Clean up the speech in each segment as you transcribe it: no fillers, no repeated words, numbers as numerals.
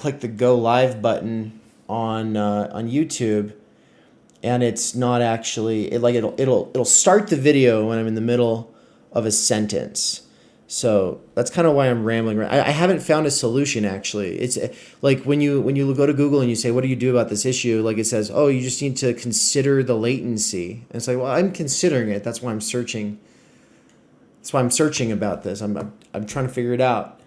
click the go live button on YouTube, and it's not actually it'll start the video when I'm in the middle of a sentence. So that's kind of why I'm rambling. I haven't found a solution actually. It's like when you go to Google and you say, what do you do about this issue? Like it says, oh, you just need to consider the latency. And it's like, well, I'm considering it. That's why I'm searching. That's why I'm searching about this. I'm trying to figure it out.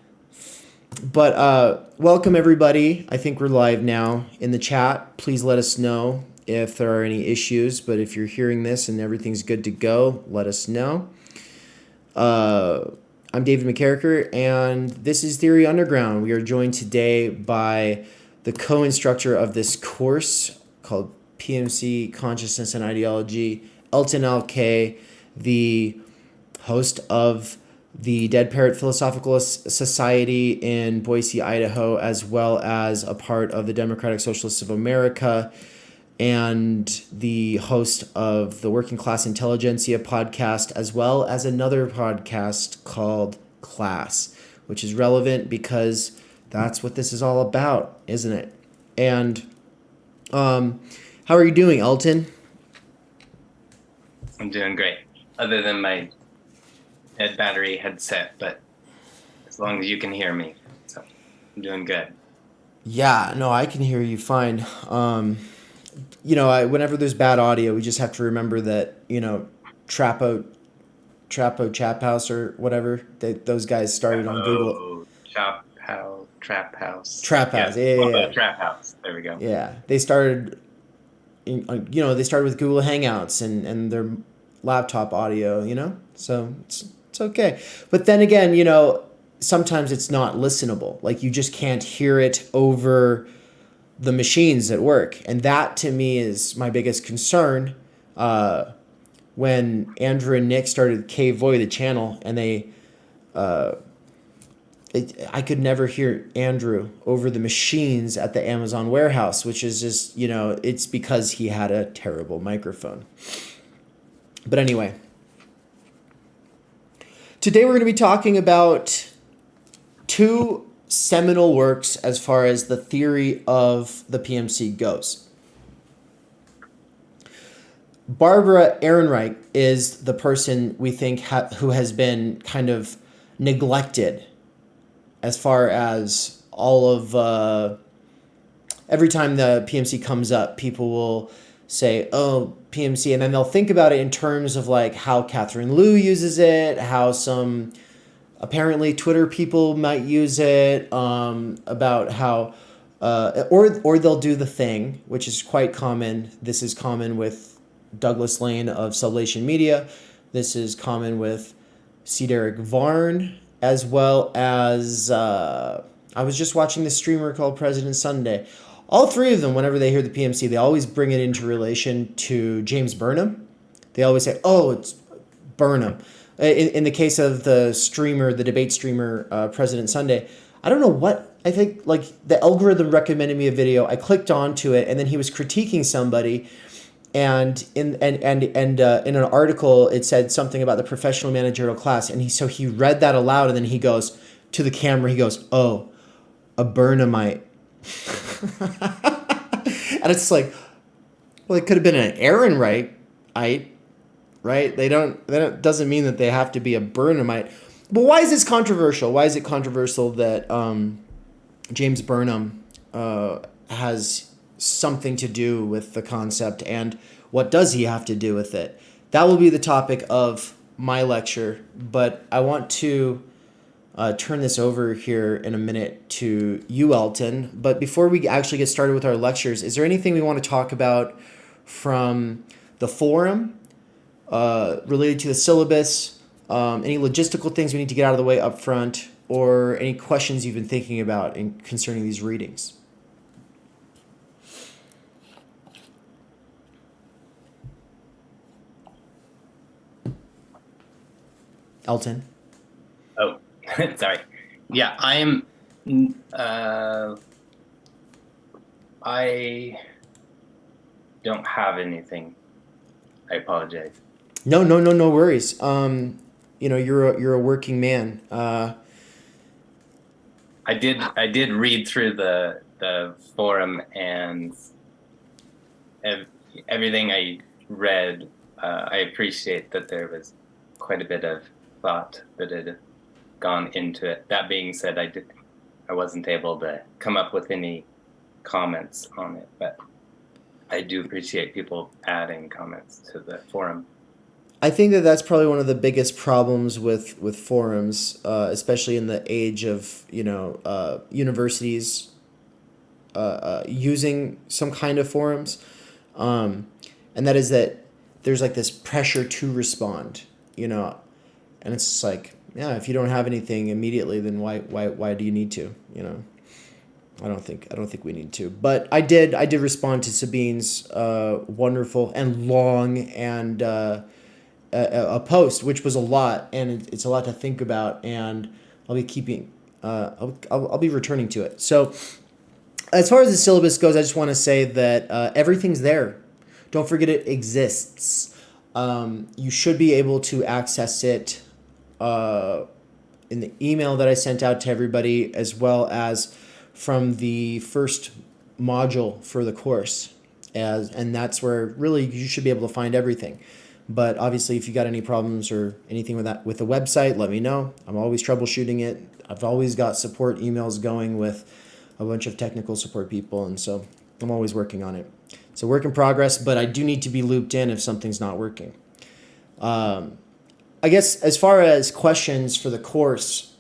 But welcome everybody. I think we're live now in the chat. Please let us know if there are any issues. But if you're hearing this and everything's good to go, let us know. I'm David McCarricker, and this is Theory Underground. We are joined today by the co-instructor of this course called PMC Consciousness and Ideology, Elton L.K., the host of the Dead Parrot Philosophical Society in Boise, Idaho, as well as a part of the Democratic Socialists of America, and the host of the Working Class Intelligentsia podcast, as well as another podcast called Class, which is relevant because that's what this is all about, isn't it? And how are you doing, Elton? I'm doing great, other than my dead battery headset, but as long as you can hear me, so I'm doing good. Yeah, no, I can hear you fine. Whenever there's bad audio, we just have to remember that, Trapo Chap House or whatever, those guys started on Google. Trap House. Trap House, yeah. Trap House, there we go. Yeah, they started, they started with Google Hangouts and their laptop audio, so it's okay. But then again, sometimes it's not listenable. Like you just can't hear it over the machines at work. And that to me is my biggest concern. When Andrew and Nick started K-Voy, the channel, and I could never hear Andrew over the machines at the Amazon warehouse, which is just, it's because he had a terrible microphone. But anyway, today we're going to be talking about two seminal works as far as the theory of the PMC goes. Barbara Ehrenreich is the person we think who has been kind of neglected as far as all of every time the PMC comes up, people will say, oh, PMC, and then they'll think about it in terms of like how Catherine Liu uses it, how some apparently Twitter people might use it, about how, or they'll do the thing, which is quite common. This is common with Douglas Lane of Sublation Media. This is common with C. Derek Varn, as well as, I was just watching this streamer called President Sunday. All three of them, whenever they hear the PMC, they always bring it into relation to James Burnham. They always say, oh, it's Burnham. In the case of the streamer, the debate streamer, President Sunday, I don't know what, I think like the algorithm recommended me a video. I clicked onto it, and then he was critiquing somebody, and in an article it said something about the professional managerial class, and he read that aloud, and then he goes to the camera, he goes, oh, a Burnhamite. And it's like, well, it could have been an Ehrenreich, right? They don't doesn't mean that they have to be a Burnhamite. But why is this controversial? Why is it controversial that James Burnham has something to do with the concept, and what does he have to do with it? That will be the topic of my lecture, but I want to turn this over here in a minute to you, Elton. But before we actually get started with our lectures, is there anything we want to talk about from the forum related to the syllabus, any logistical things we need to get out of the way up front, or any questions you've been thinking about concerning these readings? Elton? Oh, sorry. Yeah, I don't have anything. I apologize. No worries. You're a working man. I did read through the forum, and everything I read, I appreciate that there was quite a bit of thought that had gone into it. That being said, I wasn't able to come up with any comments on it, but I do appreciate people adding comments to the forum. I think that that's probably one of the biggest problems with forums, especially in the age of universities using some kind of forums, and that is that there's like this pressure to respond, and it's just like, yeah, if you don't have anything immediately, then why do you need to, I don't think we need to. But I did respond to Sabine's wonderful and long and a post, which was a lot, and it's a lot to think about, and I'll be keeping I'll be returning to it. So as far as the syllabus goes, I just want to say that everything's there. Don't forget it exists. You should be able to access it in the email that I sent out to everybody, as well as from the first module for the course, and that's where really you should be able to find everything. But obviously, if you got any problems or anything with the website, let me know. I'm always troubleshooting it. I've always got support emails going with a bunch of technical support people, and so I'm always working on it. It's a work in progress, but I do need to be looped in if something's not working. I guess as far as questions for the course,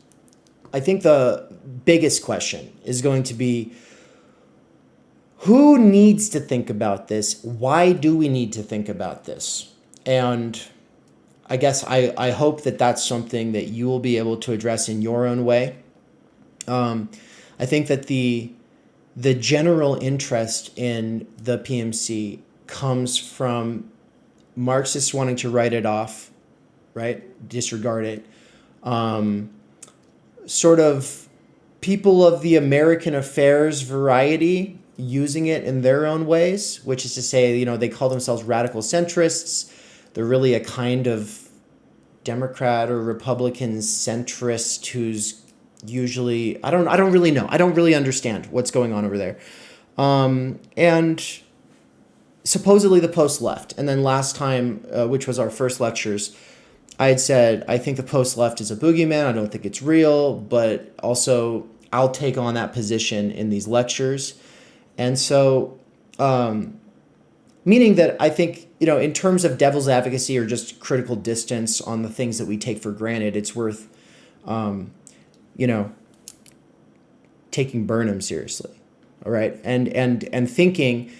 I think the biggest question is going to be, who needs to think about this? Why do we need to think about this? And I guess I hope that that's something that you will be able to address in your own way. I think that the general interest in the PMC comes from Marxists wanting to write it off, right? Disregard it. Sort of people of the American affairs variety using it in their own ways, which is to say, they call themselves radical centrists. They're really a kind of Democrat or Republican centrist who's usually, I don't really know. I don't really understand what's going on over there. And supposedly the post left. And then last time, which was our first lectures, I had said, I think the post left is a boogeyman. I don't think it's real, but also I'll take on that position in these lectures. And so, meaning that I think, in terms of devil's advocacy or just critical distance on the things that we take for granted, it's worth, taking Burnham seriously. All right. And thinking,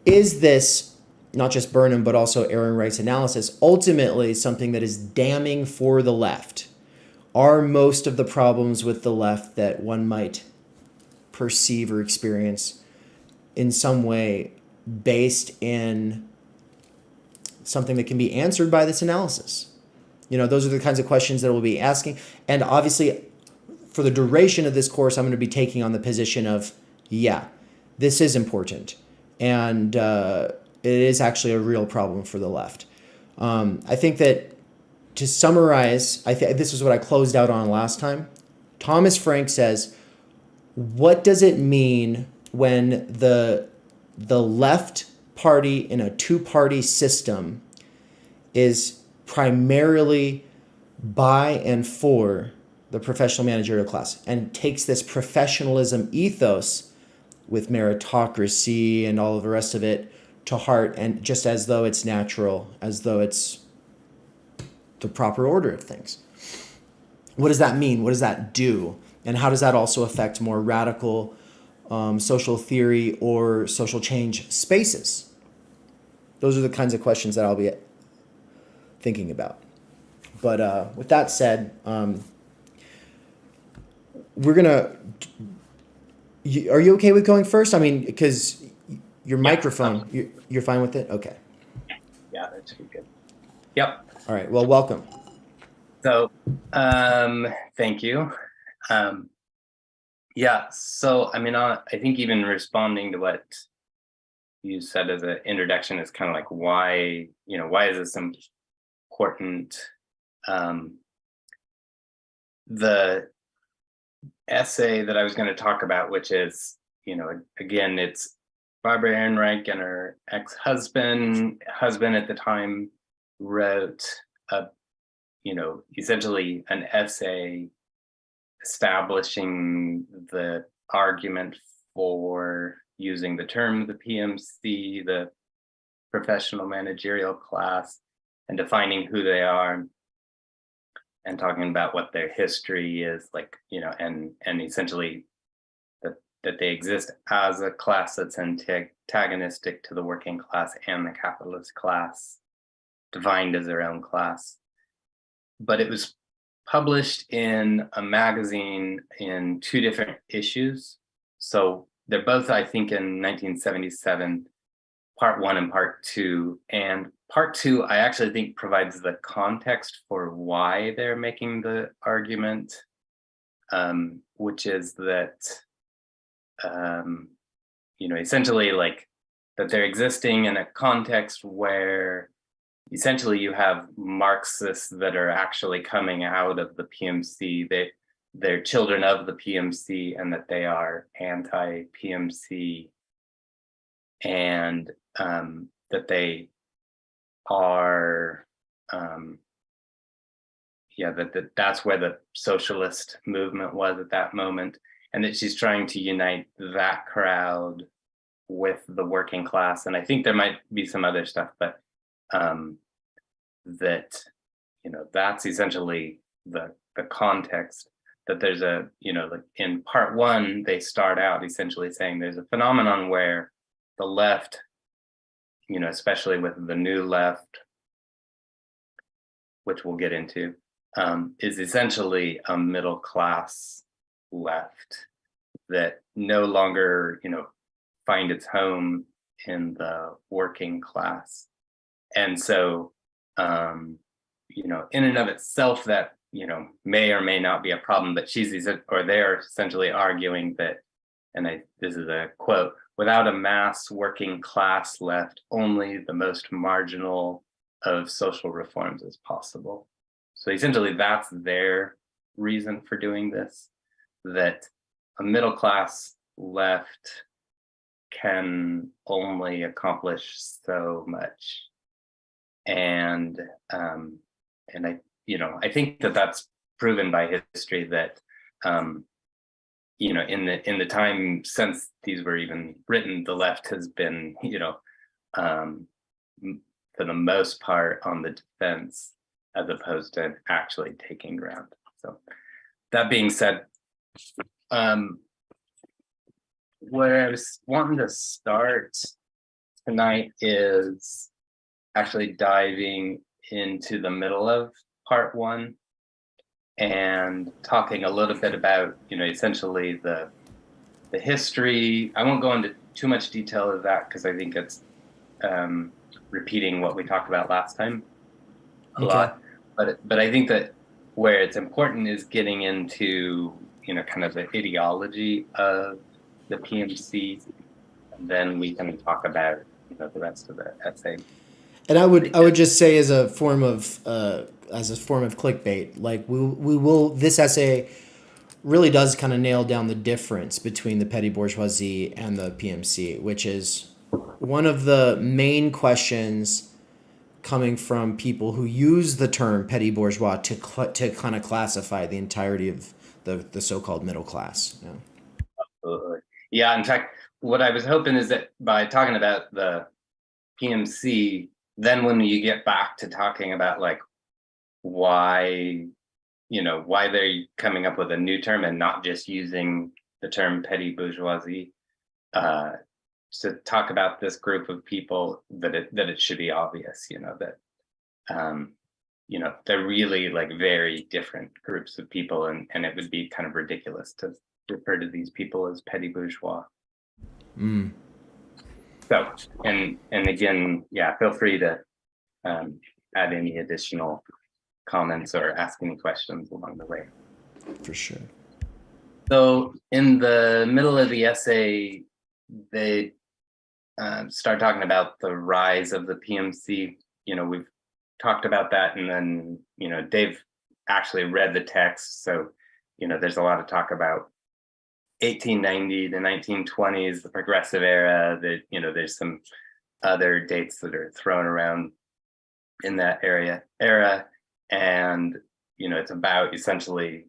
is this not just Burnham, but also Ehrenreich's analysis, ultimately something that is damning for the left? Are most of the problems with the left that one might perceive or experience in some way based in something that can be answered by this analysis? Those are the kinds of questions that we'll be asking. And obviously, for the duration of this course, I'm going to be taking on the position of, yeah, this is important. And it is actually a real problem for the left. I think that, to summarize, this is what I closed out on last time. Thomas Frank says, what does it mean when the left party in a two-party system is primarily by and for the professional managerial class, and takes this professionalism ethos with meritocracy and all of the rest of it to heart, and just as though it's natural, as though it's the proper order of things? What does that mean? What does that do? And how does that also affect more radical social theory or social change spaces? Those are the kinds of questions that I'll be thinking about. But with that said, we're gonna. Are you okay with going first? I mean, because your microphone, you're fine with it? Okay. Yeah, that should be good. Yep. All right. Well, welcome. So, thank you. Yeah. So, I mean, I think even responding to what you said as an introduction is kind of like, why is this important? essay that I was going to talk about, which is, again, it's Barbara Ehrenreich and her husband at the time wrote a, essentially an essay establishing the argument for using the term the PMC, the professional managerial class, and defining who they are and talking about what their history is like, and essentially that they exist as a class that's antagonistic to the working class and the capitalist class, defined as their own class. But it was published in a magazine in 2 different issues. So they're both, I think, in 1977, part 1 and part 2. And part 2, I actually think, provides the context for why they're making the argument, which is that, essentially like that they're existing in a context where essentially you have Marxists that are actually coming out of the PMC. They're children of the PMC, and that they are anti-PMC, and that they are, that's where the socialist movement was at that moment, and that she's trying to unite that crowd with the working class. And I think there might be some other stuff, but that, that's essentially the context. That there's a, like in part 1, they start out essentially saying there's a phenomenon where the left, especially with the new left, which we'll get into, is essentially a middle class left that no longer, find its home in the working class. And so, in and of itself, that, may or may not be a problem, but they're essentially arguing that, and this is a quote, without a mass working class left, only the most marginal of social reforms is possible. So essentially that's their reason for doing this, that a middle class left can only accomplish so much. And I think that that's proven by history that, in the time since these were even written, the left has been, for the most part, on the defense as opposed to actually taking ground. So that being said, where I was wanting to start tonight is actually diving into the middle of part 1 and talking a little bit about, essentially the history. I won't go into too much detail of that because I think it's repeating what we talked about last time a lot. But I think that where it's important is getting into, kind of the ideology of the PMC, and then we can talk about, the rest of the essay. And I would just say as a form of clickbait, like we will, this essay really does kind of nail down the difference between the petty bourgeoisie and the PMC, which is one of the main questions coming from people who use the term petty bourgeois to kind of classify the entirety of the so-called middle class. Yeah. Absolutely. Yeah, in fact, what I was hoping is that by talking about the PMC, then when you get back to talking about like why they're coming up with a new term and not just using the term petty bourgeoisie, to talk about this group of people, that it should be obvious, that they're really like very different groups of people, and it would be kind of ridiculous to refer to these people as petty bourgeois. So, and again, yeah, feel free to add any additional comments or ask any questions along the way. For sure. So in the middle of the essay, they start talking about the rise of the PMC. We've talked about that, and then, Dave actually read the text, so there's a lot of talk about 1890 to 1920s, the progressive era. That there's some other dates that are thrown around in that era, and it's about essentially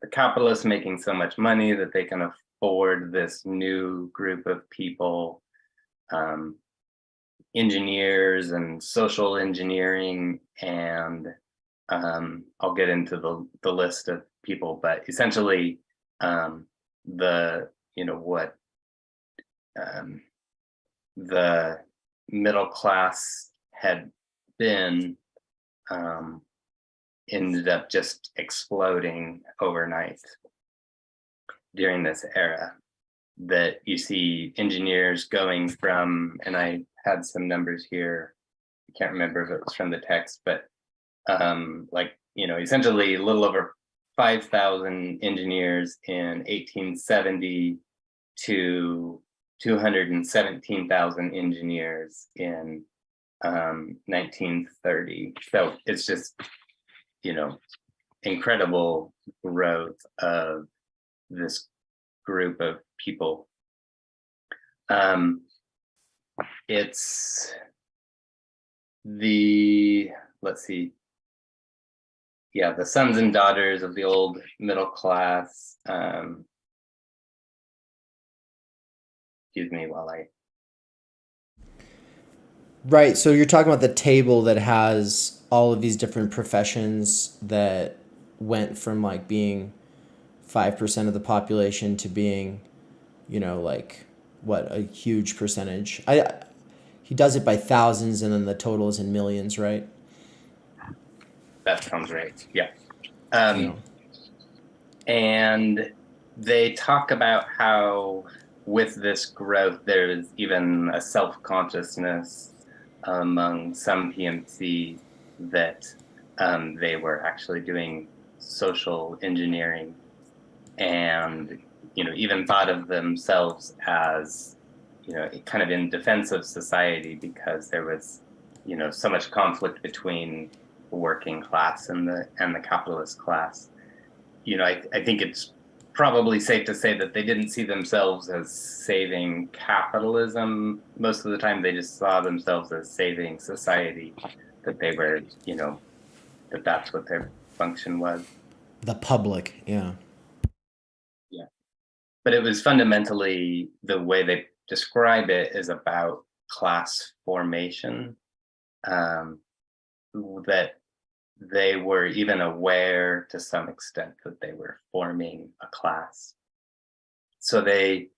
the capitalists making so much money that they can afford this new group of people, engineers and social engineering, and I'll get into the list of people, but essentially the what the middle class had been ended up just exploding overnight during this era. That you see engineers going from, and I had some numbers here, I can't remember if it was from the text, but essentially a little over 5,000 engineers in 1870 to 217,000 engineers in 1930. So it's just, incredible growth of this group of people. It's the, let's see, the sons and daughters of the old middle class. Excuse me while I. Right. So you're talking about the table that has all of these different professions that went from like being 5% of the population to being, what, a huge percentage. He does it by thousands, and then the total is in millions, right? That sounds right. Yeah. And they talk about how with this growth, there is even a self-consciousness among some PMCs that they were actually doing social engineering, and even thought of themselves as kind of in defense of society, because there was so much conflict between the working class and the capitalist class. I think it's probably safe to say that they didn't see themselves as saving capitalism. Most of the time, they just saw themselves as saving society, that they were, that's what their function was. The public, yeah. Yeah. But it was fundamentally, the way they describe it is about class formation, that they were even aware to some extent that they were forming a class. So they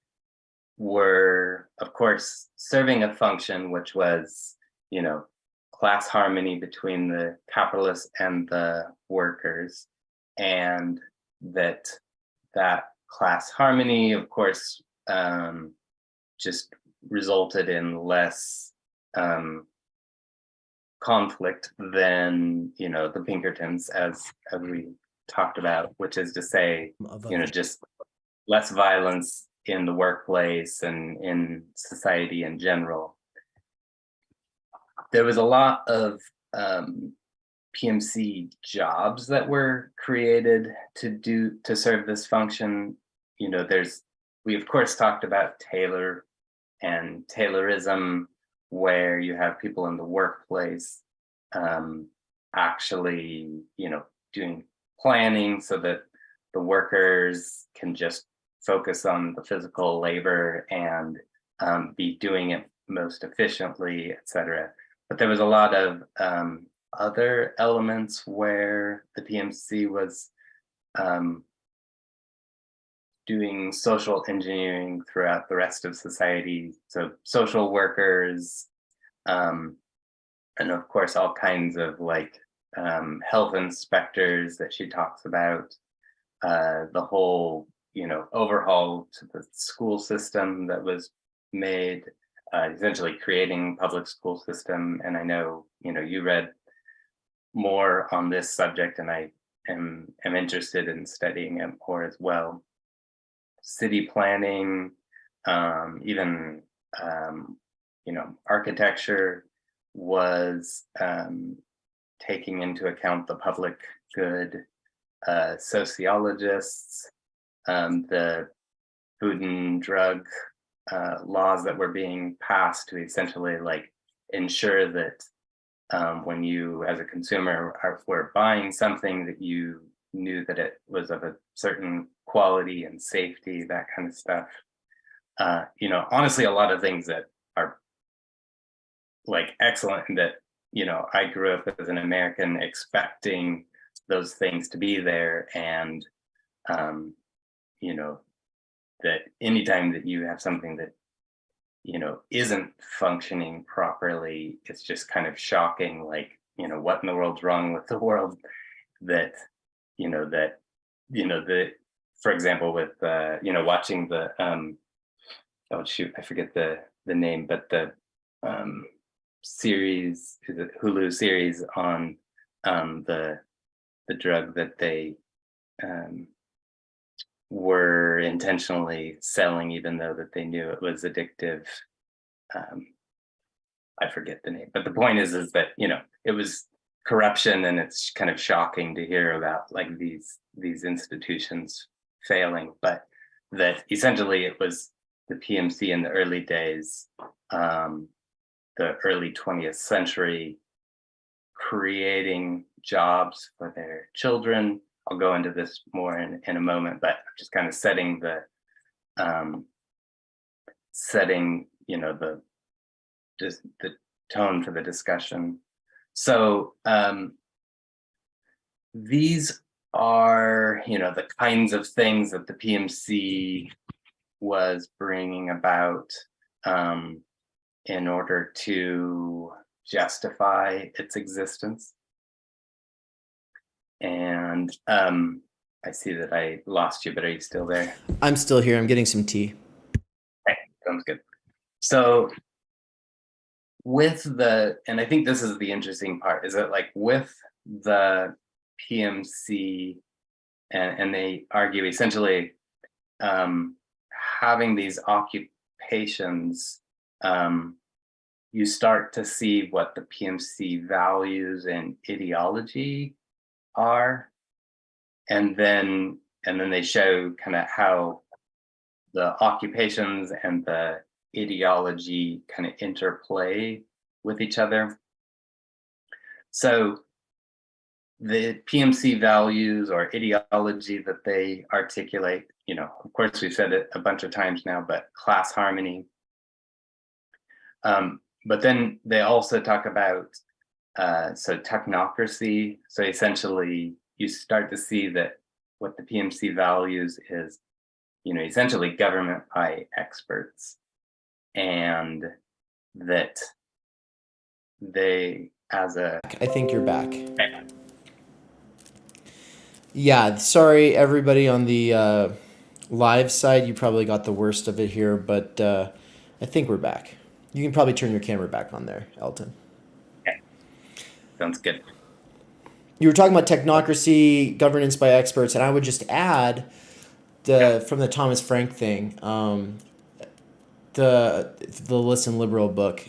were, of course, serving a function, which was, class harmony between the capitalists and the workers, and that class harmony, of course, just resulted in less conflict than the Pinkertons, as we talked about, which is to say, just less violence in the workplace and in society in general. There was a lot of PMC jobs that were created to serve this function. We of course talked about Taylor and Taylorism, where you have people in the workplace actually, doing planning so that the workers can just focus on the physical labor and be doing it most efficiently, etc. But there was a lot of other elements where the PMC was doing social engineering throughout the rest of society. So social workers, and of course, all kinds of health inspectors that she talks about, the whole, overhaul to the school system that was made, essentially creating public school system. And I know, you read more on this subject, and I am interested in studying it more as well. City planning, even architecture was taking into account the public good, sociologists, the food and drug laws that were being passed to essentially like ensure that when you as a consumer were buying something that you knew that it was of a certain quality and safety, that kind of stuff. Honestly, a lot of things that are like excellent and that, I grew up as an American expecting those things to be there. And, you know, that anytime that you have something that, isn't functioning properly, it's just kind of shocking, like, what in the world's wrong with the world that, that, for example, with, watching the, oh shoot, I forget the name, but the series, is it Hulu series on the drug that they were intentionally selling, even though that they knew it was addictive. I forget the name, but the point is that it was corruption, and it's kind of shocking to hear about like these institutions failing, but that essentially it was the PMC in the early days, the early 20th century, creating jobs for their children. I'll go into this more in a moment, but just kind of setting the the tone for the discussion. So these are the kinds of things that the PMC was bringing about in order to justify its existence. And I see that I lost you, but are you still there? I'm still here. I'm getting some tea. Okay, sounds good. So and I think this is the interesting part, is that like with the PMC, and they argue essentially having these occupations, you start to see what the PMC values and ideology are, and then they show kind of how the occupations and the ideology kind of interplay with each other. So the PMC values or ideology that they articulate, of course we've said it a bunch of times now, but class harmony. But then they also talk about technocracy. So essentially you start to see that what the PMC values is, essentially government by experts, and that they I think you're back. Yeah, sorry everybody on the live side. You probably got the worst of it here, but I think we're back. You can probably turn your camera back on there, Elton. Okay. Sounds good. You were talking about technocracy, governance by experts, and I would just add from the Thomas Frank thing, the Listen Liberal book.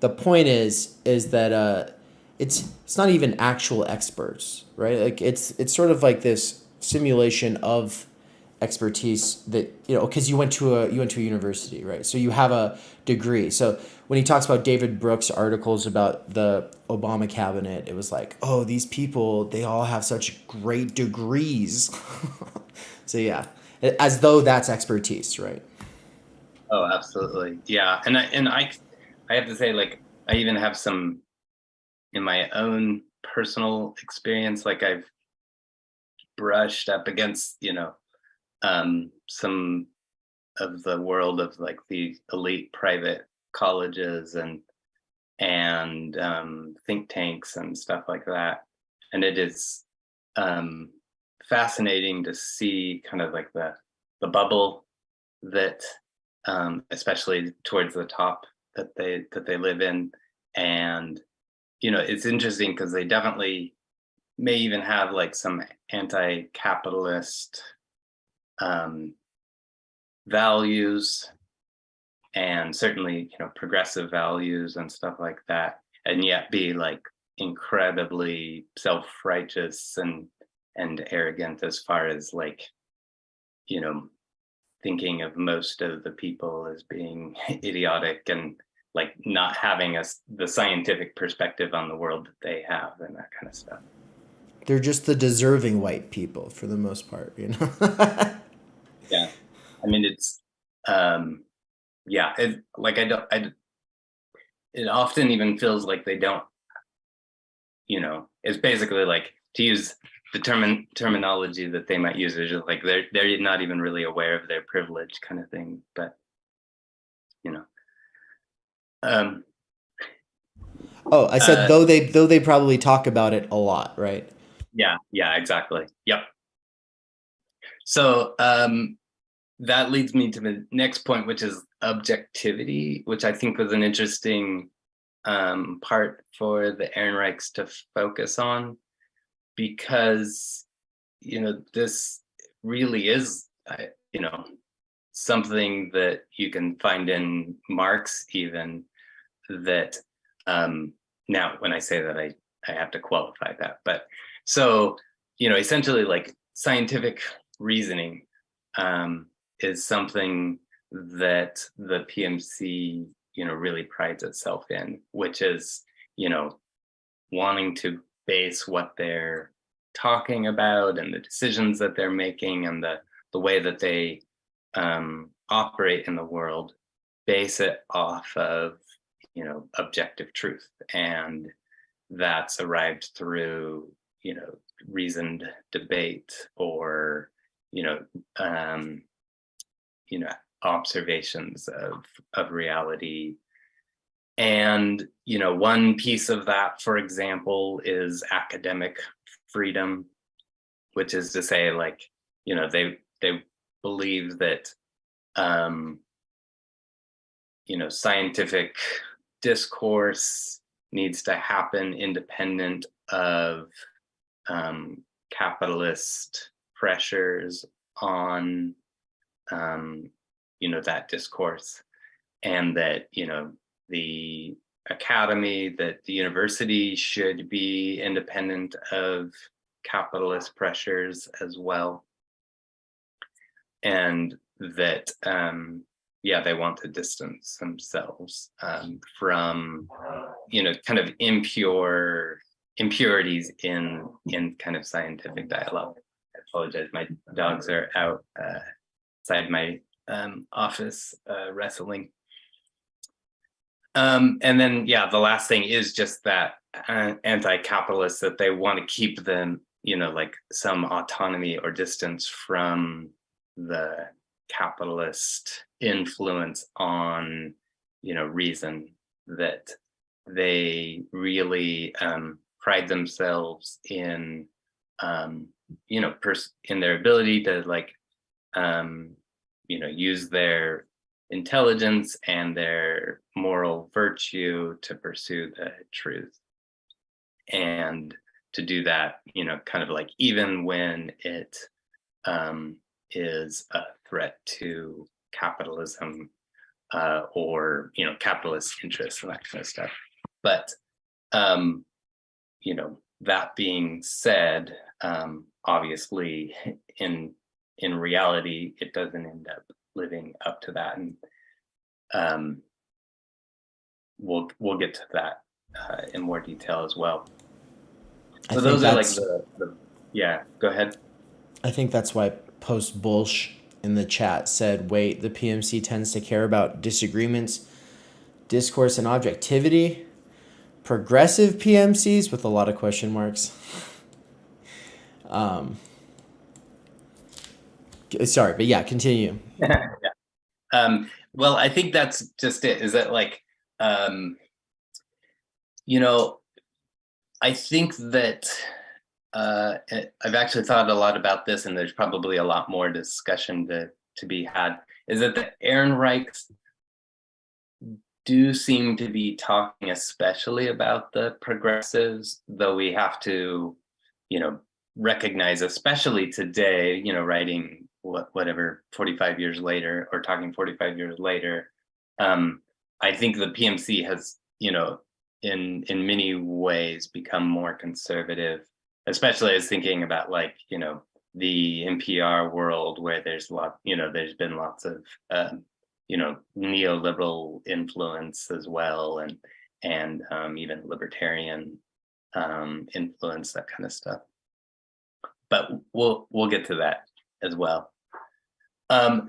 The point is that it's not even actual experts, right? Like it's sort of like this simulation of expertise that because you went to a university, right? So you have a degree. So when he talks about David Brooks' articles about the Obama cabinet, it was like, oh, these people, they all have such great degrees. So yeah, as though that's expertise, right? Oh, absolutely, yeah. And I have to say, like, I even have some in my own personal experience, like I've brushed up against some of the world of like the elite private colleges and think tanks and stuff like that, and it is fascinating to see kind of like the bubble that especially towards the top that they live in. And it's interesting because they definitely may even have like some anti-capitalist values, and certainly progressive values and stuff like that, and yet be like incredibly self-righteous and and arrogant as far as like, you know, thinking of most of the people as being idiotic and like not having the scientific perspective on the world that they have and that kind of stuff. They're just the deserving white people for the most part, you know. Yeah, I mean it's yeah, it like it often even feels like they don't, you know, it's basically like, to use the terminology that they might use, is just like they're not even really aware of their privilege kind of thing. But you know, um, Oh, I said though they probably talk about it a lot, right? yeah, exactly. Yep. So that leads me to the next point, which is objectivity, which I think was an interesting part for the Ehrenreichs to focus on, because you know this really is you know, something that you can find in Marx even, that now when I say that I have to qualify that, but so you know, essentially like scientific reasoning is something that the PMC, you know, really prides itself in, which is, you know, wanting to base what they're talking about and the decisions that they're making and the way that they operate in the world, base it off of, you know, objective truth, and that's arrived through, you know, reasoned debate or, you know, um, you know, observations of reality. And you know, one piece of that, for example, is academic freedom, which is to say, like, you know, they believe that you know, scientific discourse needs to happen independent of capitalist pressures on you know, that discourse, and that, you know, the academy, that the university should be independent of capitalist pressures as well, and that yeah, they want to distance themselves from, you know, kind of impurities in kind of scientific dialogue. I apologize, my dogs are outside my office wrestling. And then, yeah, the last thing is just that anti-capitalist, that they want to keep them, you know, like some autonomy or distance from the capitalist influence on, you know, reason, that they really pride themselves in, you know, in their ability to like, you know, use their intelligence and their moral virtue to pursue the truth, and to do that, you know, kind of like even when it is a threat to capitalism or, you know, capitalist interests and that kind of stuff. But you know, that being said, obviously in reality it doesn't end up living up to that, and we'll get to that in more detail as well. So those are like the yeah, go ahead. I think that's why Post Bullsh in the chat said, wait, the PMC tends to care about disagreements, discourse, and objectivity. Progressive PMCs with a lot of question marks. Sorry, but yeah, continue. Yeah. Well, I think that's just it, is that like, you know, I think that I've actually thought a lot about this, and there's probably a lot more discussion to be had, is that the Ehrenreichs do seem to be talking especially about the progressives, though we have to, you know, recognize, especially today, you know, writing whatever 45 years later, or talking 45 years later, I think the PMC has, you know, in many ways become more conservative especially I was thinking about like, the NPR world where there's there's been lots of neoliberal influence as well, and even libertarian influence, that kind of stuff. But we'll get to that as well.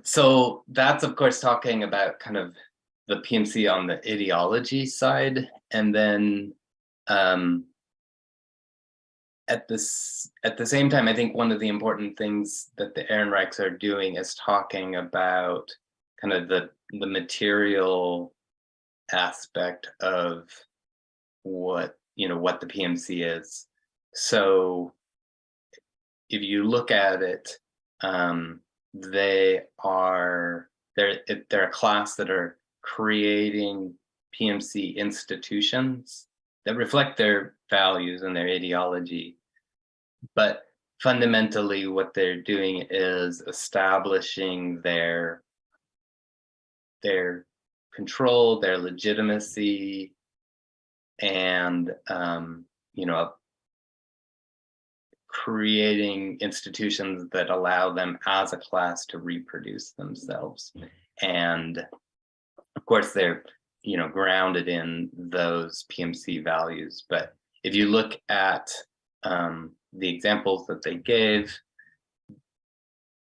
So that's of course talking about kind of the PMC on the ideology side, and then at the same time, I think one of the important things that the Ehrenreichs are doing is talking about kind of the material aspect of what the PMC is. So if you look at it, they're a class that are creating PMC institutions that reflect their values and their ideology. But fundamentally, what they're doing is establishing their control, their legitimacy, and creating institutions that allow them as a class to reproduce themselves. And of course, they're grounded in those PMC values. But if you look at the examples that they gave,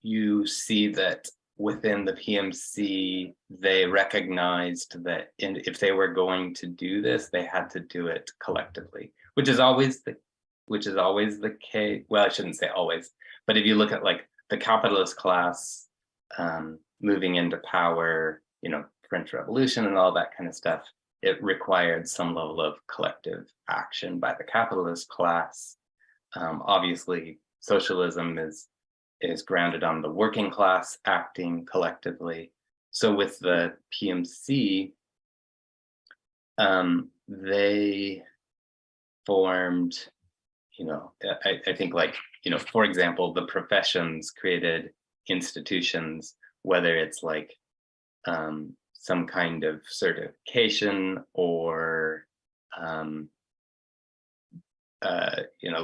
you see that within the PMC, they recognized that if they were going to do this, they had to do it collectively, which is always the case. Well, I shouldn't say always, but if you look at like the capitalist class moving into power, French Revolution and all that kind of stuff, it required some level of collective action by the capitalist class. Obviously, socialism is grounded on the working class acting collectively. So with the PMC, they formed, I think like, for example, the professions created institutions, whether it's like some kind of certification or,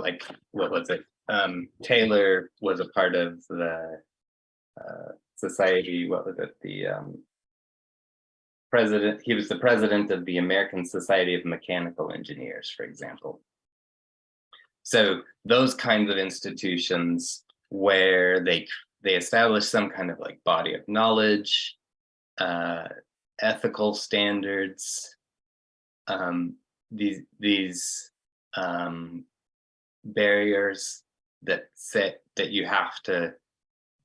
like, what was it? Taylor was a part of the society, what was it? The president, he was the president of the American Society of Mechanical Engineers, for example. So those kinds of institutions where they establish some kind of like body of knowledge, ethical standards, these barriers that you have to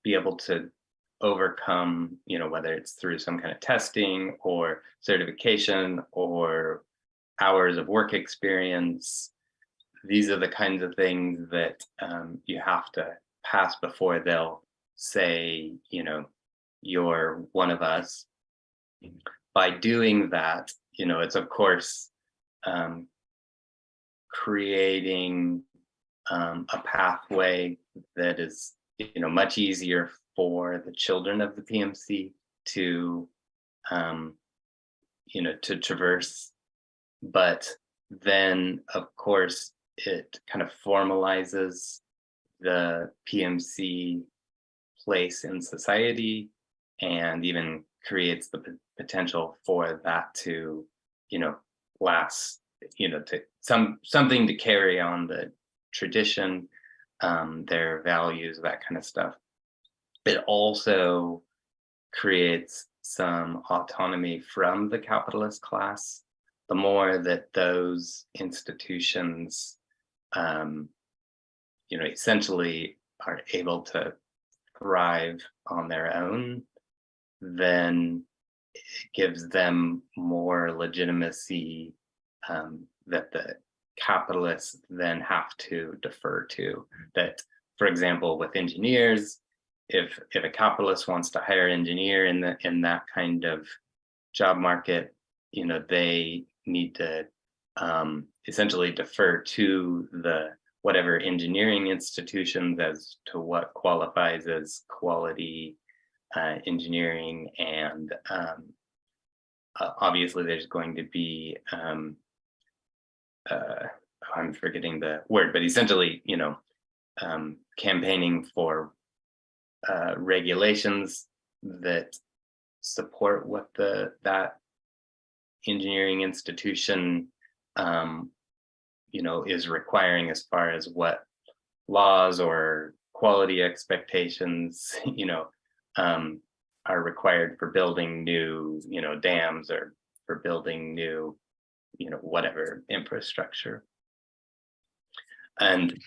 be able to overcome, whether it's through some kind of testing or certification or hours of work experience. These are the kinds of things that you have to pass before they'll say, you're one of us. By doing that, it's of course creating a pathway that is, much easier for the children of the PMC to, to traverse. But then, of course, it kind of formalizes the PMC place in society, and even creates the potential for that to, last, to something to carry on the tradition, their values, that kind of stuff. It also creates some autonomy from the capitalist class. The more that those institutions, essentially are able to thrive on their own, then it gives them more legitimacy that the capitalists then have to defer to. That, for example, with engineers, if a capitalist wants to hire an engineer in that kind of job market, they need to essentially defer to the whatever engineering institutions as to what qualifies as quality engineering, and obviously there's going to be I'm forgetting the word, but essentially, campaigning for regulations that support what that engineering institution is requiring as far as what laws or quality expectations are required for building new dams, or for building new whatever infrastructure. And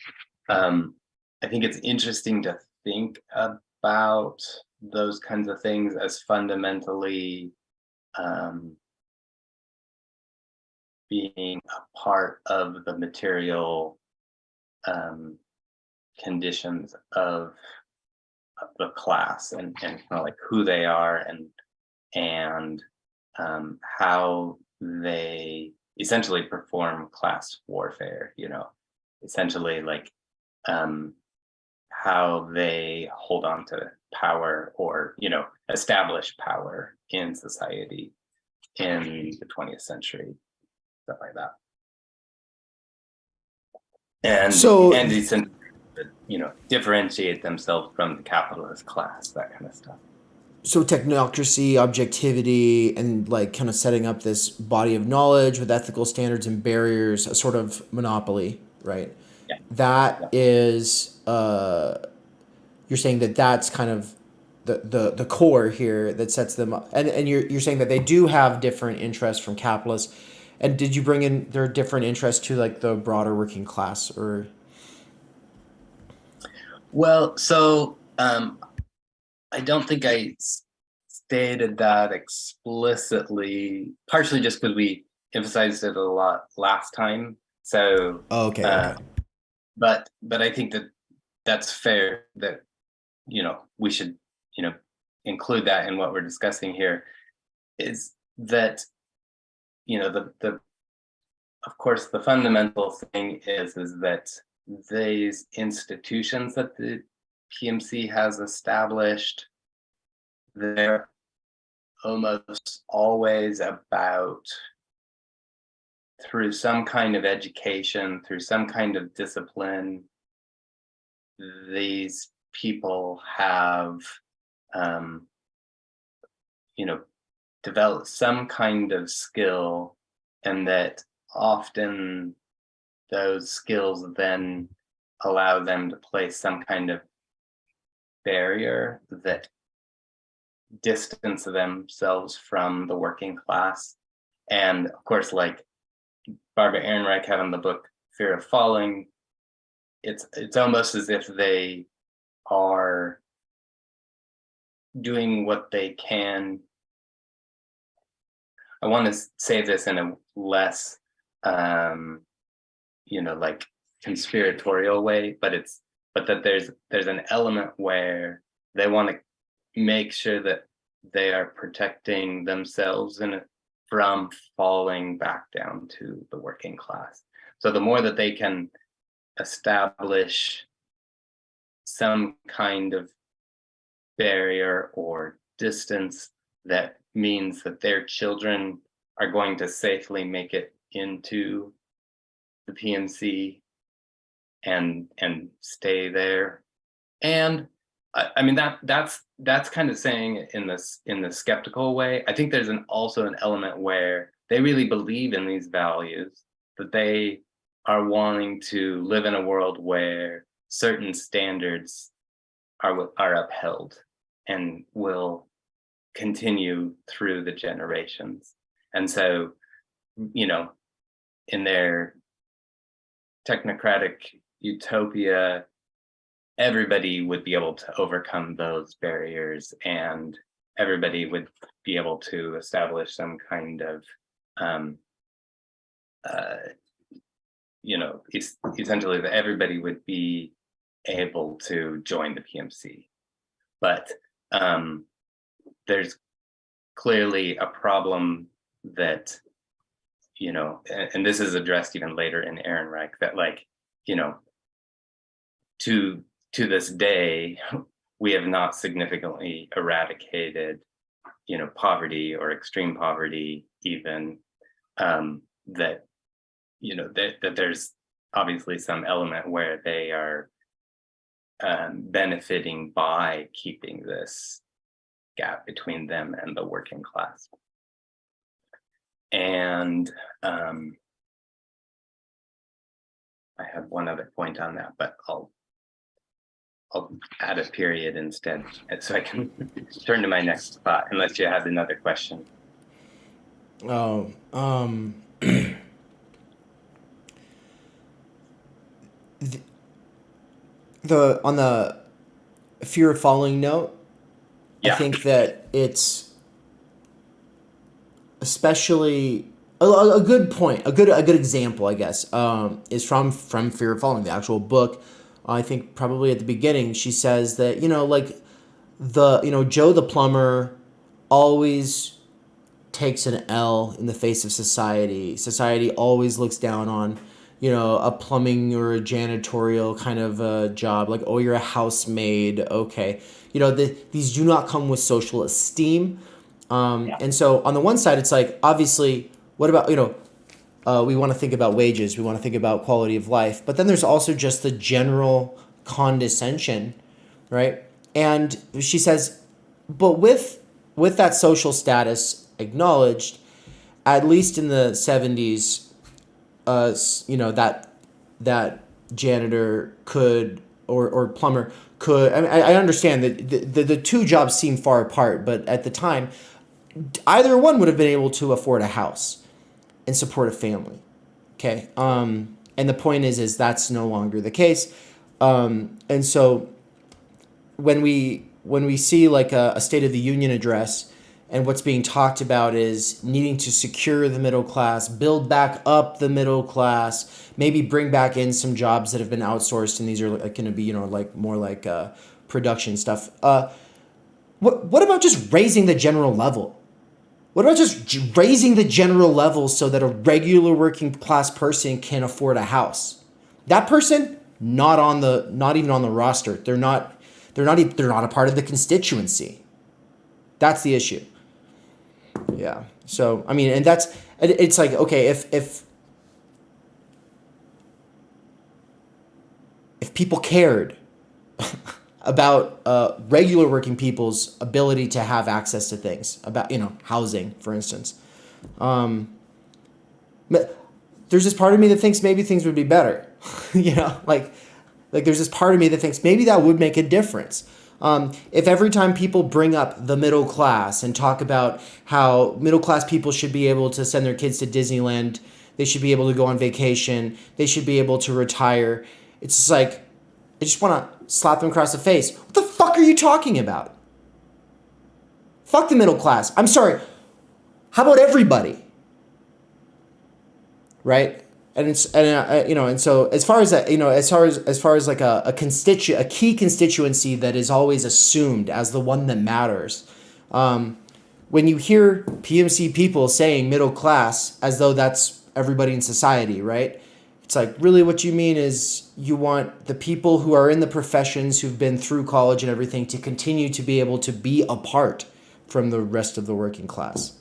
I think it's interesting to think about those kinds of things as fundamentally being a part of the material conditions of the class, and kind of like who they are, and how they essentially perform class warfare, essentially like how they hold on to power, or establish power in society in the 20th century, stuff like that. And essentially, differentiate themselves from the capitalist class, that kind of stuff. So technocracy, objectivity, and like kind of setting up this body of knowledge with ethical standards and barriers, a sort of monopoly, right? Yeah. That is, you're saying that that's kind of the core here that sets them up. And you're saying that they do have different interests from capitalists. And did you bring in their different interests to like the broader working class, or? Well, so I don't think I stated that explicitly, partially just because we emphasized it a lot last time. So Okay. But I think that's fair, that we should include that in what we're discussing here, is that the of course the fundamental thing is that these institutions that the PMC has established, they're almost always about, through some kind of education, through some kind of discipline, these people have developed some kind of skill, and that often those skills then allow them to place some kind of barrier that distance themselves from the working class. And of course, like Barbara Ehrenreich had in the book Fear of Falling, it's almost as if they are doing what they can. I want to say this in a less like conspiratorial way, but that there's an element where they want to make sure that they are protecting themselves from falling back down to the working class. So the more that they can establish some kind of barrier or distance that means that their children are going to safely make it into the PMC and stay there. And I mean that's kind of saying it in the skeptical way. I think there's also an element where they really believe in these values, that they are wanting to live in a world where certain standards are upheld and will continue through the generations. And so, in their technocratic utopia, everybody would be able to overcome those barriers, and everybody would be able to establish some kind of essentially that everybody would be able to join the PMC. But there's clearly a problem that, and this is addressed even later in Ehrenreich, that to this day, we have not significantly eradicated, poverty or extreme poverty, even that there's obviously some element where they are benefiting by keeping this gap between them and the working class. And I had one other point on that, but I'll add a period instead, so I can turn to my next thought, unless you have another question. Oh, the on the fear of following note, I Yeah. think that it's especially a good point, a good example, I guess, is from Fear of Following, the actual book. I think probably at the beginning she says that, like Joe the plumber always takes an L in the face of society. Society always looks down on, a plumbing or a janitorial kind of a job. Like, oh, you're a housemaid. Okay. These do not come with social esteem. And so on the one side, it's like, obviously, what about, we want to think about wages. We want to think about quality of life. But then there's also just the general condescension, right? And she says, but with that social status acknowledged, at least in the 70s, that janitor could or plumber could. I mean, I understand that the two jobs seem far apart, but at the time, either one would have been able to afford a house and support a family. Okay. And the point is that's no longer the case. And so when we see like a State of the Union address, and what's being talked about is needing to secure the middle class, build back up the middle class, maybe bring back in some jobs that have been outsourced, and these are going to be, like more like production stuff. What about just raising the general level? What about just raising the general level so that a regular working class person can afford a house? That person not even on the roster. They're not a part of the constituency. That's the issue. Yeah. So, I mean, and it's like, okay, if people cared about regular working people's ability to have access to things, about, housing, for instance, but there's this part of me that thinks maybe things would be better, like there's this part of me that thinks maybe that would make a difference. If every time people bring up the middle class and talk about how middle class people should be able to send their kids to Disneyland, they should be able to go on vacation, they should be able to retire, it's just like, I just want to slap them across the face. What the fuck are you talking about? Fuck the middle class. I'm sorry. How about everybody? Right? And so as far as that, as far as like a key constituency that is always assumed as the one that matters, when you hear PMC people saying middle class as though that's everybody in society, right? It's like, really what you mean is you want the people who are in the professions, who've been through college and everything, to continue to be able to be apart from the rest of the working class.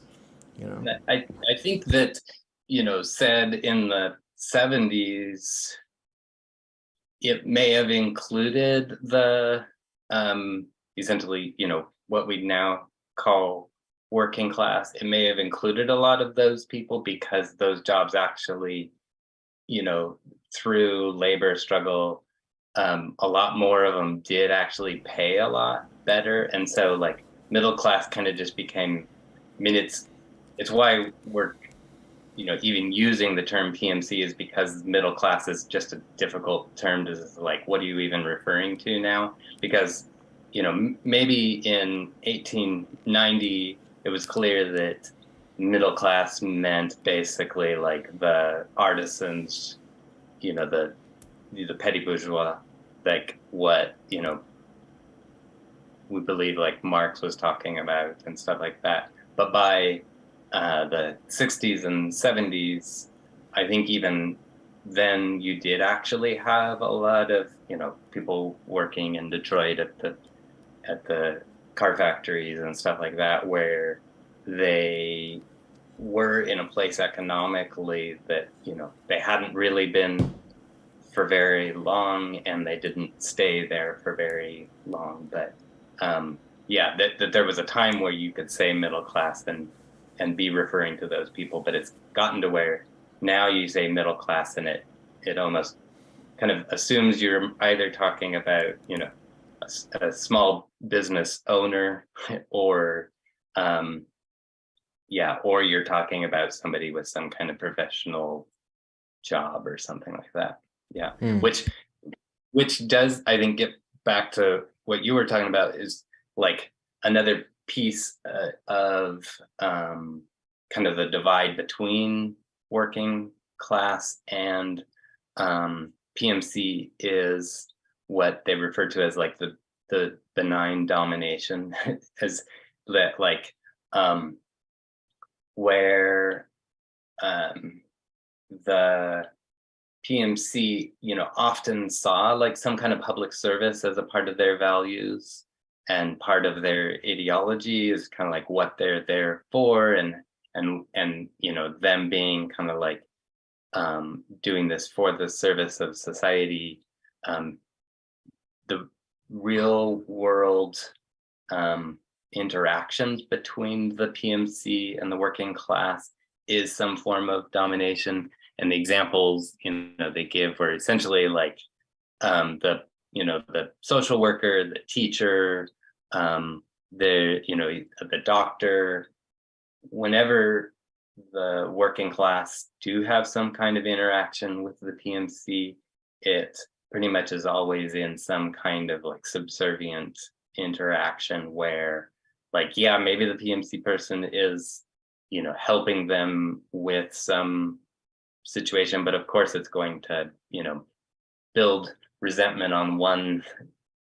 I think that, said in the 70s, it may have included the essentially, what we now call working class. It may have included a lot of those people because those jobs actually, through labor struggle, a lot more of them did actually pay a lot better. And so like middle class kind of just became, I mean, it's why we're, even using the term PMC is because middle class is just a difficult term to, like, what are you even referring to now? Because, maybe in 1890, it was clear that middle class meant basically like the artisans, the petty bourgeois, like what, we believe like Marx was talking about and stuff like that. But by the 60s and 70s, I think even then you did actually have a lot of, people working in Detroit at the car factories and stuff like that, where they were in a place economically that, they hadn't really been for very long, and they didn't stay there for very long. But yeah, that there was a time where you could say middle class and be referring to those people, but it's gotten to where now you say middle class and it almost kind of assumes you're either talking about, you know, a small business owner or or you're talking about somebody with some kind of professional job or something like that. Yeah. Which does, I think, get back to what you were talking about, is like another piece of kind of the divide between working class and PMC is what they refer to as like the benign domination, as that like where the PMC, you know, often saw like some kind of public service as a part of their values, and part of their ideology is kind of like what they're there for, and you know, them being kind of like doing this for the service of society. The real world interactions between the PMC and the working class is some form of domination. And the examples, you know, they give were essentially like the social worker, the teacher, the doctor. Whenever the working class do have some kind of interaction with the PMC, it pretty much is always in some kind of like subservient interaction where, like, yeah, maybe the PMC person is, you know, helping them with some situation, but of course it's going to, you know, build resentment on one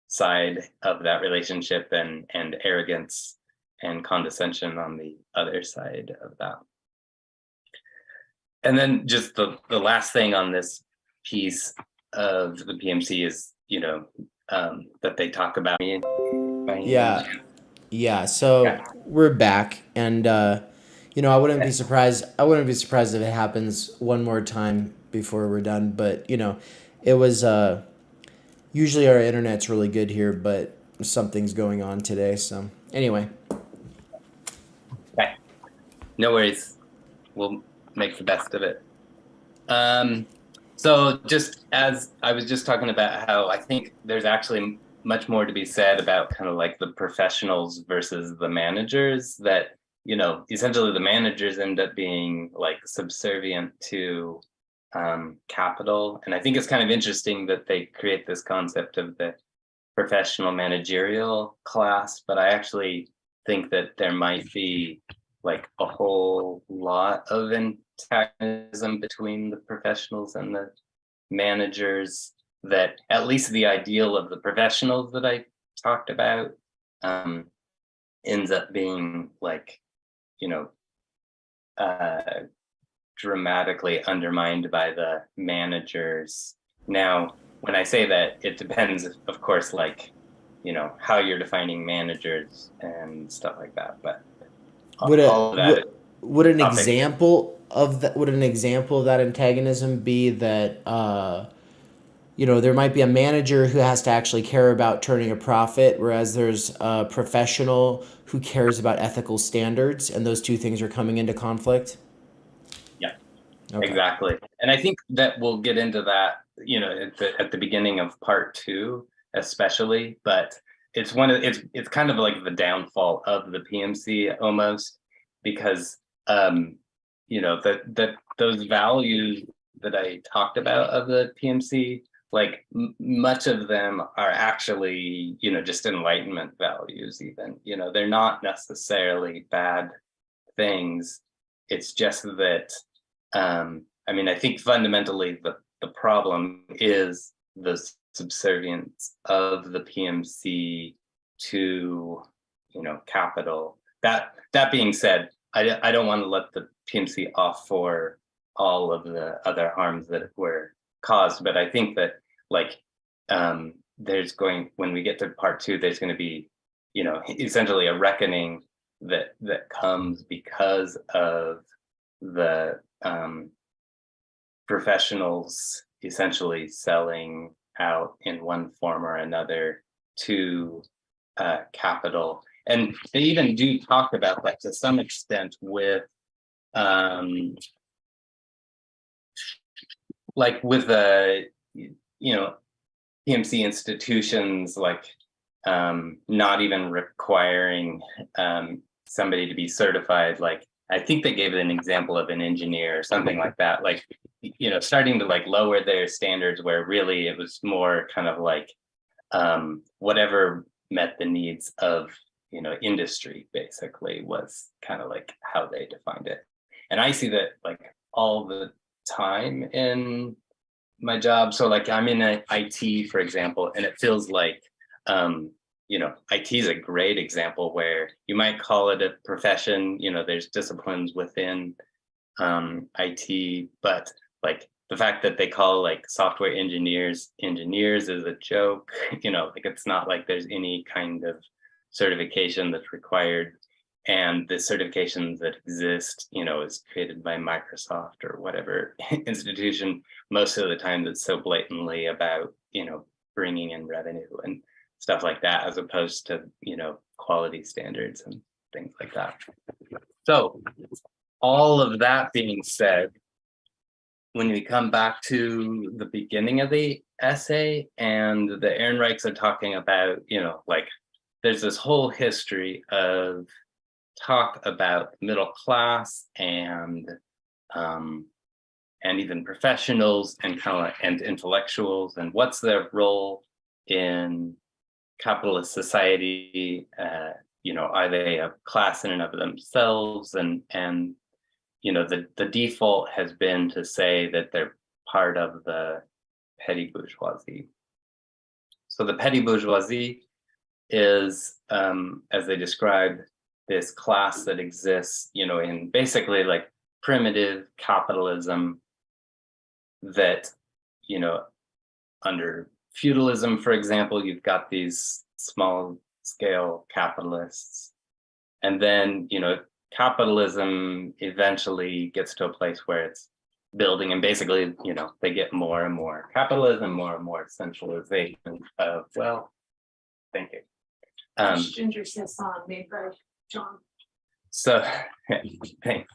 side of that relationship, and arrogance and condescension on the other side of that. And then just the last thing on this piece of the PMC is, you know, that they talk about. Yeah. So we're back, and you know, I wouldn't be surprised. I wouldn't be surprised if it happens one more time before we're done. But you know, it was usually our internet's really good here, but something's going on today. So anyway. Okay. No worries. We'll make the best of it. So just as I was just talking about how I think there's actually much more to be said about kind of like the professionals versus the managers, that, you know, essentially the managers end up being like subservient to capital. And I think it's kind of interesting that they create this concept of the professional managerial class, but I actually think that there might be like a whole lot of antagonism between the professionals and the managers, that at least the ideal of the professionals that I talked about ends up being like, you know, dramatically undermined by the managers. Now, when I say that, it depends, of course, like, you know, how you're defining managers and stuff like that. But would an example of that antagonism be that you know, there might be a manager who has to actually care about turning a profit, whereas there's a professional who cares about ethical standards, and those two things are coming into conflict? Yeah, okay. Exactly. And I think that we'll get into that, you know, at the beginning of part 2, especially, but it's it's kind of like the downfall of the PMC almost, because you know, that those values that I talked about of the PMC, like much of them are actually, you know, just Enlightenment values. Even, you know, they're not necessarily bad things. It's just that I mean, I think fundamentally the problem is the subservience of the PMC to, you know, capital. That being said, I don't want to let the PMC off for all of the other harms that were caused, but I think that, like, when we get to part 2, there's going to be, you know, essentially a reckoning that comes because of the professionals essentially selling out in one form or another to capital. And they even do talk about that to some extent with like with PMC institutions, like not even requiring somebody to be certified. Like I think they gave an example of an engineer or something like that, like starting to like lower their standards, where really it was more kind of like whatever met the needs of industry, basically, was kind of like how they defined it. And I see that like all the time in my job. So like I'm in IT, for example, and it feels like IT is a great example where you might call it a profession. There's disciplines within IT, but like the fact that they call like software engineers is a joke. Like it's not like there's any kind of certification that's required. And the certifications that exist, is created by Microsoft or whatever institution. Most of the time, that's so blatantly about, bringing in revenue and stuff like that, as opposed to, quality standards and things like that. So all of that being said, when we come back to the beginning of the essay, and the Ehrenreichs are talking about, like there's this whole history of talk about middle class and even professionals and and intellectuals, and what's their role in capitalist society. Are they a class in and of themselves? And the default has been to say that they're part of the petty bourgeoisie. So the petty bourgeoisie is, as they describe, this class that exists, in basically like primitive capitalism, that, under feudalism, for example, you've got these small scale capitalists. And then, capitalism eventually gets to a place where it's building, and basically, they get more and more capitalism, more and more centralization of, well, thank you. Ginger says song made by John. So thanks.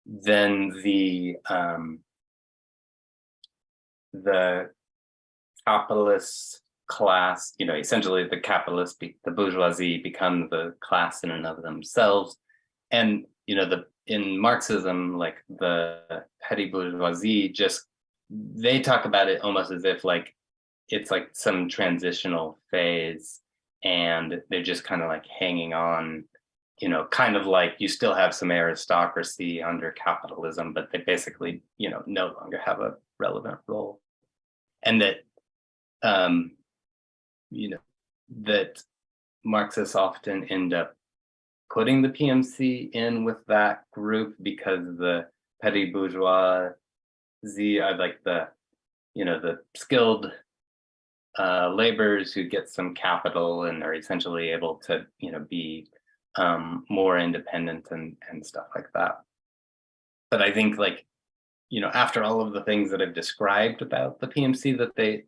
Then the capitalist class, essentially the bourgeoisie become the class in and of themselves. And in Marxism, like the petty bourgeoisie, they talk about it almost as if like it's like some transitional phase, and they're just kind of like hanging on, kind of like you still have some aristocracy under capitalism, but they basically, no longer have a relevant role. And that, that Marxists often end up putting the PMC in with that group, because the petty bourgeoisie are like the skilled laborers who get some capital and are essentially able to, be more independent and stuff like that. But I think like, after all of the things that I've described about the PMC that they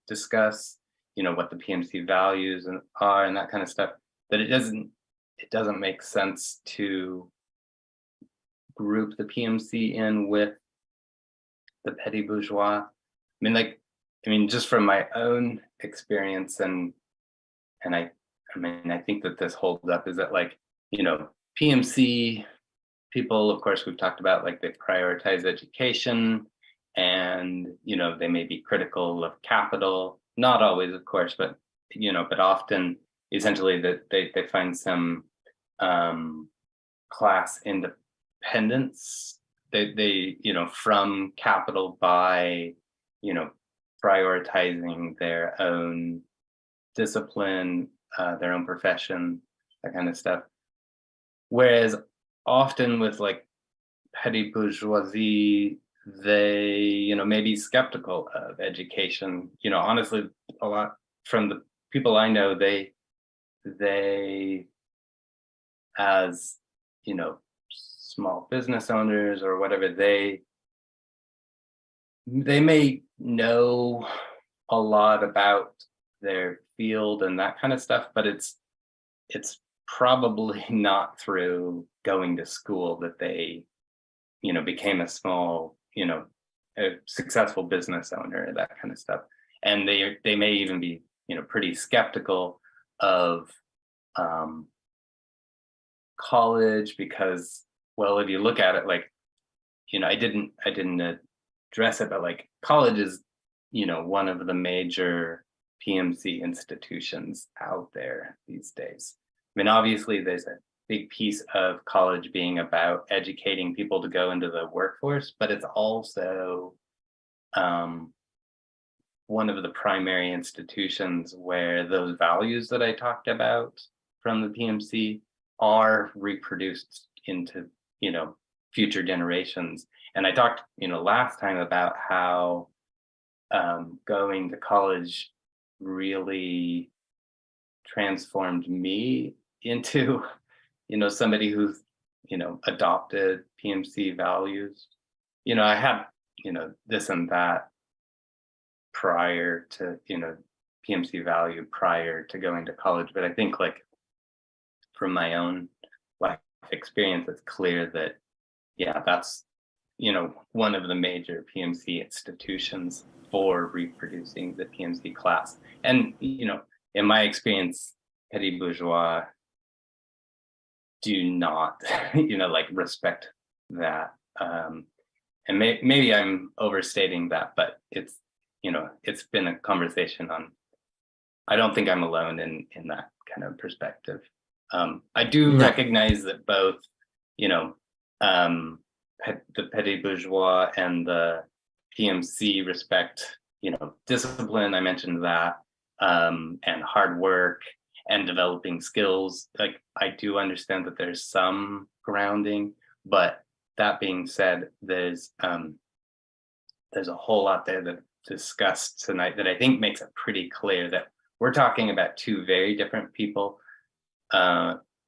discuss, what the PMC values are and that kind of stuff, that it doesn't make sense to group the PMC in with the petty bourgeois. Just from my own experience, and I think that this holds up, is that like, PMC people, of course, we've talked about, like they prioritize education, and, they may be critical of capital, not always, of course, but, but often essentially that they find some class independence, they from capital by, prioritizing their own discipline, their own profession, that kind of stuff. Whereas often with like petty bourgeoisie, they, may be skeptical of education. Honestly, a lot from the people I know, they as, small business owners or whatever, they may know a lot about their field and that kind of stuff, but it's probably not through going to school that they, became a small, a successful business owner, that kind of stuff. And they may even be, pretty skeptical of college because, well, if you look at it, like, I didn't address it, but like college is, one of the major PMC institutions out there these days. I mean, obviously there's a big piece of college being about educating people to go into the workforce, but it's also one of the primary institutions where those values that I talked about from the PMC are reproduced into, future generations. And I talked, last time about how going to college really transformed me into, somebody who's, adopted PMC values. I had, this and that prior to, PMC value prior to going to college. But I think like from my own life experience, it's clear that, yeah, that's, one of the major PMC institutions for reproducing the PMC class. And, in my experience, petty bourgeois do not, respect that. And maybe I'm overstating that, but it's, it's been a conversation on, I don't think I'm alone in that kind of perspective. I do recognize that both, the petty bourgeois and the PMC respect, discipline, I mentioned that, and hard work and developing skills. Like, I do understand that there's some grounding, but that being said, there's a whole lot there that discussed tonight that I think makes it pretty clear that we're talking about two very different people,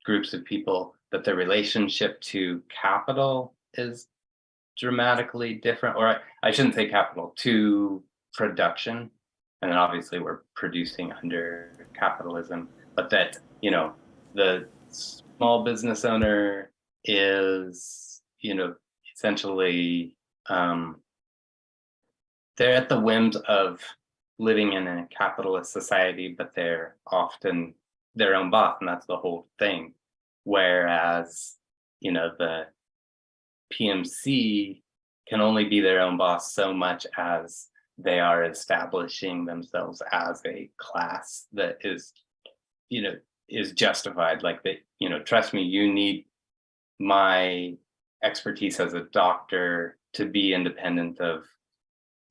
groups of people, that the relationship to capital is dramatically different, or I shouldn't say capital, to production. And then obviously we're producing under capitalism, but that, the small business owner is, essentially, they're at the whims of living in a capitalist society, but they're often their own boss, and that's the whole thing. Whereas, the PMC can only be their own boss so much as they are establishing themselves as a class that is, is justified. Like, that, trust me, you need my expertise as a doctor to be independent of,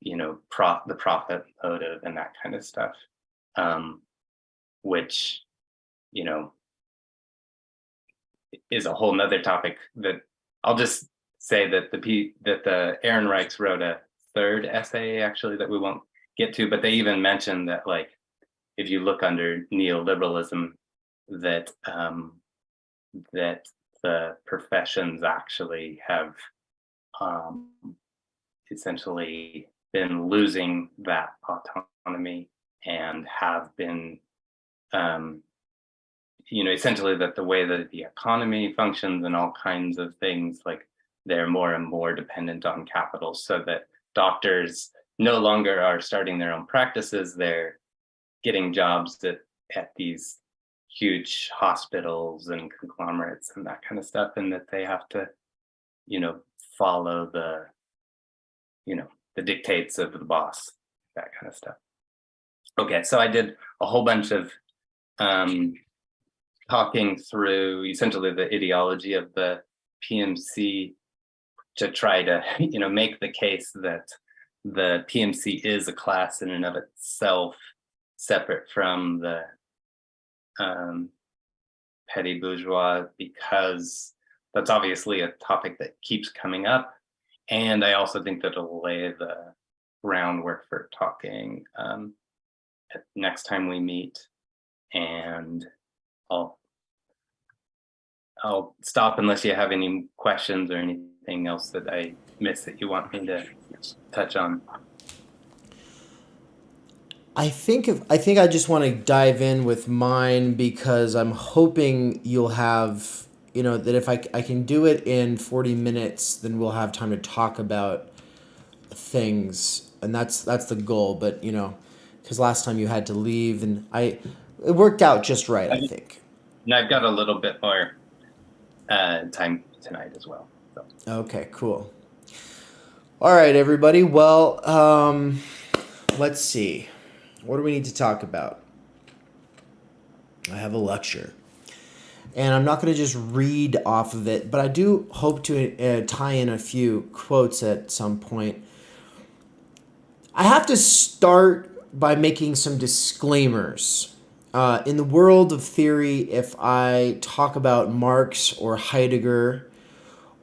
the profit motive and that kind of stuff, which, is a whole nother topic that I'll just say that the Ehrenreichs wrote a third essay actually that we won't get to, but they even mentioned that, like, if you look under neoliberalism, that that the professions actually have essentially been losing that autonomy and have been essentially that the way that the economy functions and all kinds of things, like, they're more and more dependent on capital, so that doctors no longer are starting their own practices. They're getting jobs at these huge hospitals and conglomerates and that kind of stuff, and that they have to, follow the, the dictates of the boss, that kind of stuff. Okay, so I did a whole bunch of talking through essentially the ideology of the PMC to try to, make the case that the PMC is a class in and of itself, separate from the petty bourgeois, because that's obviously a topic that keeps coming up. And I also think that it'll lay the groundwork for talking next time we meet. And I'll stop unless you have any questions or anything else that I missed that you want me to touch on. I think I just want to dive in with mine because I'm hoping you'll have, that if I can do it in 40 minutes, then we'll have time to talk about things, and that's the goal. But because last time you had to leave, and it worked out just right, I think. And I've got a little bit more time tonight as well. So. Okay, cool. All right, everybody. Well, let's see. What do we need to talk about? I have a lecture. And I'm not going to just read off of it, but I do hope to tie in a few quotes at some point. I have to start by making some disclaimers. In the world of theory, if I talk about Marx or Heidegger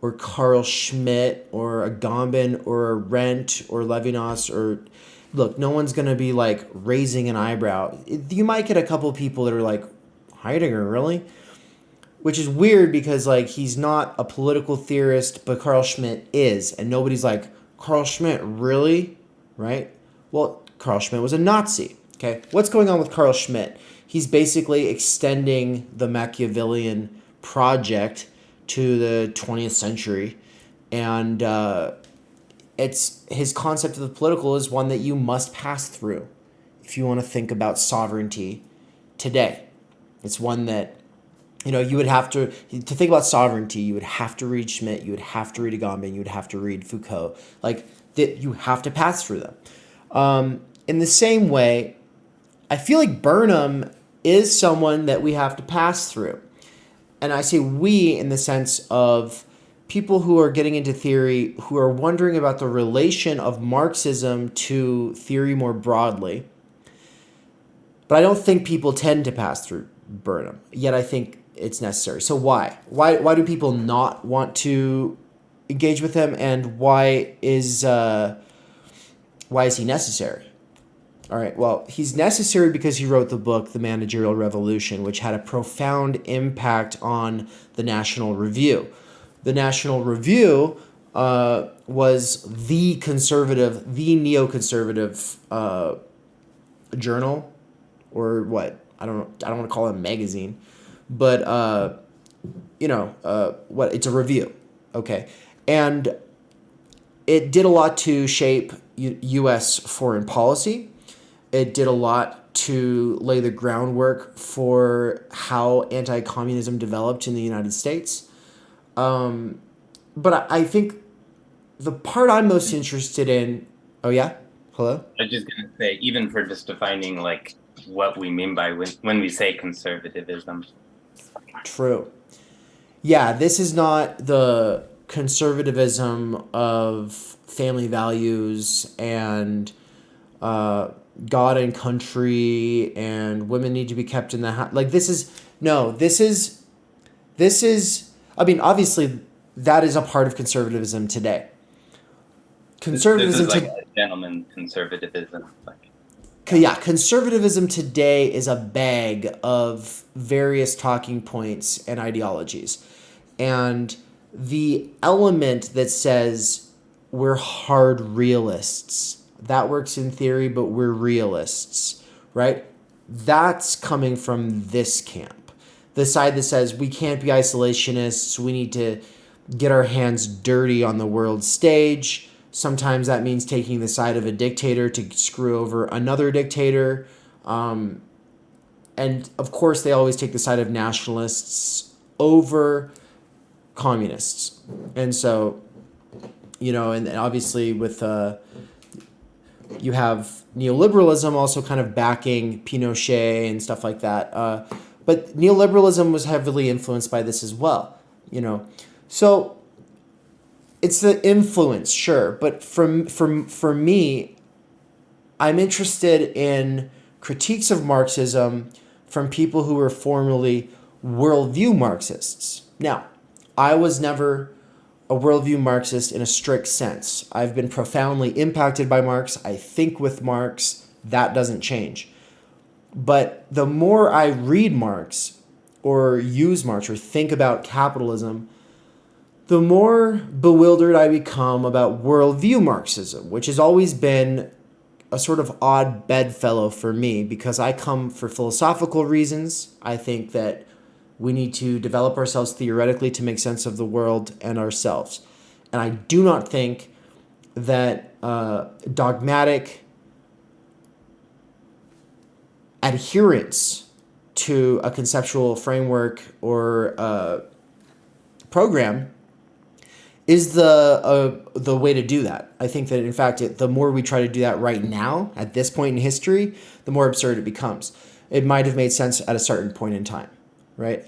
or Carl Schmitt or Agamben or Arendt or Levinas or... Look, no one's going to be like raising an eyebrow. You might get a couple of people that are like, Heidegger, really? Which is weird because like he's not a political theorist, but Carl Schmitt is. And nobody's like, Carl Schmitt, really? Right? Well, Carl Schmitt was a Nazi. Okay, what's going on with Carl Schmitt? He's basically extending the Machiavellian project to the 20th century. And it's his concept of the political is one that you must pass through if you want to think about sovereignty today. It's one that, you would have to think about sovereignty, you would have to read Schmitt, you would have to read Agamben, you would have to read Foucault. Like, that you have to pass through them. In the same way, I feel like Burnham is someone that we have to pass through. And I say we in the sense of people who are getting into theory, who are wondering about the relation of Marxism to theory more broadly. But I don't think people tend to pass through Burnham, yet I think it's necessary. So why? Why do people not want to engage with him, and why is he necessary? All right, well, he's necessary because he wrote the book, The Managerial Revolution, which had a profound impact on the National Review. The National Review was the neoconservative journal, or what? I don't want to call it a magazine, but it's a review, okay? And it did a lot to shape U.S. foreign policy. It did a lot to lay the groundwork for how anti-communism developed in the United States. But I think the part I'm most interested in... Oh, yeah? Hello? I was just going to say, even for just defining like what we mean by when we say conservatism. True. Yeah, this is not the conservatism of family values and God and country and women need to be kept in the house. Like this is, I mean, obviously that is a part of conservatism today. Conservatism this is like a gentleman conservatism. Yeah, conservatism today is a bag of various talking points and ideologies. And the element that says we're hard realists, that works in theory, but we're realists, right? That's coming from this camp. The side that says we can't be isolationists, we need to get our hands dirty on the world stage. Sometimes that means taking the side of a dictator to screw over another dictator. And of course, they always take the side of nationalists over communists. And so, and obviously with, you have neoliberalism also kind of backing Pinochet and stuff like that. But neoliberalism was heavily influenced by this as well, So it's the influence, sure. But for me, I'm interested in critiques of Marxism from people who were formerly worldview Marxists. Now, I was never a worldview Marxist in a strict sense. I've been profoundly impacted by Marx. I think with Marx, that doesn't change. But the more I read Marx, or use Marx or think about capitalism, the more bewildered I become about worldview Marxism, which has always been a sort of odd bedfellow for me because I come for philosophical reasons. I think that we need to develop ourselves theoretically to make sense of the world and ourselves. And I do not think that dogmatic adherence to a conceptual framework or program is the way to do that. I think that, in fact, the more we try to do that right now, at this point in history, the more absurd it becomes. It might have made sense at a certain point in time, right?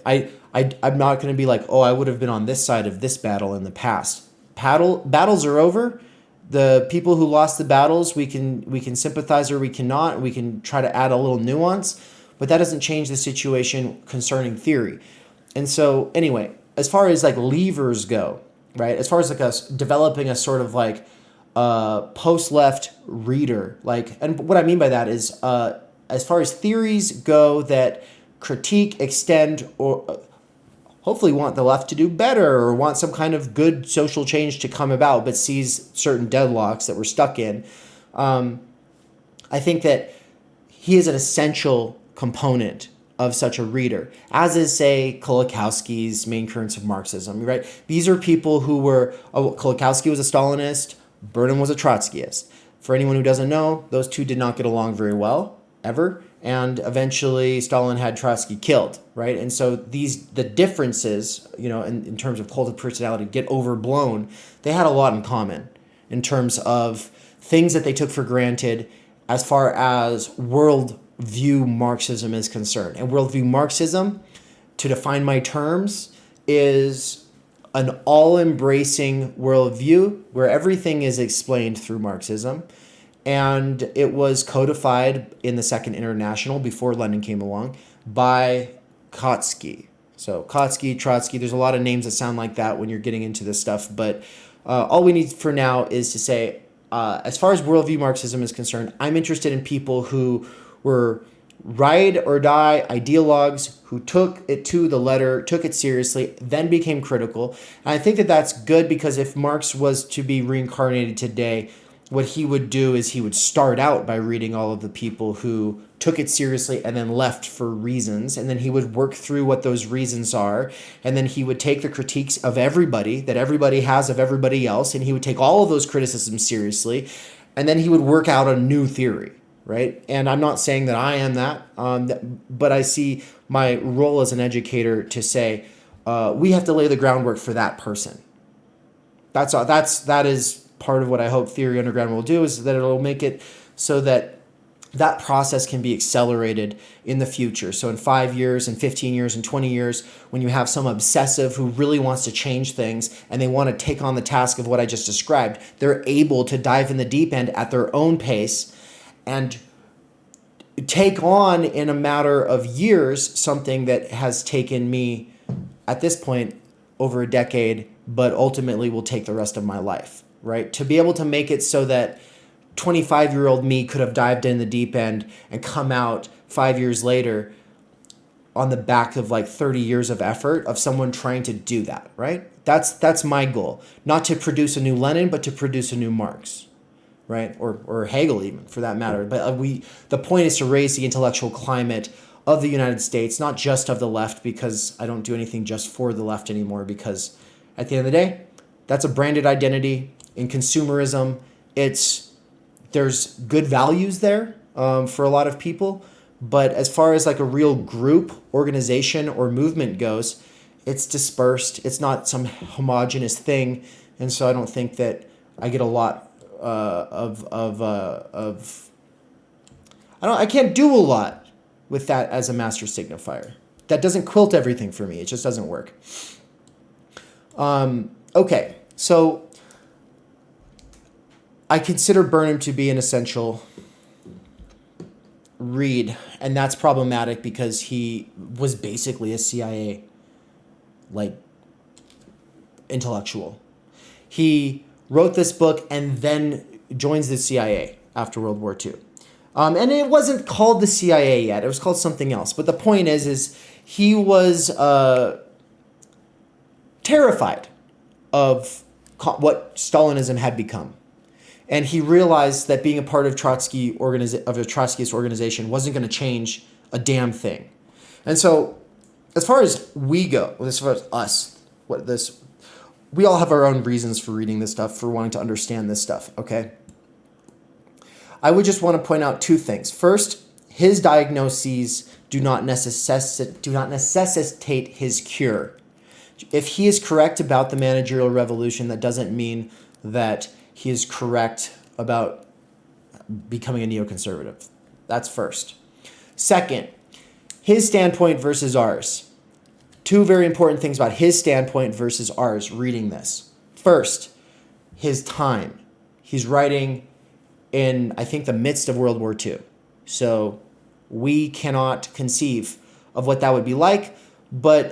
I'm not going to be like, oh, I would have been on this side of this battle in the past. Battles are over. The people who lost the battles, we can sympathize or we cannot. We can try to add a little nuance, but that doesn't change the situation concerning theory. And so, anyway, as far as like levers go, right? As far as like us developing a sort of like post-left reader, like, and what I mean by that is as far as theories go that critique, extend, or hopefully want the left to do better or want some kind of good social change to come about, but sees certain deadlocks that we're stuck in. I think that he is an essential component of such a reader, as is, say, Kolakowski's Main Currents of Marxism, right? These are people who were, Kolakowski was a Stalinist, Burnham was a Trotskyist. For anyone who doesn't know, those two did not get along very well, ever, and eventually Stalin had Trotsky killed, right? And so the differences, in terms of cult of personality get overblown. They had a lot in common in terms of things that they took for granted as far as worldview Marxism is concerned. And worldview Marxism, to define my terms, is an all-embracing worldview where everything is explained through Marxism. And it was codified in the Second International before Lenin came along by Kautsky. So Kautsky, Trotsky, there's a lot of names that sound like that when you're getting into this stuff. But all we need for now is to say, as far as worldview Marxism is concerned, I'm interested in people who were ride or die ideologues who took it to the letter, took it seriously, then became critical. And I think that that's good because if Marx was to be reincarnated today, what he would do is he would start out by reading all of the people who took it seriously and then left for reasons. And then he would work through what those reasons are. And then he would take the critiques of everybody that everybody has of everybody else. And he would take all of those criticisms seriously. And then he would work out a new theory, right? And I'm not saying that I am that, but I see my role as an educator to say, we have to lay the groundwork for that person. That is part of what I hope Theory Underground will do, is that it'll make it so that that process can be accelerated in the future. So in 5 years and 15 years and 20 years, when you have some obsessive who really wants to change things and they want to take on the task of what I just described, they're able to dive in the deep end at their own pace and take on in a matter of years something that has taken me at this point over a decade, but ultimately will take the rest of my life. Right? To be able to make it so that 25-year-old me could have dived in the deep end and come out 5 years later on the back of like 30 years of effort of someone trying to do that, right? That's my goal. Not to produce a new Lenin, but to produce a new Marx, right? Or Hegel even, for that matter. But the point is to raise the intellectual climate of the United States, not just of the left, because I don't do anything just for the left anymore, because at the end of the day, that's a branded identity. In consumerism, there's good values there for a lot of people, but as far as like a real group, organization, or movement goes, it's dispersed. It's not some homogenous thing, and so I don't think that I get a lot I can't do a lot with that as a master signifier. That doesn't quilt everything for me. It just doesn't work. Okay, so I consider Burnham to be an essential read, and that's problematic because he was basically a CIA intellectual. He wrote this book and then joins the CIA after World War II. And it wasn't called the CIA yet. It was called something else. But the point is he was terrified of what Stalinism had become. And he realized that being a part of a Trotskyist organization wasn't going to change a damn thing. And so, as far as we go, as far as us, we all have our own reasons for reading this stuff, for wanting to understand this stuff, okay? I would just want to point out two things. First, his diagnoses do not necessitate his cure. If he is correct about the managerial revolution, that doesn't mean that he is correct about becoming a neoconservative. That's first. Second, his standpoint versus ours. Two very important things about his standpoint versus ours reading this. First, his time. He's writing in, I think, the midst of World War II. So we cannot conceive of what that would be like, but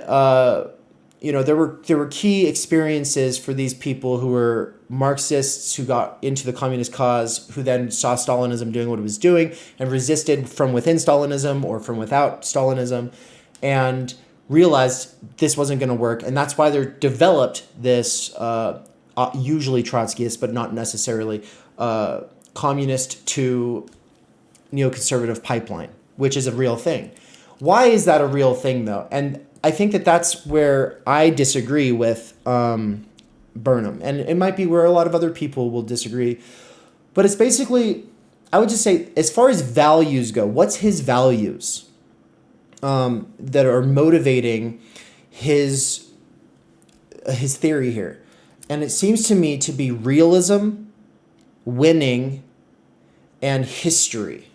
there were key experiences for these people who were Marxists who got into the communist cause, who then saw Stalinism doing what it was doing and resisted from within Stalinism or from without Stalinism, and realized this wasn't going to work. And that's why they developed this usually Trotskyist, but not necessarily communist to neoconservative pipeline, which is a real thing. Why is that a real thing, though? And I think that that's where I disagree with Burnham. And it might be where a lot of other people will disagree. But it's basically, I would just say, as far as values go, what's his values that are motivating his theory here? And it seems to me to be realism, winning, and history.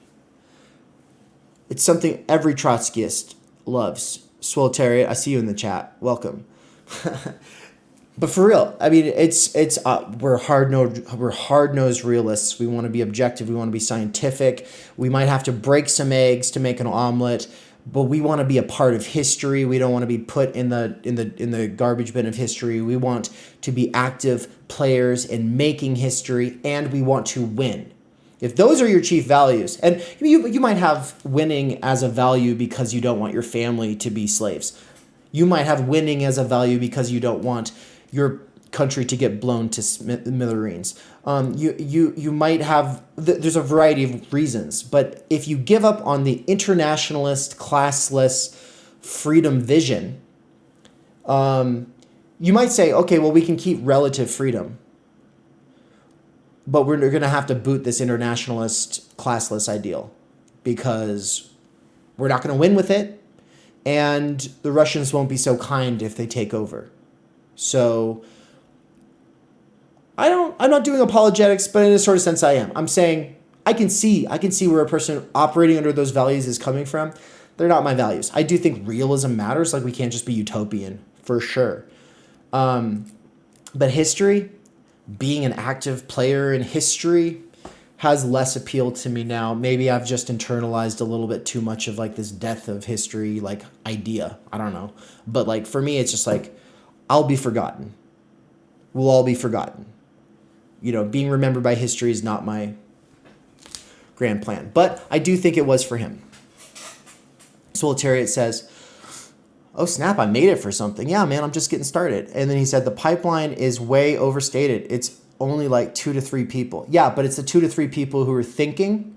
It's something every Trotskyist loves. Swoltariat, I see you in the chat. Welcome. But for real, I mean, we're hard-nosed realists. We want to be objective. We want to be scientific. We might have to break some eggs to make an omelet, but we want to be a part of history. We don't want to be put in the garbage bin of history. We want to be active players in making history, and we want to win. If those are your chief values, and you might have winning as a value because you don't want your family to be slaves. You might have winning as a value because you don't want your country to get blown to smithereens. You might have, there's a variety of reasons, but if you give up on the internationalist, classless freedom vision, you might say, okay, well, we can keep relative freedom, but we're going to have to boot this internationalist, classless ideal because we're not going to win with it, and the Russians won't be so kind if they take over. So I'm not doing apologetics, but in a sort of sense I am. I'm saying I can see where a person operating under those values is coming from. They're not my values. I do think realism matters. Like, we can't just be utopian, for sure. But history, being an active player in history, has less appeal to me now. Maybe I've just internalized a little bit too much of like this death of history like idea. I don't know. But like for me, it's just like, I'll be forgotten. We'll all be forgotten. Being remembered by history is not my grand plan. But I do think it was for him. Solitariat says, oh snap, I made it for something. Yeah, man, I'm just getting started. And then he said, the pipeline is way overstated. It's only like 2 to 3 people. Yeah, but it's the 2 to 3 people who are thinking.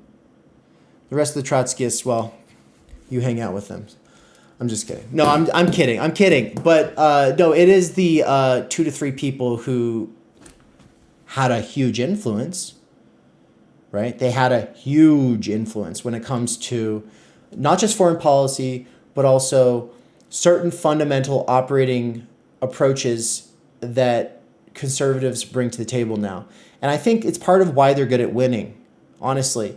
The rest of the Trotskyists, well, you hang out with them. I'm just kidding. No, I'm kidding. But no, it is the 2 to 3 people who had a huge influence, right? They had a huge influence when it comes to not just foreign policy, but also certain fundamental operating approaches that conservatives bring to the table now. And I think it's part of why they're good at winning, honestly.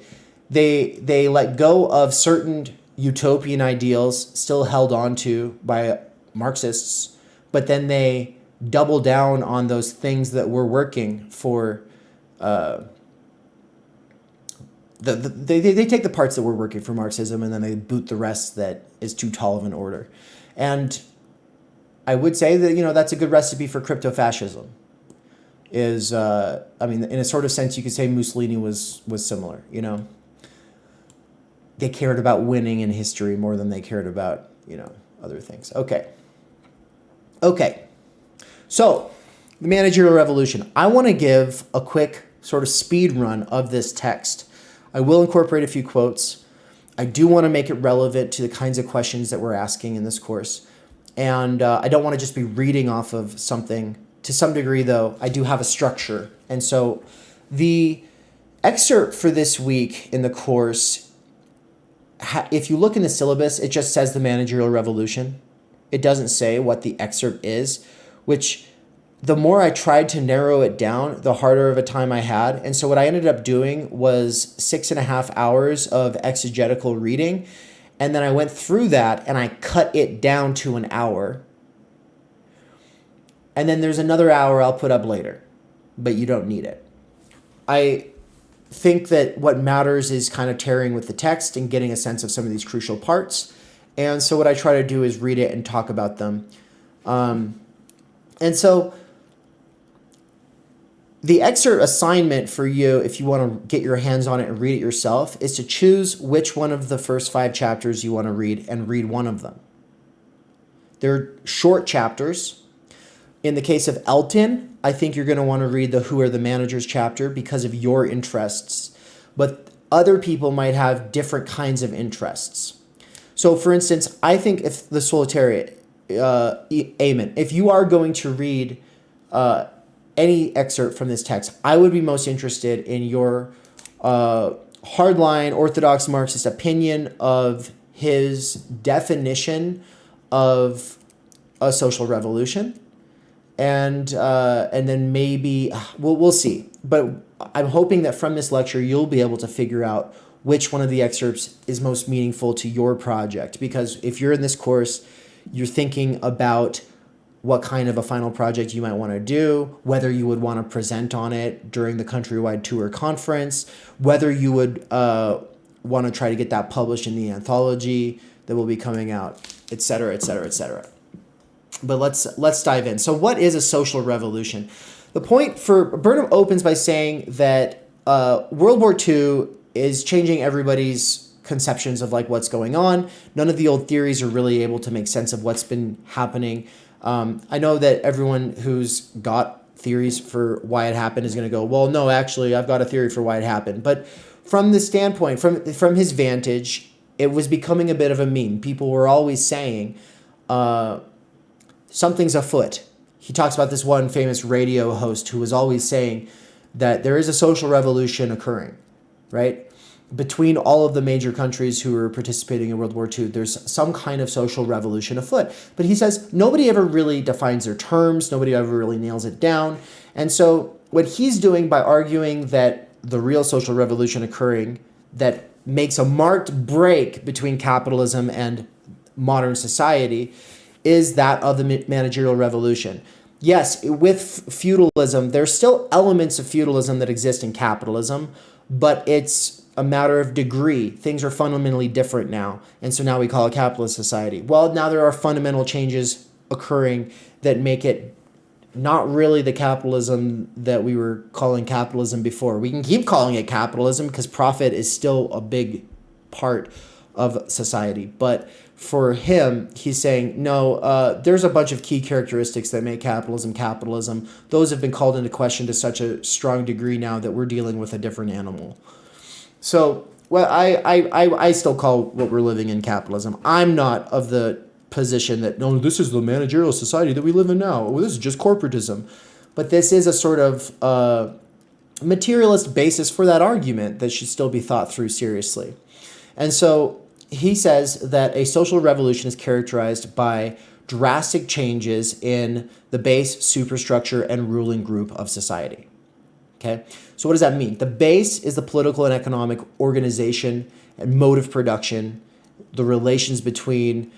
They let go of certain utopian ideals still held on to by Marxists, but then they double down on those things that were working for they take the parts that were working for Marxism and then they boot the rest that is too tall of an order. And I would say that, that's a good recipe for crypto-fascism. In a sort of sense, you could say Mussolini was similar, They cared about winning in history more than they cared about, other things. Okay. So, the managerial revolution. I want to give a quick sort of speed run of this text. I will incorporate a few quotes. I do want to make it relevant to the kinds of questions that we're asking in this course. And I don't want to just be reading off of something. To some degree, though, I do have a structure. And so the excerpt for this week in the course, if you look in the syllabus, it just says the managerial revolution. It doesn't say what the excerpt is, which the more I tried to narrow it down, the harder of a time I had. And so what I ended up doing was 6.5 hours of exegetical reading. And then I went through that and I cut it down to an hour. And then there's another hour I'll put up later, but you don't need it. I think that what matters is kind of tearing with the text and getting a sense of some of these crucial parts. And so what I try to do is read it and talk about them. And so the excerpt assignment for you, if you want to get your hands on it and read it yourself, is to choose which one of the first 5 chapters you want to read and read one of them. They're short chapters. In the case of Elton, I think you're going to want to read the Who Are the Managers chapter because of your interests. But other people might have different kinds of interests. So for instance, I think if the Solitariat, Amen, if you are going to read any excerpt from this text, I would be most interested in your hardline Orthodox Marxist opinion of his definition of a social revolution. And then maybe, we'll see. But I'm hoping that from this lecture, you'll be able to figure out which one of the excerpts is most meaningful to your project. Because if you're in this course, you're thinking about what kind of a final project you might want to do, whether you would want to present on it during the countrywide tour conference, whether you would want to try to get that published in the anthology that will be coming out, et cetera, et cetera, et cetera. But let's dive in. So what is a social revolution? The point for Burnham opens by saying that World War II is changing everybody's conceptions of like what's going on. None of the old theories are really able to make sense of what's been happening. I know that everyone who's got theories for why it happened is going to go, well, no, actually, I've got a theory for why it happened. But from the standpoint, from his vantage, it was becoming a bit of a meme. People were always saying, something's afoot. He talks about this one famous radio host who was always saying that there is a social revolution occurring, right? Between all of the major countries who were participating in World War II, there's some kind of social revolution afoot. But he says nobody ever really defines their terms. Nobody ever really nails it down. And so what he's doing by arguing that the real social revolution occurring that makes a marked break between capitalism and modern society is that of the managerial revolution. Yes, with feudalism, there's still elements of feudalism that exist in capitalism, but it's a matter of degree. Things are fundamentally different now, and so now we call it capitalist society. Well, now there are fundamental changes occurring that make it not really the capitalism that we were calling capitalism before. We can keep calling it capitalism because profit is still a big part of society, but for him, he's saying, no, there's a bunch of key characteristics that make capitalism capitalism. Those have been called into question to such a strong degree now that we're dealing with a different animal. So, well, I still call what we're living in capitalism. I'm not of the position that, no, this is the managerial society that we live in now. Well, this is just corporatism. But this is a sort of materialist basis for that argument that should still be thought through seriously. And so he says that a social revolution is characterized by drastic changes in the base, superstructure, and ruling group of society. Okay, so what does that mean? The base is the political and economic organization and mode of production, the relations between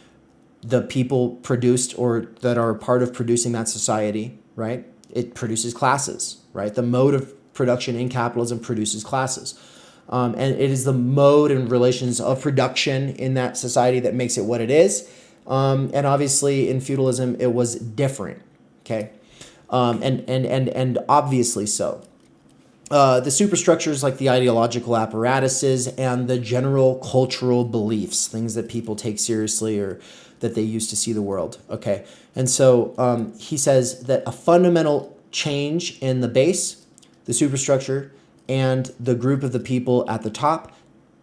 the people produced or that are part of producing that society, right? It produces classes, right? The mode of production in capitalism produces classes. And it is the mode and relations of production in that society that makes it what it is. And obviously in feudalism, it was different, okay? And obviously so. The superstructures like the ideological apparatuses and the general cultural beliefs, things that people take seriously or that they used to see the world. Okay, and so he says that a fundamental change in the base, the superstructure, and the group of the people at the top,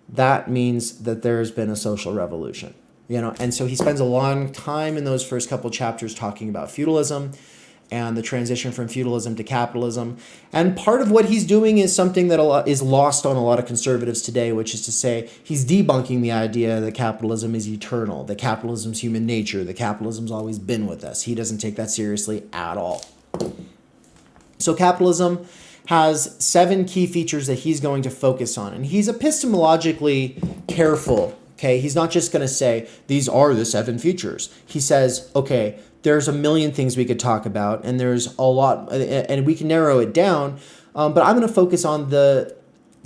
that means that there's been a social revolution. And so he spends a long time in those first couple chapters talking about feudalism and the transition from feudalism to capitalism. And part of what he's doing is something that is lost on a lot of conservatives today, which is to say he's debunking the idea that capitalism is eternal, that capitalism's human nature, that capitalism's always been with us. He doesn't take that seriously at all. So capitalism has 7 key features that he's going to focus on. And he's epistemologically careful. Okay, he's not just going to say, these are the 7 features. He says, okay, there's a million things we could talk about, and there's a lot, and we can narrow it down, but I'm going to focus on the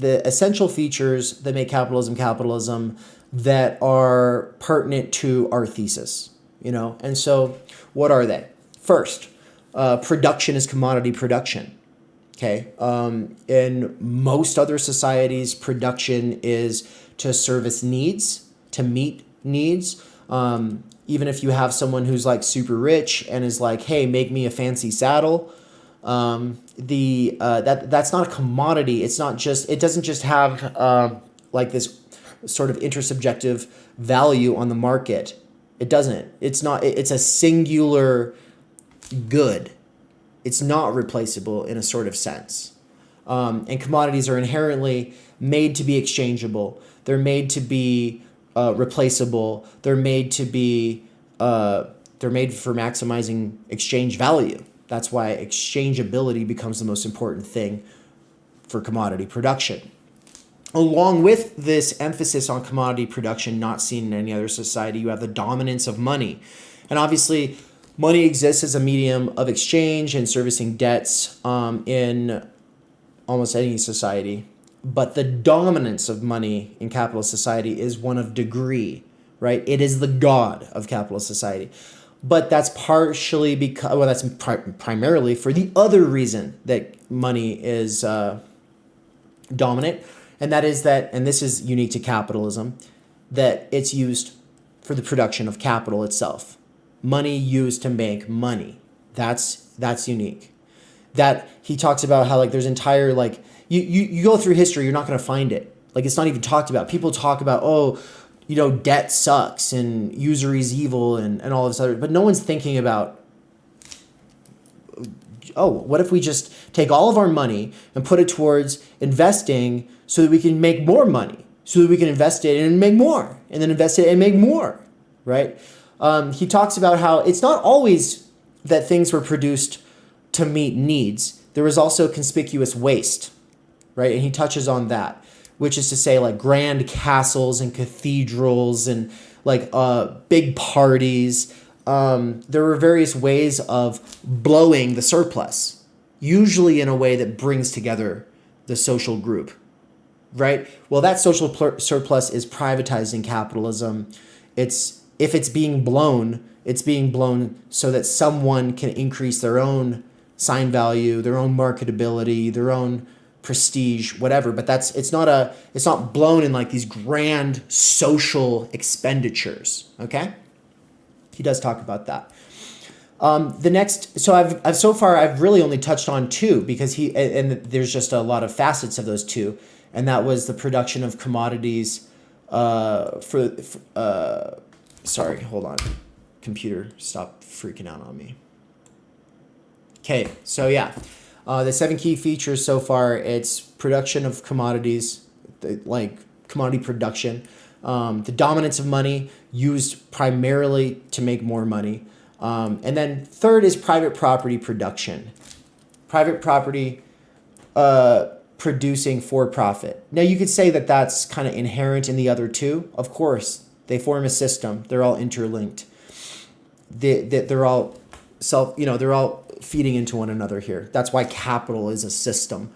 essential features that make capitalism that are pertinent to our thesis, And so what are they? First, production is commodity production. Okay, in most other societies, production is to service needs, to meet needs. Even if you have someone who's like super rich and is like, hey, make me a fancy saddle, that's not a commodity. It doesn't just have like this sort of intersubjective value on the market. It doesn't. It's a singular good. It's not replaceable in a sort of sense. And commodities are inherently made to be exchangeable. They're made to be replaceable. They're made for maximizing exchange value. That's why exchangeability becomes the most important thing for commodity production. Along with this emphasis on commodity production not seen in any other society, you have the dominance of money. And obviously, money exists as a medium of exchange and servicing debts in almost any society. But the dominance of money in capitalist society is one of degree, right? It is the god of capitalist society. But that's partially because, that's primarily for the other reason that money is dominant. And that is that, and this is unique to capitalism, that it's used for the production of capital itself. Money used to make money. That's unique. That he talks about how like there's entire like you go through history, you're not going to find it. Like it's not even talked about. People talk about debt sucks and usury is evil and all of this other, but no one's thinking about what if we just take all of our money and put it towards investing so that we can make more money, so that we can invest it and make more, and then invest it and make more, right? He talks about how it's not always that things were produced to meet needs. There was also conspicuous waste, right? And he touches on that, which is to say like grand castles and cathedrals and like big parties. There were various ways of blowing the surplus, usually in a way that brings together the social group, right? Well, that social surplus is privatized in capitalism. If it's being blown so that someone can increase their own sign value, their own marketability, their own prestige, whatever. But it's not blown in like these grand social expenditures. Okay, he does talk about that. I've really only touched on 2 because there's just a lot of facets of those 2, and that was the production of commodities. Sorry, hold on. Computer, stop freaking out on me. Okay, so yeah, the 7 key features so far, it's production of commodities, like commodity production, the dominance of money used primarily to make more money. And then third is private property production. Private property producing for profit. Now you could say that that's kind of inherent in the other 2. Of course, they form a system. They're all interlinked. They're all they're all feeding into one another here. That's why capital is a system.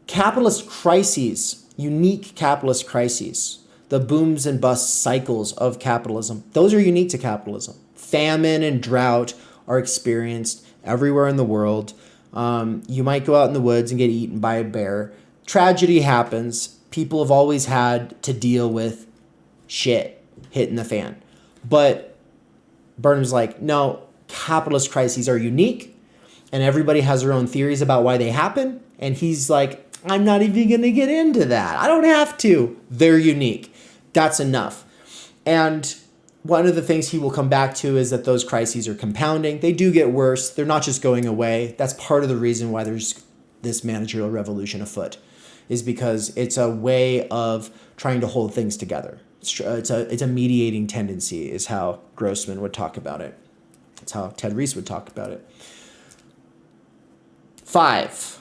Capitalist crises, unique capitalist crises, the booms and busts cycles of capitalism, those are unique to capitalism. Famine and drought are experienced everywhere in the world. You might go out in the woods and get eaten by a bear. Tragedy happens. People have always had to deal with shit, hitting the fan. But Burnham's like, no, capitalist crises are unique, and everybody has their own theories about why they happen. And he's like, I'm not even going to get into that. I don't have to. They're unique. That's enough. And one of the things he will come back to is that those crises are compounding. They do get worse. They're not just going away. That's part of the reason why there's this managerial revolution afoot, is because it's a way of trying to hold things together. It's a mediating tendency, is how Grossman would talk about it. It's how Ted Reese would talk about it. 5,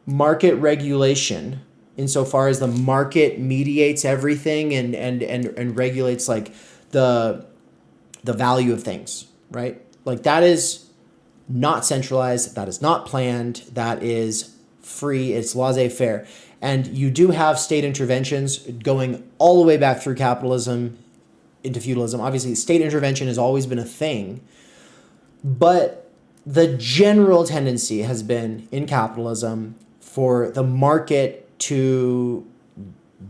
market regulation, insofar as the market mediates everything and regulates like the value of things, right? Like that is not centralized, that is not planned, that is free, it's laissez-faire. And you do have state interventions going all the way back through capitalism into feudalism. Obviously, state intervention has always been a thing, but the general tendency has been in capitalism for the market to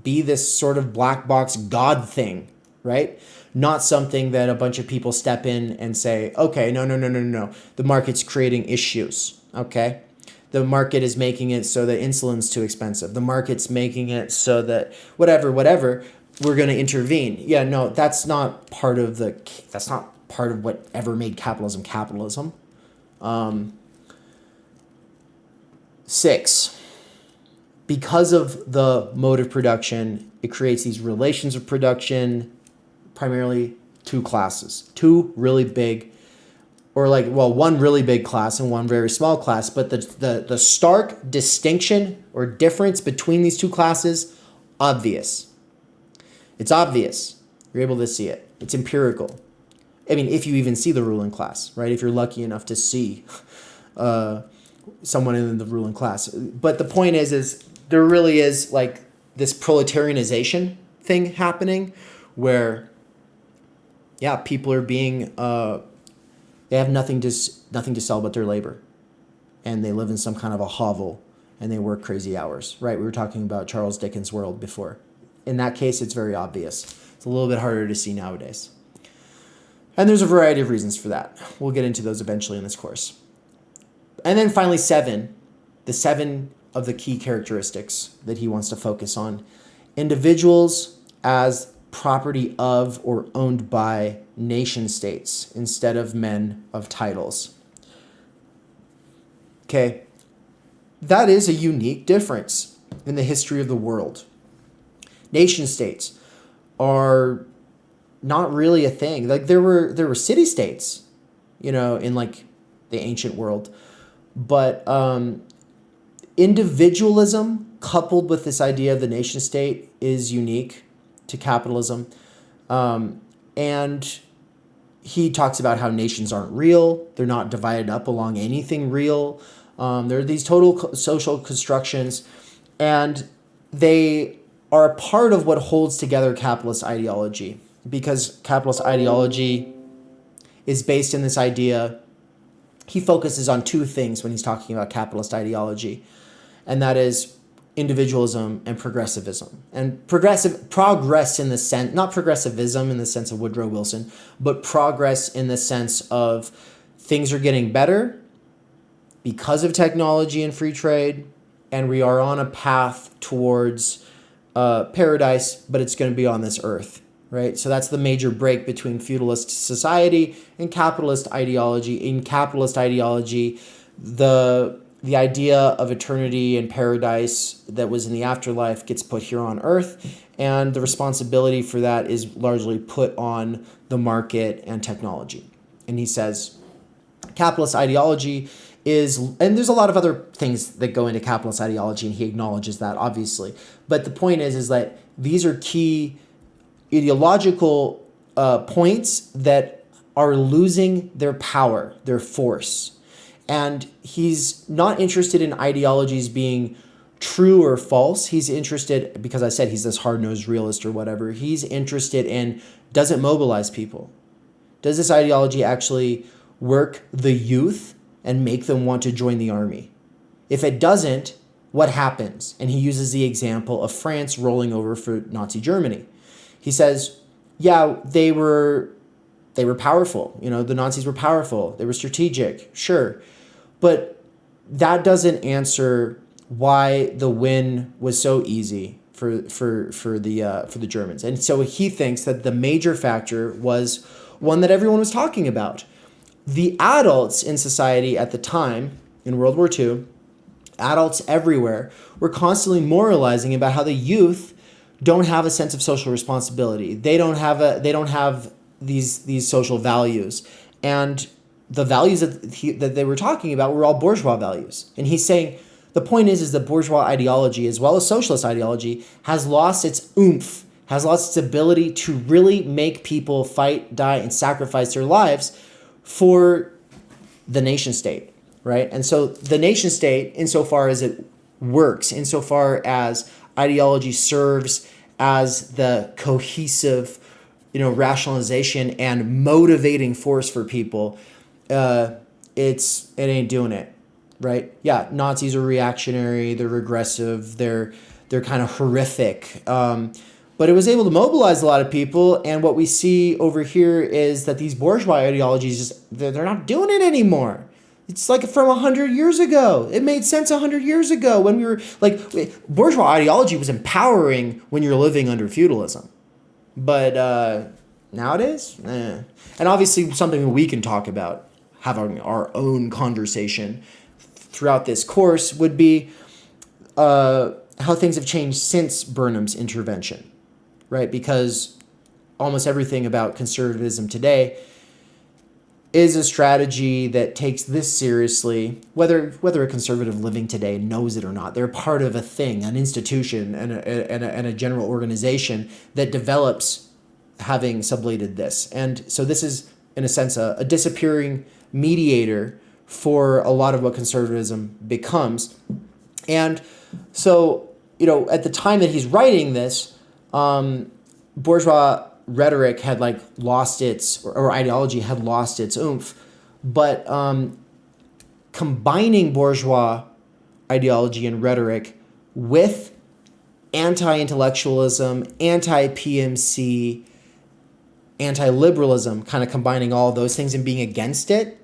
be this sort of black box God thing, right? Not something that a bunch of people step in and say, okay, no. The market's creating issues, okay? The market is making it so that insulin's too expensive. The market's making it so that whatever, we're going to intervene. Yeah, no, that's not part of whatever made capitalism. 6, because of the mode of production, it creates these relations of production, primarily 2 classes, 2 really big, or like, well, 1 really big class and 1 very small class, but the stark distinction or difference between these 2 classes, obvious. It's obvious. You're able to see it. It's empirical. I mean, if you even see the ruling class, right? If you're lucky enough to see someone in the ruling class. But the point is there really is like this proletarianization thing happening where, yeah, people are being, they have nothing to sell but their labor. And they live in some kind of a hovel and they work crazy hours, right? We were talking about Charles Dickens' world before. In that case, it's very obvious. It's a little bit harder to see nowadays. And there's a variety of reasons for that. We'll get into those eventually in this course. And then finally 7, the 7 of the key characteristics that he wants to focus on. Individuals as property of or owned by nation states instead of men of titles. Okay, that is a unique difference in the history of the world. Nation states are not really a thing. Like there were city states, in like the ancient world, but individualism coupled with this idea of the nation state is unique to capitalism. And he talks about how nations aren't real. They're not divided up along anything real. There are these total social constructions, and they are a part of what holds together capitalist ideology, because capitalist ideology is based in this idea. He focuses on 2 things when he's talking about capitalist ideology, and that is individualism and progressivism. And progress in the sense, not progressivism in the sense of Woodrow Wilson, but progress in the sense of things are getting better because of technology and free trade, and we are on a path towards paradise, but it's going to be on this earth, right? So that's the major break between feudalist society and capitalist ideology. In capitalist ideology, the idea of eternity and paradise that was in the afterlife gets put here on earth, and the responsibility for that is largely put on the market and technology. And he says capitalist ideology is, and there's a lot of other things that go into capitalist ideology, and he acknowledges that, obviously. But the point is that these are key ideological points that are losing their power, their force. And he's not interested in ideologies being true or false. He's interested, because I said he's this hard-nosed realist or whatever, he's interested in, does it mobilize people? Does this ideology actually work the youth and make them want to join the army? If it doesn't, what happens? And he uses the example of France rolling over for Nazi Germany. He says, yeah, they were powerful. You know, the Nazis were powerful. They were strategic, sure. But that doesn't answer why the win was so easy for the Germans. And so he thinks that the major factor was one that everyone was talking about. The adults in society at the time, in World War II, adults everywhere, were constantly moralizing about how the youth don't have a sense of social responsibility. They don't have these social values. And the values that they were talking about were all bourgeois values. And he's saying the point is that bourgeois ideology, as well as socialist ideology, has lost its oomph, has lost its ability to really make people fight, die, and sacrifice their lives for the nation state, right? And so the nation state, insofar as it works, insofar as ideology serves as the cohesive, rationalization and motivating force for people, it ain't doing it, right? Yeah, Nazis are reactionary, they're regressive, they're kind of horrific, but it was able to mobilize a lot of people. And what we see over here is that these bourgeois ideologies, they're not doing it anymore. It's like from 100 years ago. It made sense 100 years ago when we were like, bourgeois ideology was empowering when you're living under feudalism. But nowadays, and obviously something we can talk about, having our own conversation throughout this course, would be how things have changed since Burnham's intervention, right? Because almost everything about conservatism today is a strategy that takes this seriously, whether a conservative living today knows it or not. They're part of a thing, an institution, and a general organization that develops having sublated this. And so this is, in a sense, a disappearing mediator for a lot of what conservatism becomes. And so, at the time that he's writing this, bourgeois rhetoric had lost its, or ideology had lost its oomph. But combining bourgeois ideology and rhetoric with anti-intellectualism, anti-PMC, anti-liberalism, kind of combining all of those things and being against it,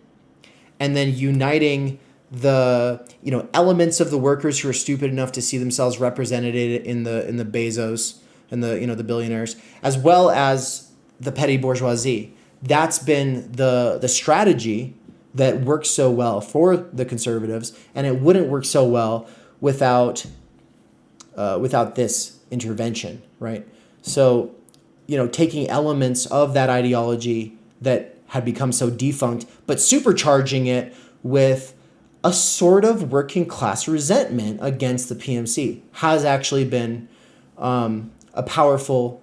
and then uniting the elements of the workers who are stupid enough to see themselves represented in the Bezos and the billionaires, as well as the petty bourgeoisie. That's been the strategy that works so well for the conservatives, and it wouldn't work so well without this intervention, right? So, taking elements of that ideology that had become so defunct, but supercharging it with a sort of working class resentment against the PMC has actually been a powerful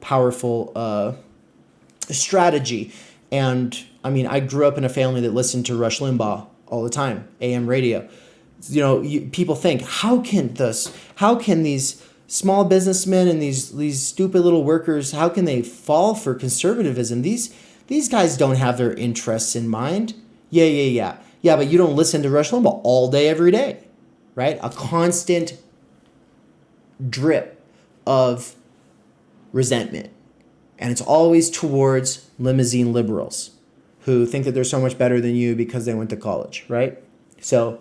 strategy. And I mean, I grew up in a family that listened to Rush Limbaugh all the time, AM radio. People think, how can these small businessmen and these stupid little workers, how can they fall for conservatism? These guys don't have their interests in mind. Yeah, but you don't listen to Rush Limbaugh all day, every day, right? A constant drip of resentment. And it's always towards limousine liberals who think that they're so much better than you because they went to college, right? So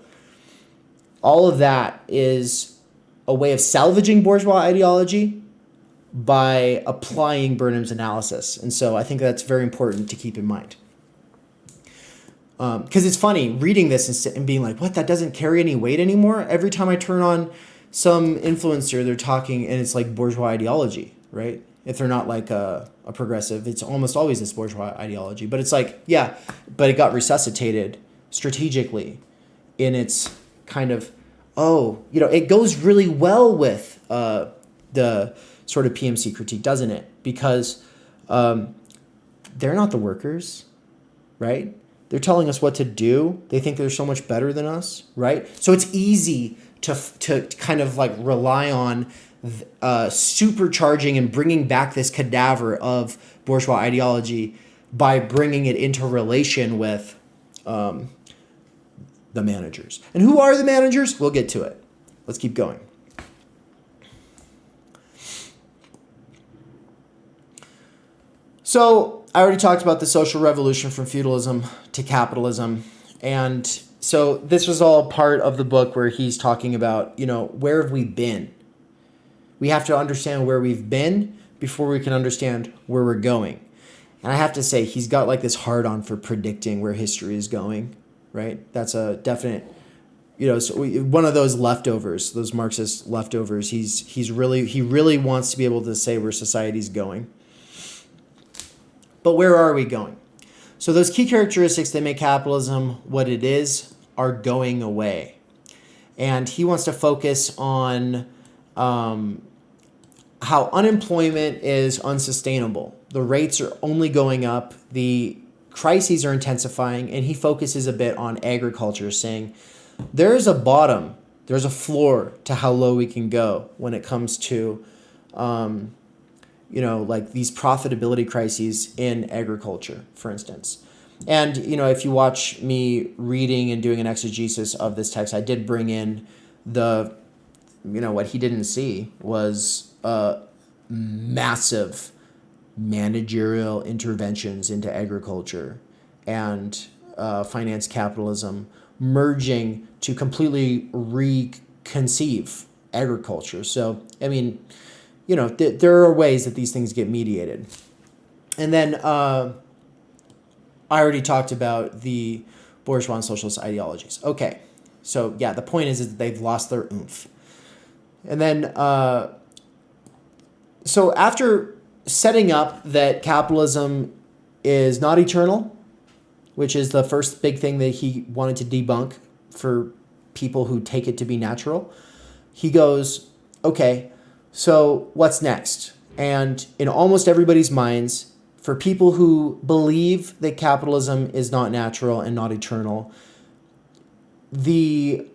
all of that is a way of salvaging bourgeois ideology by applying Burnham's analysis. And so I think that's very important to keep in mind. Because it's funny reading this and being like, what, that doesn't carry any weight anymore? Every time I turn on some influencer, they're talking and it's like bourgeois ideology, right? If they're not like a progressive, it's almost always this bourgeois ideology. But it's like, yeah, but it got resuscitated strategically in its kind of, it goes really well with the sort of PMC critique, doesn't it? Because they're not the workers, right? They're telling us what to do. They think they're so much better than us, right? So it's easy to kind of like rely on supercharging and bringing back this cadaver of bourgeois ideology by bringing it into relation with the managers. And who are the managers? We'll get to it. Let's keep going. So I already talked about the social revolution from feudalism to capitalism. And so this was all part of the book where he's talking about, where have we been? We have to understand where we've been before we can understand where we're going. And I have to say, he's got like this hard on for predicting where history is going, right? That's a definite, one of those leftovers, those Marxist leftovers. He really wants to be able to say where society's going. But where are we going? So those key characteristics that make capitalism what it is are going away. And he wants to focus on how unemployment is unsustainable. The rates are only going up. The crises are intensifying. And he focuses a bit on agriculture, saying there's a bottom, there's a floor to how low we can go when it comes to like these profitability crises in agriculture, for instance. And, if you watch me reading and doing an exegesis of this text, I did bring in what he didn't see was massive managerial interventions into agriculture and finance capitalism merging to completely reconceive agriculture. So, there are ways that these things get mediated. And then I already talked about the bourgeois and socialist ideologies. Okay, so yeah, the point is that they've lost their oomph. And then, so after setting up that capitalism is not eternal, which is the first big thing that he wanted to debunk for people who take it to be natural, he goes, okay, so what's next? And in almost everybody's minds, for people who believe that capitalism is not natural and not eternal, the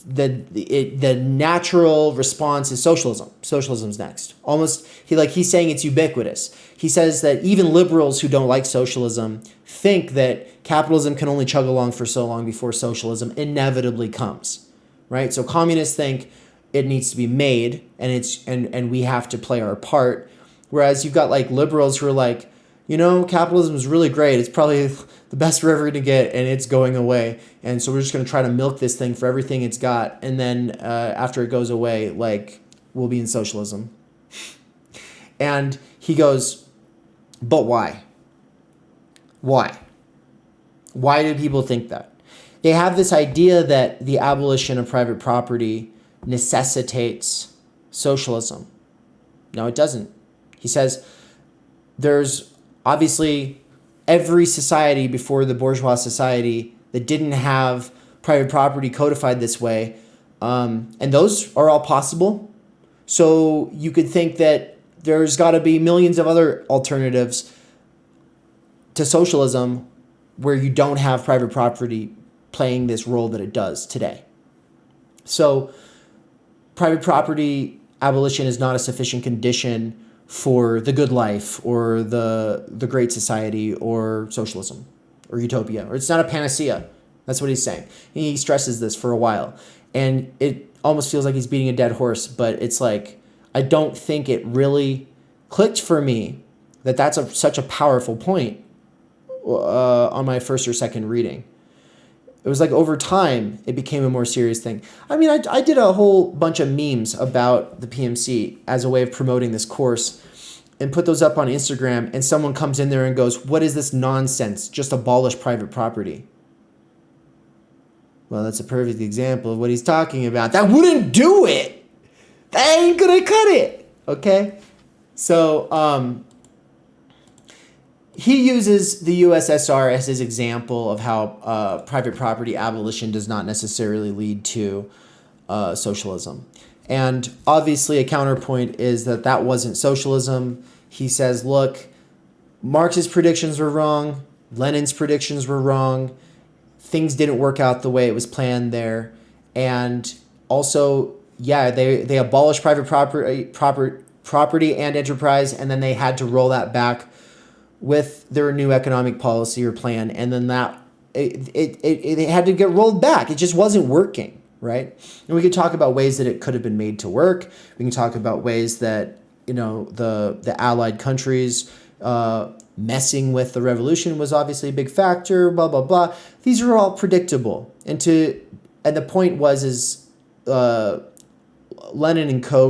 natural response is socialism. Socialism's next. Almost, he's saying it's ubiquitous. He says that even liberals who don't like socialism think that capitalism can only chug along for so long before socialism inevitably comes, right? So communists think it needs to be made, and we have to play our part. Whereas you've got like liberals who are like, capitalism is really great. It's probably the best we're ever going to get, and it's going away. And so we're just going to try to milk this thing for everything it's got. And then after it goes away, we'll be in socialism. And he goes, but why? Why? Why do people think that? They have this idea that the abolition of private property necessitates socialism. No, it doesn't. He says there's obviously every society before the bourgeois society that didn't have private property codified this way, and those are all possible. So you could think that there's got to be millions of other alternatives to socialism where you don't have private property playing this role that it does today. So private property abolition is not a sufficient condition for the good life or the great society or socialism or utopia, or it's not a panacea. That's what he's saying. He stresses this for a while, and it almost feels like he's beating a dead horse, but it's like, I don't think it really clicked for me that that's such a powerful point on my first or second reading. It was like over time, it became a more serious thing. I mean, I did a whole bunch of memes about the PMC as a way of promoting this course and put those up on Instagram, and someone comes in there and goes, what is this nonsense? Just abolish private property. Well, that's a perfect example of what he's talking about. That wouldn't do it. That ain't gonna cut it. Okay? So, he uses the USSR as his example of how private property abolition does not necessarily lead to socialism. And obviously a counterpoint is that wasn't socialism. He says, look, Marx's predictions were wrong. Lenin's predictions were wrong. Things didn't work out the way it was planned there. And also, yeah, they abolished private property and enterprise, and then they had to roll that back with their new economic policy or plan, and then it had to get rolled back. It just wasn't working, right? And we could talk about ways that it could have been made to work. We can talk about ways that the Allied countries Messing with the revolution was obviously a big factor, blah, blah, blah. These are all predictable. And the point was Lenin and co.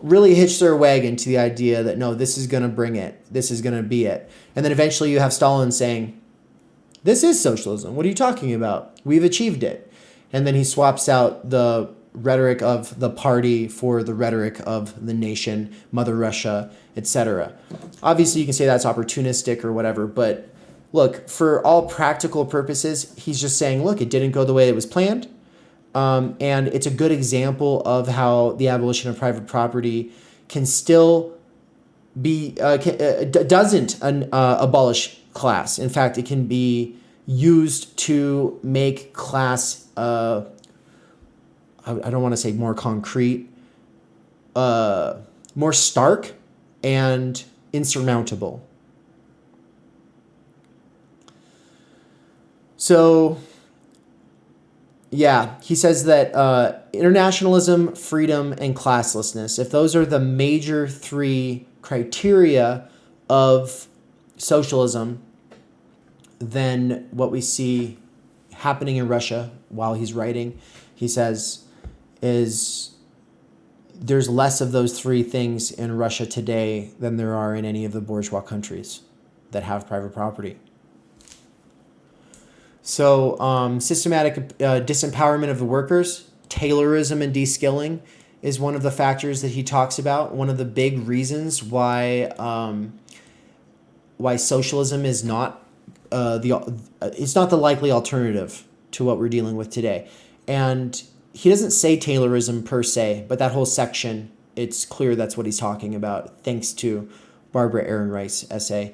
really hitched their wagon to the idea that, no, this is going to bring it. This is going to be it. And then eventually you have Stalin saying, this is socialism. What are you talking about? We've achieved it. And then he swaps out the rhetoric of the party for the rhetoric of the nation, Mother Russia, etc. Obviously, you can say that's opportunistic or whatever, but look, for all practical purposes, he's just saying, look, it didn't go the way it was planned. And it's a good example of how the abolition of private property can still be, doesn't abolish class. In fact, it can be used to make class, I don't want to say more concrete, more stark and insurmountable. So, yeah, he says that internationalism, freedom, and classlessness, if those are the major three criteria of socialism, then what we see happening in Russia while he's writing, he says, is there's less of those three things in Russia today than there are in any of the bourgeois countries that have private property. So systematic disempowerment of the workers, Taylorism and de-skilling is one of the factors that he talks about. One of the big reasons why socialism is not it's not the likely alternative to what we're dealing with today. And he doesn't say Taylorism per se, but that whole section, it's clear that's what he's talking about, thanks to Barbara Ehrenreich's essay.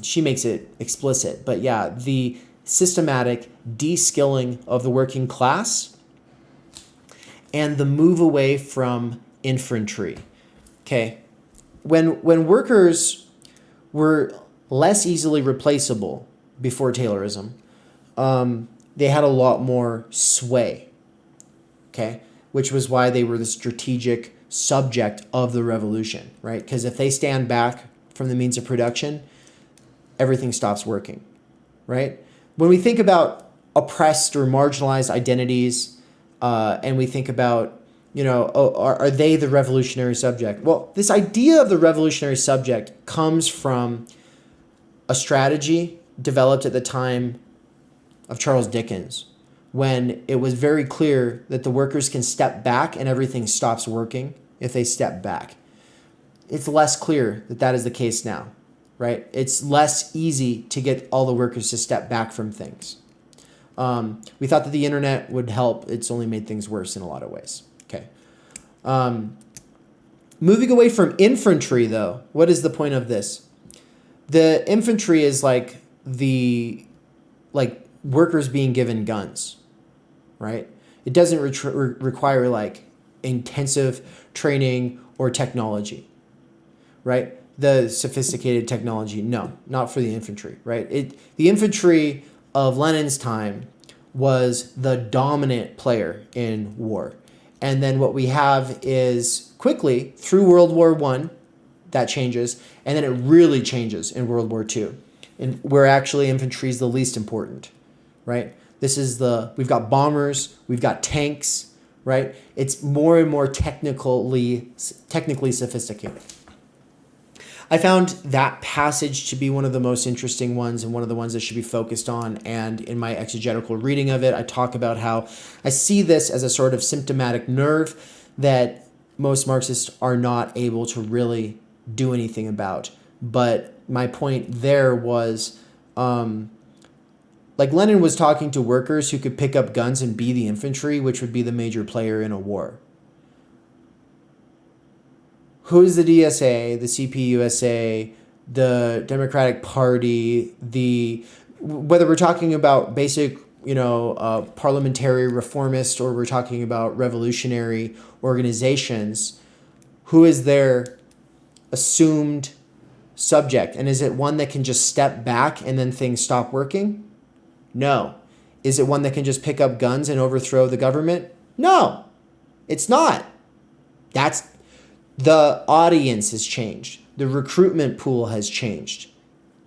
She makes it explicit. But yeah, the systematic de-skilling of the working class and the move away from infantry. Okay, when workers were less easily replaceable before Taylorism, they had a lot more sway. Okay, which was why they were the strategic subject of the revolution, right? Because if they stand back from the means of production, everything stops working, right? When we think about oppressed or marginalized identities, and we think about, are they the revolutionary subject? Well, this idea of the revolutionary subject comes from a strategy developed at the time of Charles Dickens, when it was very clear that the workers can step back and everything stops working if they step back. It's less clear that that is the case now, right? It's less easy to get all the workers to step back from things. We thought that the internet would help. It's only made things worse in a lot of ways. Okay. Moving away from infantry, though, what is the point of this? The infantry is like workers being given guns, right? It doesn't require like intensive training or technology, right? The sophisticated technology, no, not for the infantry, right? The infantry of Lenin's time was the dominant player in war. And then what we have is quickly through World War I, that changes, and then it really changes in World War II, and where actually infantry is the least important, right? We've got bombers, we've got tanks, right? It's more and more technically sophisticated. I found that passage to be one of the most interesting ones and one of the ones that should be focused on. And in my exegetical reading of it, I talk about how I see this as a sort of symptomatic nerve that most Marxists are not able to really do anything about. But my point there was, like Lenin was talking to workers who could pick up guns and be the infantry, which would be the major player in a war. Who's the DSA, the CPUSA, the Democratic Party, whether we're talking about basic, parliamentary reformist or we're talking about revolutionary organizations, who is their assumed subject? And is it one that can just step back and then things stop working? No. Is it one that can just pick up guns and overthrow the government? No, it's not. The audience has changed. The recruitment pool has changed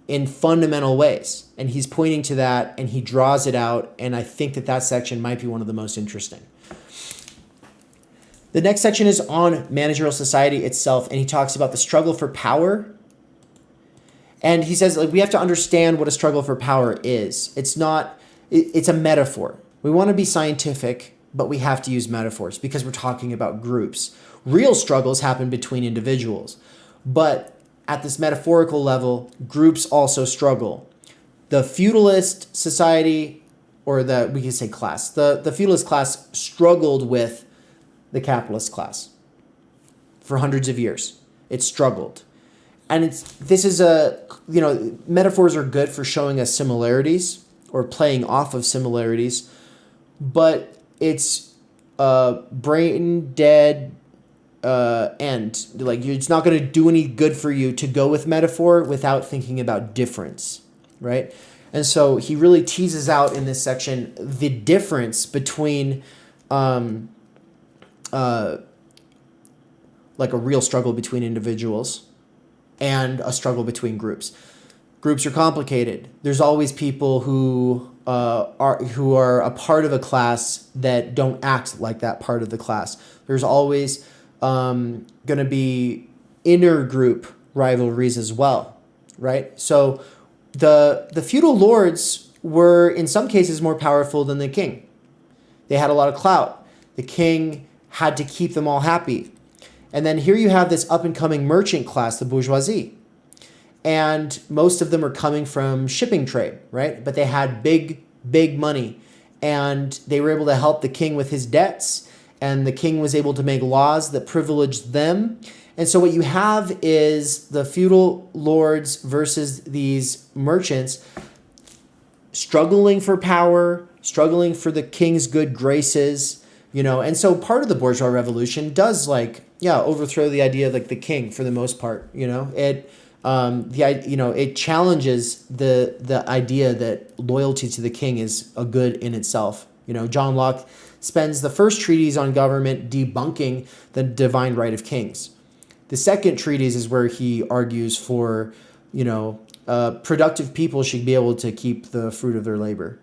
in fundamental ways. And he's pointing to that, and he draws it out. And I think that section might be one of the most interesting. The next section is on managerial society itself, and he talks about the struggle for power. And he says, like, we have to understand what a struggle for power is. It's a metaphor. We want to be scientific, but we have to use metaphors because we're talking about groups. Real struggles happen between individuals, but at this metaphorical level, groups also struggle. The feudalist society, or we can say class, the feudalist class struggled with the capitalist class for hundreds of years. It struggled. And metaphors are good for showing us similarities or playing off of similarities, but it's brain dead end. Like, it's not going to do any good for you to go with metaphor without thinking about difference, right? And so he really teases out in this section the difference between like a real struggle between individuals and a struggle between groups. Groups are complicated. There's always people who are a part of a class that don't act like that part of the class. There's always going to be inner group rivalries as well, right? So the feudal lords were in some cases more powerful than the king. They had a lot of clout. The king had to keep them all happy. And then here you have this up-and-coming merchant class, the bourgeoisie. And most of them are coming from shipping trade, right? But they had big money. And they were able to help the king with his debts. And the king was able to make laws that privileged them. And so what you have is the feudal lords versus these merchants struggling for power, struggling for the king's good graces, and so part of the bourgeois revolution does overthrow the idea of like the king for the most part. It challenges the idea that loyalty to the king is a good in itself. John Locke spends the first treatise on government debunking the divine right of kings. The second treatise is where he argues for, productive people should be able to keep the fruit of their labor.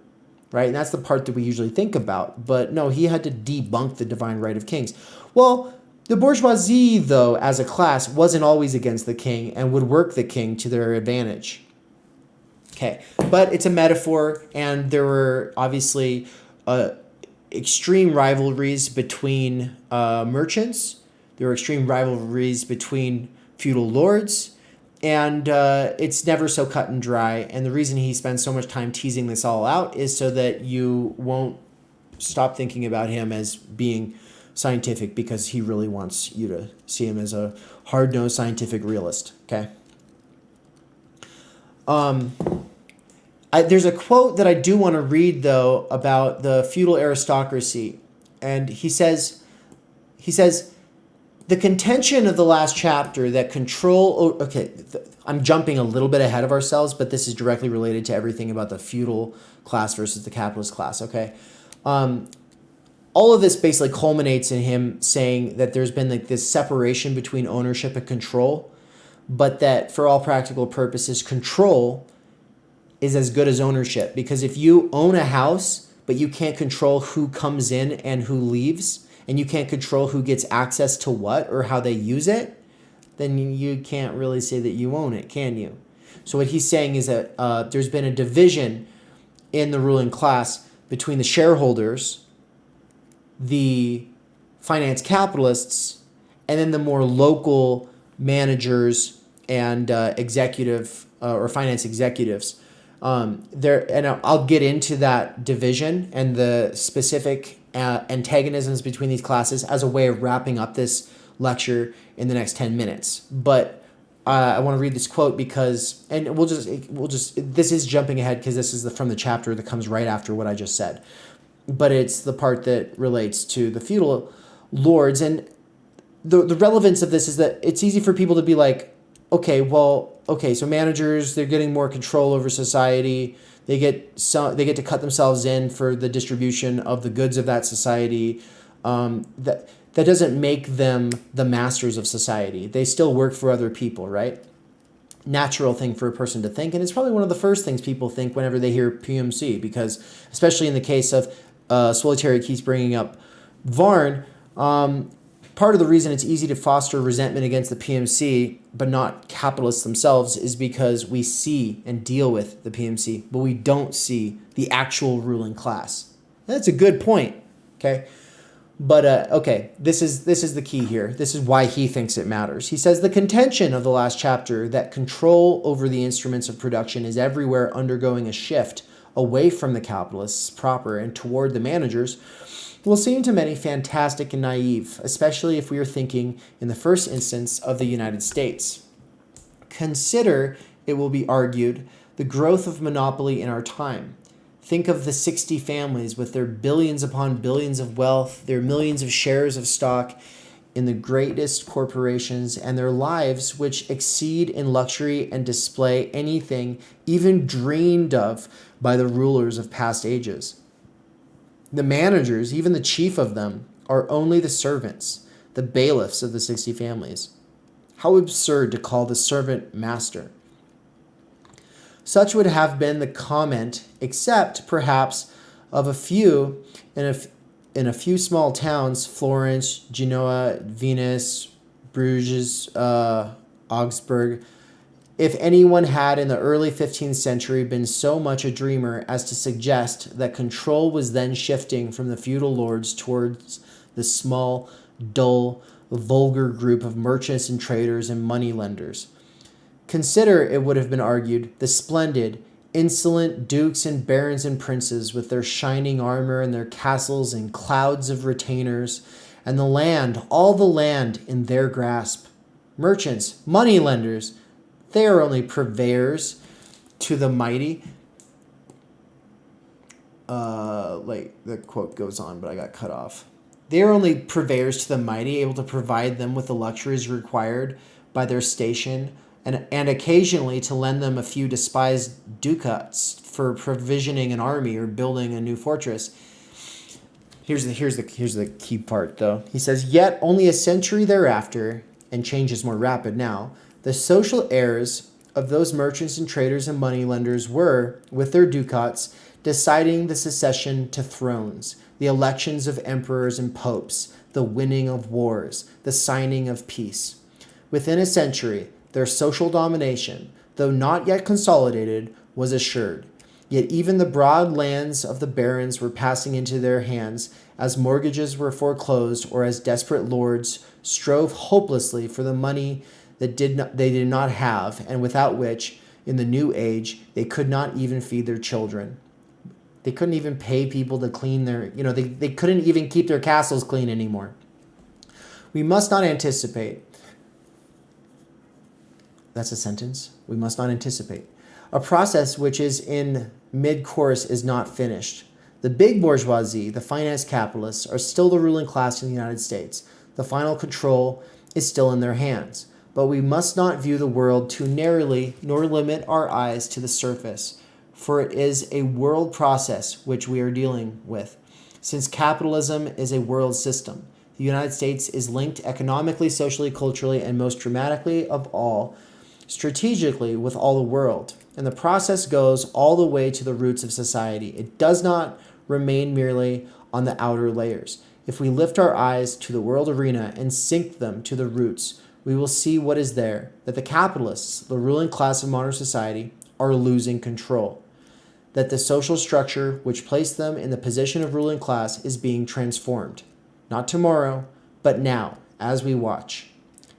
Right? And that's the part that we usually think about. But no, he had to debunk the divine right of kings. Well, the bourgeoisie, though, as a class, wasn't always against the king and would work the king to their advantage. Okay, but it's a metaphor, and there were obviously extreme rivalries between merchants. There were extreme rivalries between feudal lords. And it's never so cut and dry. And the reason he spends so much time teasing this all out is so that you won't stop thinking about him as being scientific, because he really wants you to see him as a hard-nosed scientific realist. Okay. There's a quote that I do want to read, though, about the feudal aristocracy. And he says, the contention of the last chapter that control... I'm jumping a little bit ahead of ourselves, but this is directly related to everything about the feudal class versus the capitalist class, okay? All of this basically culminates in him saying that there's been like this separation between ownership and control, but that for all practical purposes, control is as good as ownership. Because if you own a house, but you can't control who comes in and who leaves, and you can't control who gets access to what or how they use it, then you can't really say that you own it, can you? So what he's saying is that there's been a division in the ruling class between the shareholders, the finance capitalists, and then the more local managers and executive or finance executives. And I'll get into that division and the specific antagonisms between these classes as a way of wrapping up this lecture in the next 10 minutes. But I want to read this quote because, and we'll just this is jumping ahead because this is from the chapter that comes right after what I just said. But it's the part that relates to the feudal lords. And the relevance of this is that it's easy for people to be like, okay, so managers, they're getting more control over society. They get to cut themselves in for the distribution of the goods of that society. that doesn't make them the masters of society. They still work for other people, right? Natural thing for a person to think, and it's probably one of the first things people think whenever they hear PMC, because especially in the case of Solitary keeps bringing up Varn, part of the reason it's easy to foster resentment against the PMC but not capitalists themselves is because we see and deal with the PMC, but we don't see the actual ruling class. That's a good point, okay? But okay, this is the key here. This is why he thinks it matters. He says the contention of the last chapter that control over the instruments of production is everywhere undergoing a shift away from the capitalists proper and toward the managers will seem to many fantastic and naive, especially if we are thinking in the first instance of the United States. Consider, it will be argued, the growth of monopoly in our time. Think of the 60 families with their billions upon billions of wealth, their millions of shares of stock in the greatest corporations, and their lives which exceed in luxury and display anything even dreamed of by the rulers of past ages. The managers, even the chief of them, are only the servants, the bailiffs of the 60 families. How absurd to call the servant master. Such would have been the comment, except perhaps of a few in a few small towns, Florence, Genoa, Venice, Bruges, Augsburg. If anyone had in the early 15th century been so much a dreamer as to suggest that control was then shifting from the feudal lords towards the small, dull, vulgar group of merchants and traders and moneylenders. Consider, it would have been argued, the splendid, insolent dukes and barons and princes with their shining armor and their castles and clouds of retainers, and the land, all the land in their grasp. Merchants, moneylenders, they are only purveyors to the mighty. The quote goes on, but I got cut off. They are only purveyors to the mighty, able to provide them with the luxuries required by their station, and occasionally to lend them a few despised ducats for provisioning an army or building a new fortress. Here's the key part, though. He says, yet only a century thereafter, and change is more rapid now, the social heirs of those merchants and traders and moneylenders were, with their ducats, deciding the succession to thrones, the elections of emperors and popes, the winning of wars, the signing of peace. Within a century, their social domination, though not yet consolidated, was assured. Yet even the broad lands of the barons were passing into their hands as mortgages were foreclosed or as desperate lords strove hopelessly for the money that they did not have, and without which, in the new age, they could not even feed their children. They couldn't even pay people to clean their, they couldn't even keep their castles clean anymore. We must not anticipate. That's a sentence. We must not anticipate. A process which is in mid-course is not finished. The big bourgeoisie, the finance capitalists, are still the ruling class in the United States. The final control is still in their hands. But we must not view the world too narrowly, nor limit our eyes to the surface, for it is a world process which we are dealing with. Since capitalism is a world system, the United States is linked economically, socially, culturally, and most dramatically of all, strategically with all the world. And the process goes all the way to the roots of society. It does not remain merely on the outer layers. If we lift our eyes to the world arena and sink them to the roots, we will see what is there, that the capitalists, the ruling class of modern society, are losing control, that the social structure which placed them in the position of ruling class is being transformed, not tomorrow, but now, as we watch.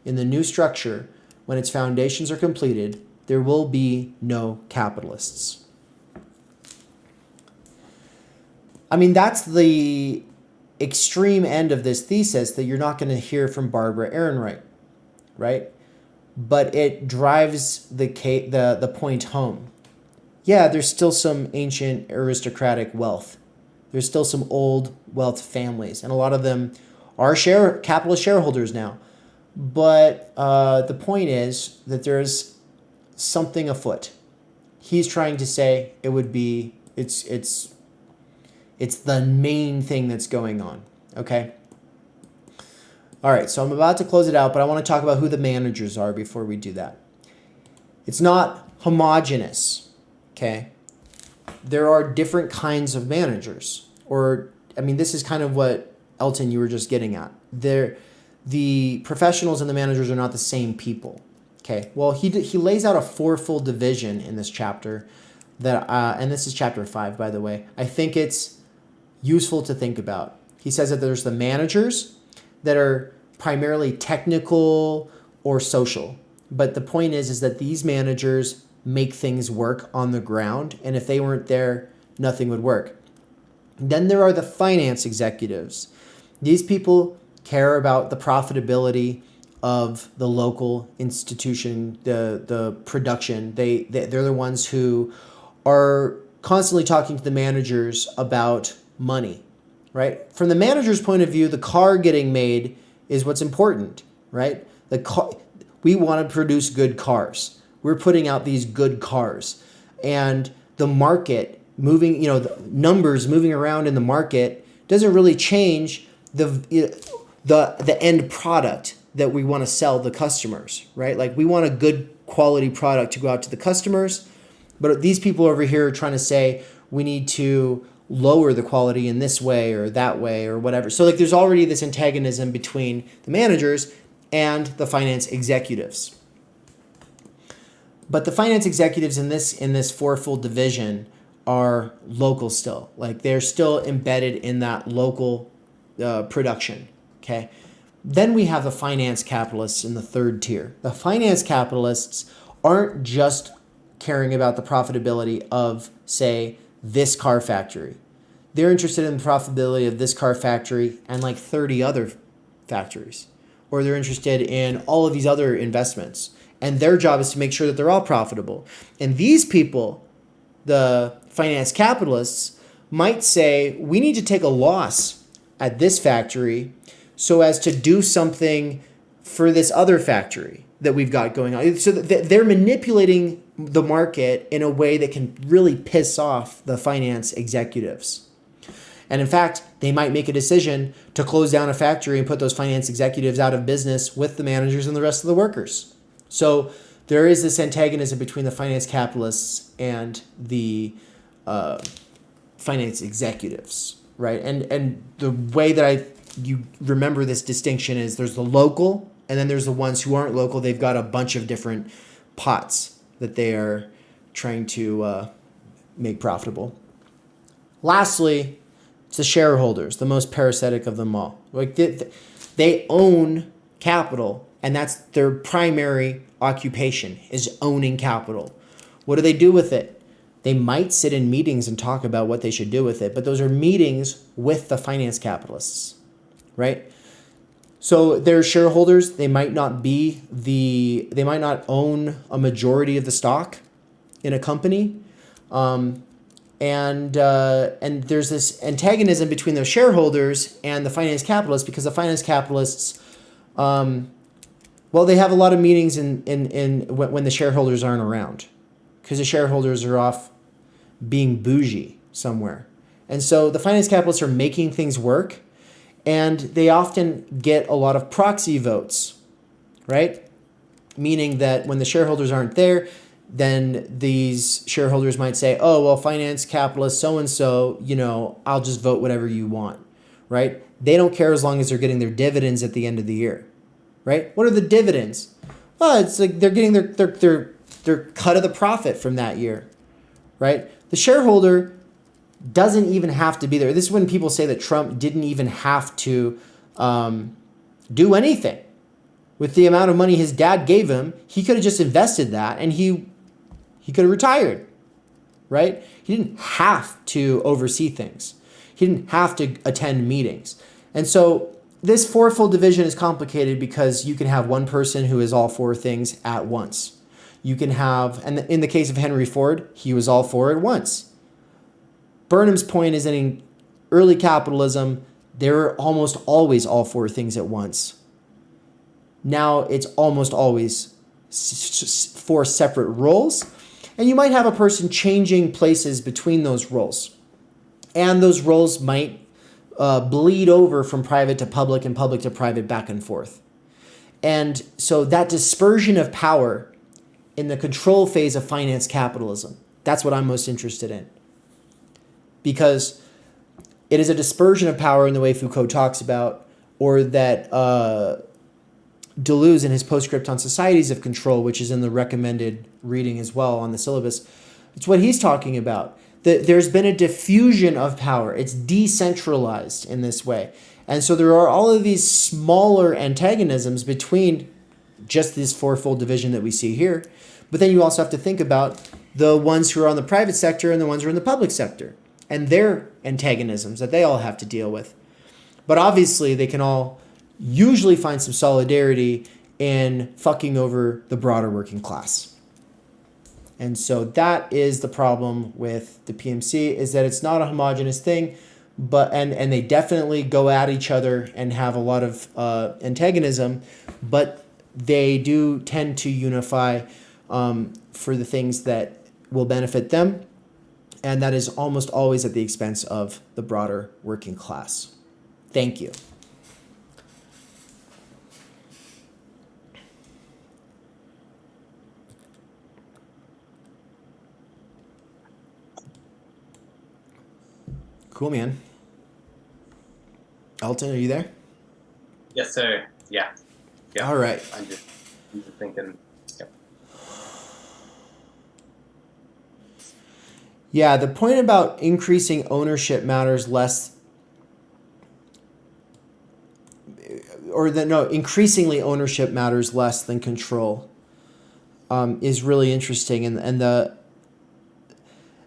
In the new structure, when its foundations are completed, there will be no capitalists. I mean, that's the extreme end of this thesis that you're not going to hear from Barbara Ehrenreich, right? But it drives the point home. Yeah, there's still some ancient aristocratic wealth. There's still some old wealth families, and a lot of them are capitalist shareholders now. But the point is that there's something afoot. He's trying to say it's the main thing that's going on. Okay. All right, so I'm about to close it out, but I want to talk about who the managers are before we do that. It's not homogenous, okay? There are different kinds of managers. This is kind of what, Elton, you were just getting at. The professionals and the managers are not the same people, okay? Well, he lays out a fourfold division in this chapter, and this is chapter 5, by the way. I think it's useful to think about. He says that there's the managers that are primarily technical or social. But the point is that these managers make things work on the ground, and if they weren't there, nothing would work. Then there are the finance executives. These people care about the profitability of the local institution, the production. They're the ones who are constantly talking to the managers about money, right? From the manager's point of view, the car getting made is what's important, right? We want to produce good cars. We're putting out these good cars, and the market moving, the numbers moving around in the market doesn't really change the end product that we want to sell the customers, right? Like, we want a good quality product to go out to the customers, but these people over here are trying to say we need to lower the quality in this way or that way or whatever. So there's already this antagonism between the managers and the finance executives. But the finance executives in this fourfold division are local still. They're still embedded in that local production, okay? Then we have the finance capitalists in the third tier. The finance capitalists aren't just caring about the profitability of, say, this car factory. They're interested in the profitability of this car factory and 30 other factories. Or they're interested in all of these other investments. And their job is to make sure that they're all profitable. And these people, the finance capitalists, might say, we need to take a loss at this factory so as to do something for this other factory that we've got going on. So they're manipulating the market in a way that can really piss off the finance executives. And in fact, they might make a decision to close down a factory and put those finance executives out of business with the managers and the rest of the workers. So there is this antagonism between the finance capitalists and the finance executives, right? And the way that you remember this distinction is there's the local, and then there's the ones who aren't local. They've got a bunch of different pots that they are trying to make profitable. Lastly, it's the shareholders, the most parasitic of them all. They own capital, and that's their primary occupation, is owning capital. What do they do with it? They might sit in meetings and talk about what they should do with it, but those are meetings with the finance capitalists, right? So their shareholders, they might not own a majority of the stock in a company. And there's this antagonism between the shareholders and the finance capitalists, because the finance capitalists, they have a lot of meetings when the shareholders aren't around, because the shareholders are off being bougie somewhere. And so the finance capitalists are making things work, and they often get a lot of proxy votes, right? Meaning that when the shareholders aren't there, then these shareholders might say, oh, well, finance capitalist so-and-so, I'll just vote whatever you want, right? They don't care as long as they're getting their dividends at the end of the year, right? What are the dividends? Well, it's like they're getting their cut of the profit from that year, right? The shareholder doesn't even have to be there. This is when people say that Trump didn't even have to do anything. With the amount of money his dad gave him, he could have just invested that and he could have retired, right? He didn't have to oversee things. He didn't have to attend meetings. And so this fourfold division is complicated because you can have one person who is all four things at once. You can have, and in the case of Henry Ford, he was all four at once. Burnham's point is that in early capitalism, there were almost always all four things at once. Now it's almost always four separate roles, and you might have a person changing places between those roles. And those roles might bleed over from private to public and public to private back and forth. And so that dispersion of power in the control phase of finance capitalism, that's what I'm most interested in. Because it is a dispersion of power in the way Foucault talks about, or that Deleuze in his postscript on societies of control, which is in the recommended reading as well on the syllabus, it's what he's talking about. There's been a diffusion of power. It's decentralized in this way. And so there are all of these smaller antagonisms between just this fourfold division that we see here. But then you also have to think about the ones who are on the private sector and the ones who are in the public sector and their antagonisms that they all have to deal with. But obviously they can all usually find some solidarity in fucking over the broader working class. And so that is the problem with the PMC, is that it's not a homogenous thing, but and they definitely go at each other and have a lot of antagonism, but they do tend to unify for the things that will benefit them, and that is almost always at the expense of the broader working class. Thank you. Cool, man. Elton, are you there? Yes, sir. Yeah. All right. I'm just thinking. Yep. Yeah, the point about increasing ownership matters less, increasingly ownership matters less than control, is really interesting. And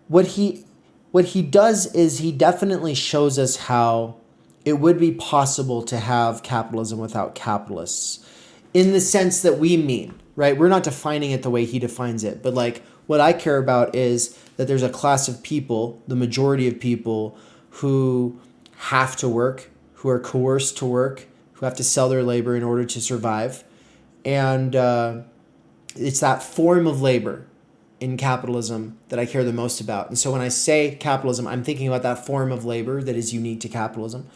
what he does is he definitely shows us how it would be possible to have capitalism without capitalists, in the sense that we mean, right? We're not defining it the way he defines it, but like what I care about is that there's a class of people, the majority of people, who have to work, who are coerced to work, who have to sell their labor in order to survive. And it's that form of labor in capitalism that I care the most about. And so when I say capitalism, I'm thinking about that form of labor that is unique to capitalism.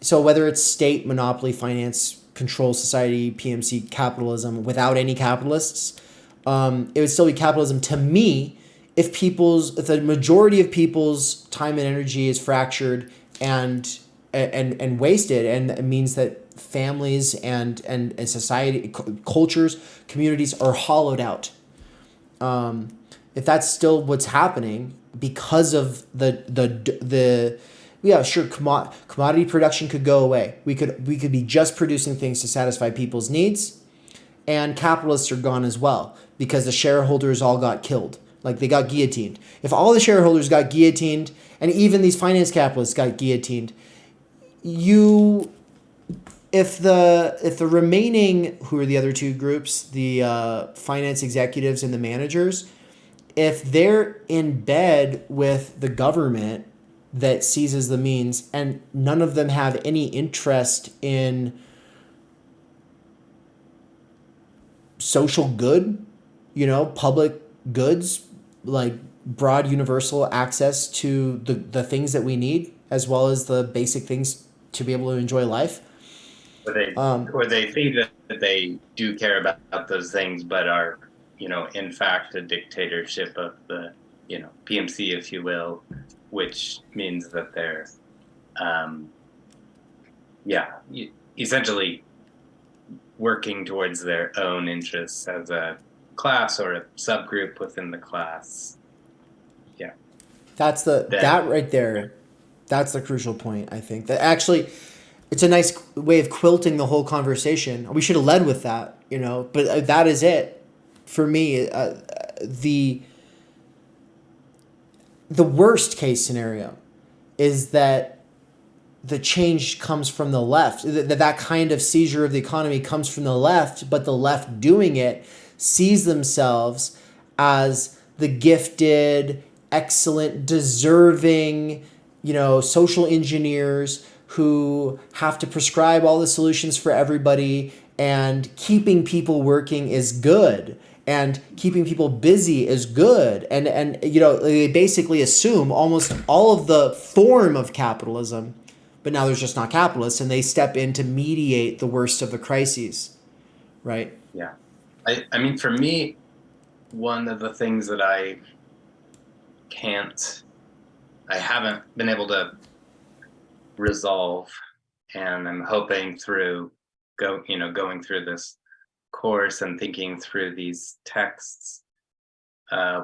So whether it's state, monopoly, finance, control society, PMC capitalism, without any capitalists, it would still be capitalism to me if the majority of people's time and energy is fractured and wasted, and it means that families and society, cultures, communities are hollowed out. If that's still what's happening because of commodity production could go away. We could be just producing things to satisfy people's needs, and capitalists are gone as well because the shareholders all got killed. Like they got guillotined. If all the shareholders got guillotined, and even these finance capitalists got guillotined, if the remaining, who are the other two groups, the finance executives and the managers, if they're in bed with the government that seizes the means, and none of them have any interest in social good, public goods, like broad universal access to the things that we need, as well as the basic things to be able to enjoy life. Or they think that they do care about those things, but are, in fact, a dictatorship of the, PMC, if you will, which means that they're, essentially working towards their own interests as a class or a subgroup within the class. Yeah. That right there, that's the crucial point, I think. That actually, it's a nice way of quilting the whole conversation. We should have led with that, but that is it for me. The worst case scenario is that the change comes from the left, that kind of seizure of the economy comes from the left, but the left doing it sees themselves as the gifted, excellent, deserving, social engineers who have to prescribe all the solutions for everybody, and keeping people working is good, and keeping people busy is good. And they basically assume almost all of the form of capitalism, but now there's just not capitalists, and they step in to mediate the worst of the crises, right? Yeah. I mean, for me, one of the things that I haven't been able to resolve, and I'm hoping through going through this course and thinking through these texts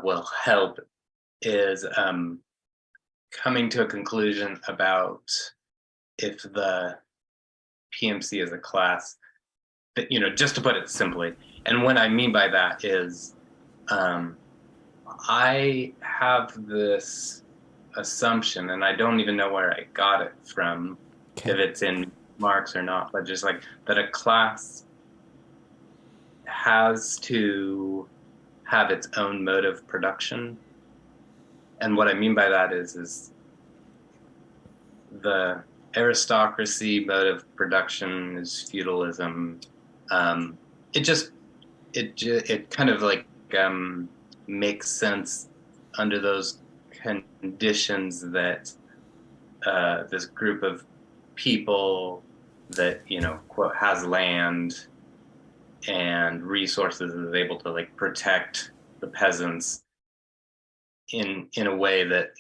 will help, is coming to a conclusion about if the PMC is a class, that, just to put it simply. And what I mean by that is I have this assumption, and I don't even know where I got it from, if it's in Marx or not, but just like that a class has to have its own mode of production. And what I mean by that is the aristocracy mode of production is feudalism. It kind of like makes sense under those conditions that this group of people that quote has land and resources is able to like protect the peasants in a way that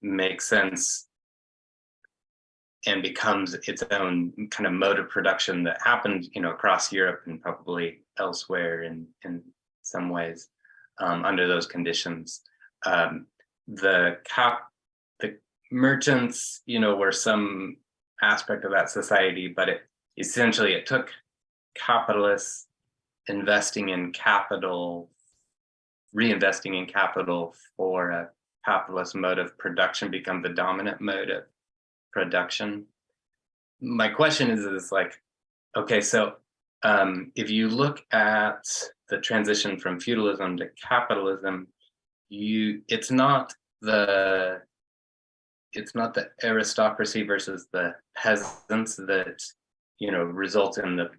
makes sense and becomes its own kind of mode of production that happened across Europe and probably elsewhere in some ways under those conditions. The merchants were some aspect of that society, but it took capitalists reinvesting in capital for a capitalist mode of production become the dominant mode of production. My question is like, okay, so if you look at the transition from feudalism to capitalism, it's not the aristocracy versus the peasants that result in the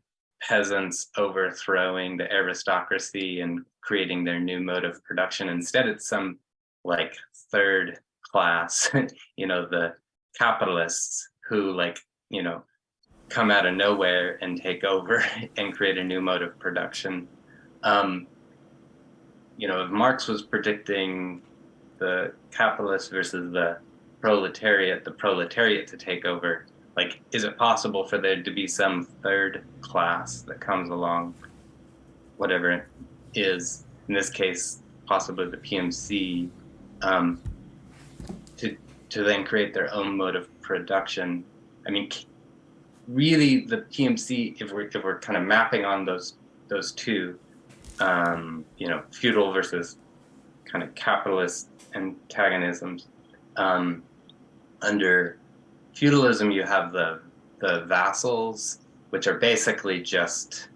peasants overthrowing the aristocracy and creating their new mode of production. Instead, it's some like third class, the capitalists who come out of nowhere and take over and create a new mode of production. If Marx was predicting the capitalists versus the proletariat to take over, is it possible for there to be some third class that comes along, whatever it is, in this case, possibly the PMC, to then create their own mode of production? I mean, really, the PMC, if we're kind of mapping on those two, feudal versus kind of capitalist antagonisms. Under feudalism, you have the vassals, which are basically just,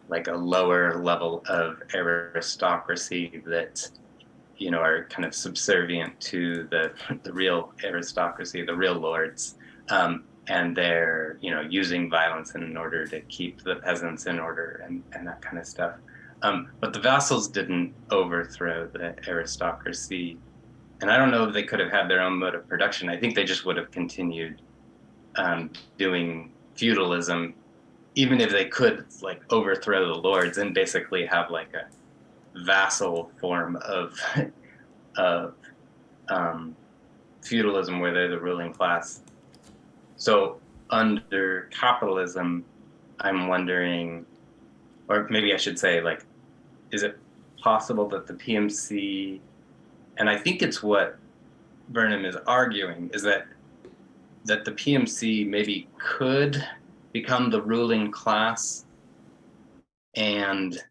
like a lower level of aristocracy that, are kind of subservient to the real aristocracy, the real lords, and they're, using violence in order to keep the peasants in order and that kind of stuff. But the vassals didn't overthrow the aristocracy. And I don't know if they could have had their own mode of production. I think they just would have continued doing feudalism, even if they could overthrow the lords and basically have like a vassal form of feudalism where they're the ruling class. So under capitalism, I'm wondering, or maybe I should say, is it possible that the PMC, and I think it's what Burnham is arguing, is that the PMC maybe could become the ruling class and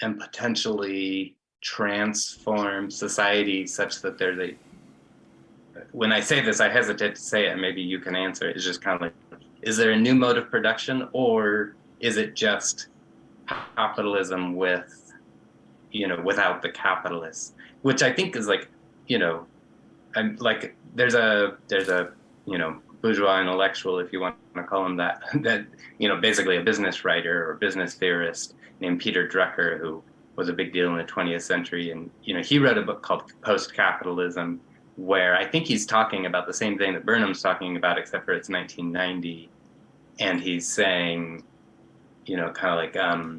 potentially transform society such that there's a, when I say this, I hesitate to say it, and maybe you can answer it. It's just kind of like, is there a new mode of production, or is it just capitalism with, without the capitalists? Which I think is I'm like, there's a bourgeois intellectual, if you want to call him that, basically a business writer or business theorist named Peter Drucker, who was a big deal in the 20th century. And, he wrote a book called Post-Capitalism, where I think he's talking about the same thing that Burnham's talking about, except for it's 1990. And he's saying, you know, kind of like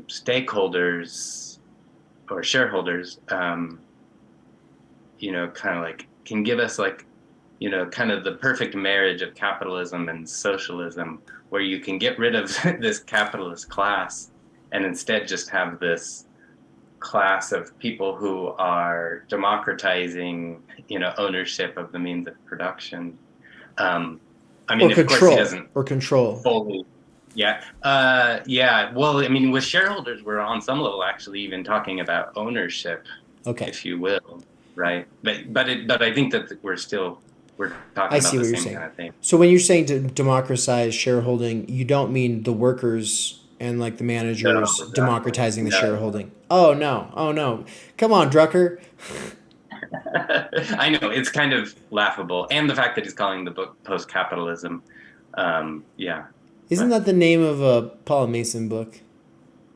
stakeholders or shareholders, you know, kind of like can give us like, you know, kind of the perfect marriage of capitalism and socialism, where you can get rid of this capitalist class and instead just have this class of people who are democratizing, you know, ownership of the means of production. I mean, Or of course, he control. doesn't Or control. fully. Yeah. Yeah. Well, I mean, with shareholders, we're on some level actually even talking about ownership, Okay. if you will, right? But I think that we're talking I about see the what you're same saying. kind of thing. So when you're saying to democratize shareholding, you don't mean the workers and like the managers No, exactly. democratizing the No. shareholding. Oh no. Oh no. Come on, Drucker. I know it's kind of laughable, and the fact that he's calling the book post-capitalism. Yeah, Isn't that the name of a Paul Mason book?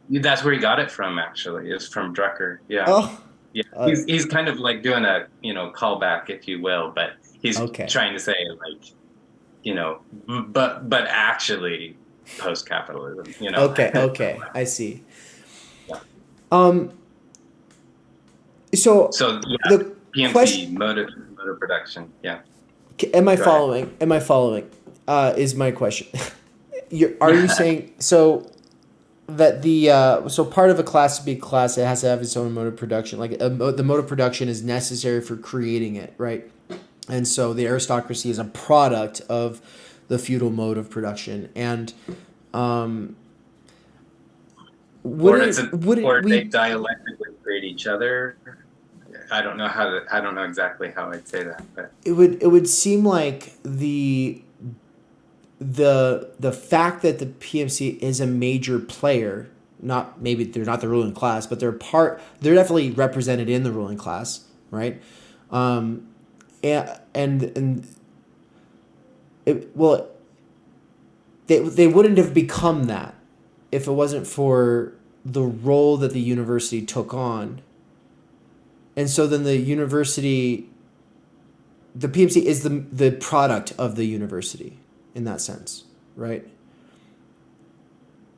that's where he got it from. Actually, is from Drucker. Yeah, Oh. yeah. Uh, He's kind of like doing a callback, if you will, but he's okay. trying to say like but actually post-capitalism. Okay. Okay. I see. Yeah. Um. So So yeah, the PMC question. motor production. Yeah, Am I go ahead. following? Am I following? Is my question. Are you saying so that the so part of a class to be a class, it has to have its own mode of production. Like the mode of production is necessary for creating it, right? And so the aristocracy is a product of the feudal mode of production, and um, Or it's wouldn't or they we? dialectically create each other. I don't know exactly how I'd say that, but It would seem like the fact that the PMC is a major player, not maybe they're not the ruling class, but they're definitely represented in the ruling class, right? Um, and well, they wouldn't have become that if it wasn't for the role that the university took on. And so then the PMC is the product of the university in that sense, right?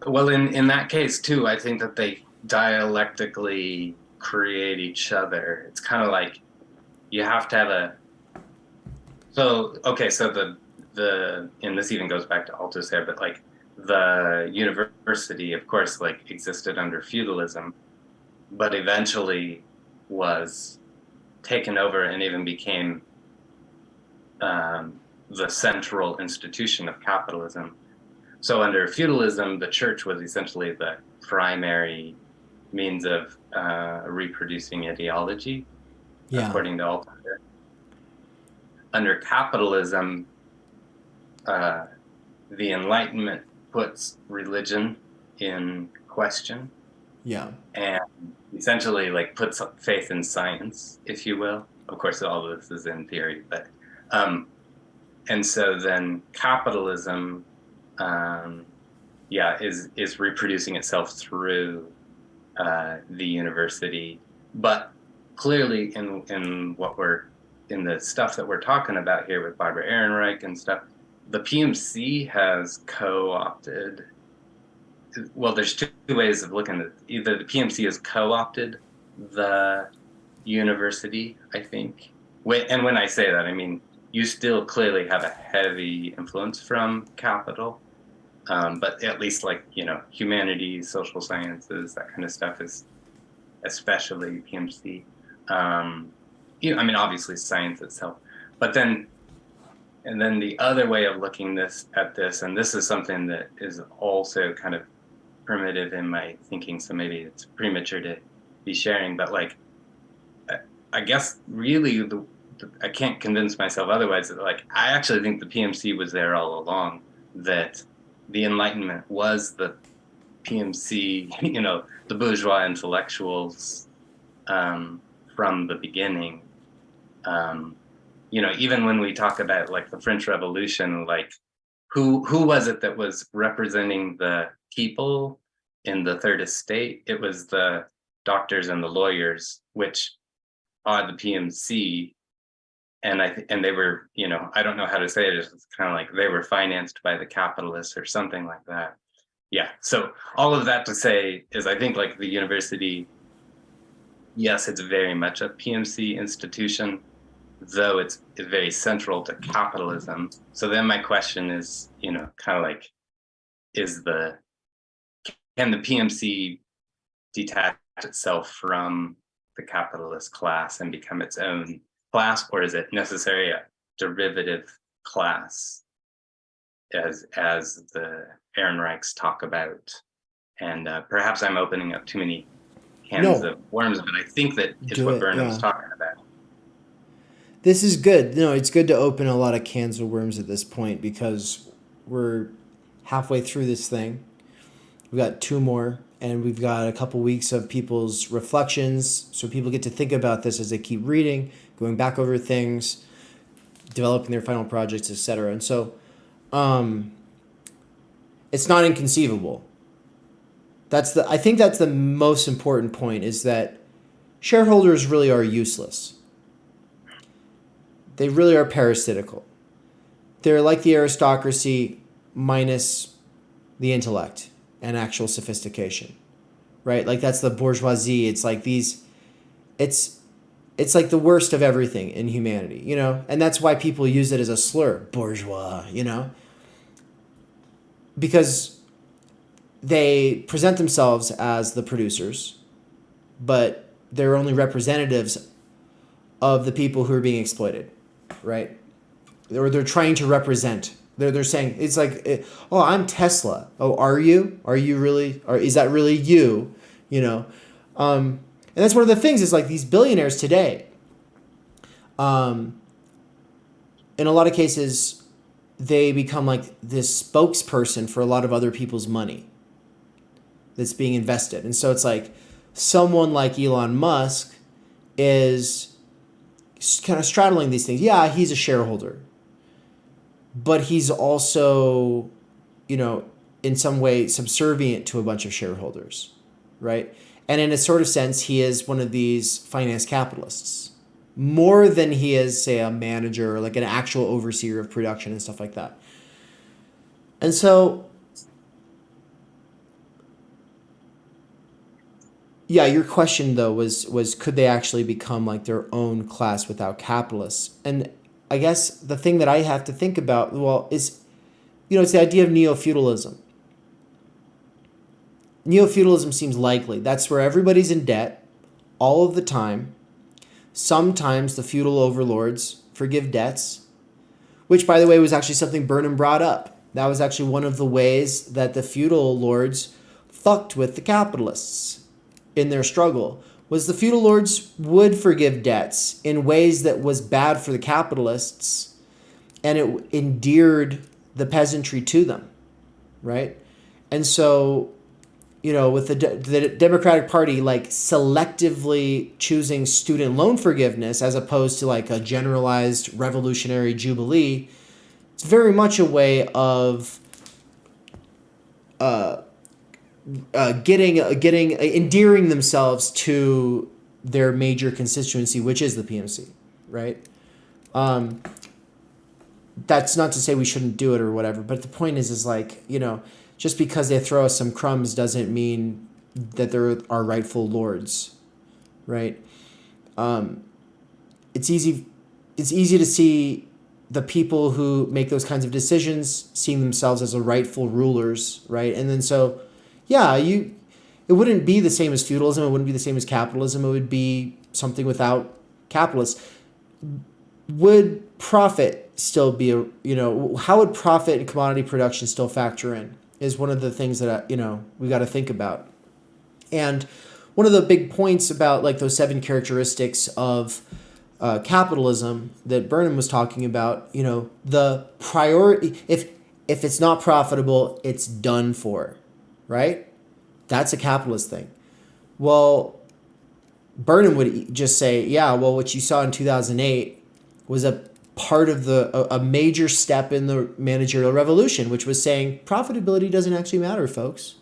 well, in that case too, I think that they dialectically create each other. It's kind of like you have to have a so okay, so the and this even goes back to Althusser, but like the university, of course, like existed under feudalism, but eventually was taken over and even became the central institution of capitalism. So under feudalism, the church was essentially the primary means of reproducing ideology, Yeah. according to Althusser. Under capitalism, the Enlightenment puts religion in question Yeah. and essentially like puts faith in science, if you will. Of course, all of this is in theory, but and so then capitalism, is reproducing itself through the university, but clearly in what we're in the stuff that we're talking about here with Barbara Ehrenreich and stuff, the PMC has co-opted. Well, there's two ways of looking at it. Either the PMC has co-opted the university, I think. And when I say that, I mean you still clearly have a heavy influence from capital, but at least like humanities, social sciences, that kind of stuff is especially PMC. I mean, obviously science itself, but then the other way of looking at this, and this is something that is also kind of primitive in my thinking, so maybe it's premature to be sharing, but like, I guess really I can't convince myself otherwise that like, I actually think the PMC was there all along, that the Enlightenment was the PMC, the bourgeois intellectuals from the beginning. Even when we talk about like the French Revolution, like who was it that was representing the people in the Third Estate? It was the doctors and the lawyers, which are the PMC, and they were, I don't know how to say it. It's kind of like they were financed by the capitalists or something like that. Yeah. So all of that to say is, I think like the university, yes, it's very much a PMC institution, though it's very central to capitalism. So then my question is, kind of like, can the PMC detach itself from the capitalist class and become its own class, or is it necessarily a derivative class, as the Ehrenreichs talk about? And perhaps I'm opening up too many cans of worms, but I think that it's what Burnham was talking about. This is good. It's good to open a lot of cans of worms at this point, because we're halfway through this thing. We've got 2 more, and we've got a couple weeks of people's reflections, so people get to think about this as they keep reading, going back over things, developing their final projects, etc. And so it's not inconceivable. I think that's the most important point, is that shareholders really are useless. They really are parasitical. They're like the aristocracy minus the intellect and actual sophistication, right? Like that's the bourgeoisie. It's like it's like the worst of everything in humanity, and that's why people use it as a slur, bourgeois, because they present themselves as the producers, but they're only representatives of the people who are being exploited, right? Or they're trying to represent. They're saying, it's like, oh, I'm Tesla. Oh, are you? Are you really? Or is that really you? And that's one of the things, is like these billionaires today, in a lot of cases, they become like this spokesperson for a lot of other people's money that's being invested. And so it's like someone like Elon Musk is kind of straddling these things. Yeah, he's a shareholder, but he's also, in some way subservient to a bunch of shareholders, right? And in a sort of sense, he is one of these finance capitalists, more than he is, say, a manager or like an actual overseer of production and stuff like that. And so, yeah, your question though was could they actually become like their own class without capitalists? And I guess the thing that I have to think about, is, it's the idea of neo-feudalism. Neo-feudalism seems likely. That's where everybody's in debt all of the time. Sometimes the feudal overlords forgive debts, which, by the way, was actually something Burnham brought up. That was actually one of the ways that the feudal lords fucked with the capitalists in their struggle, was the feudal lords would forgive debts in ways that was bad for the capitalists, and it endeared the peasantry to them, right? And so, with the Democratic Party like selectively choosing student loan forgiveness as opposed to like a generalized revolutionary jubilee, it's very much a way of endearing themselves to their major constituency, which is the PMC, right? That's not to say we shouldn't do it or whatever, but the point is like, just because they throw us some crumbs doesn't mean that they're our rightful lords, right? It's easy to see the people who make those kinds of decisions seeing themselves as the rightful rulers, right? And then so, yeah, it wouldn't be the same as feudalism. It wouldn't be the same as capitalism. It would be something without capitalists. Would profit still be how would profit and commodity production still factor in is one of the things that, we got to think about. And one of the big points about like those 7 characteristics of capitalism that Burnham was talking about, the priority, if it's not profitable, it's done for, right? That's a capitalist thing. Well, Burnham would just say, yeah, well, what you saw in 2008 was a part of a major step in the managerial revolution, which was saying profitability doesn't actually matter, folks.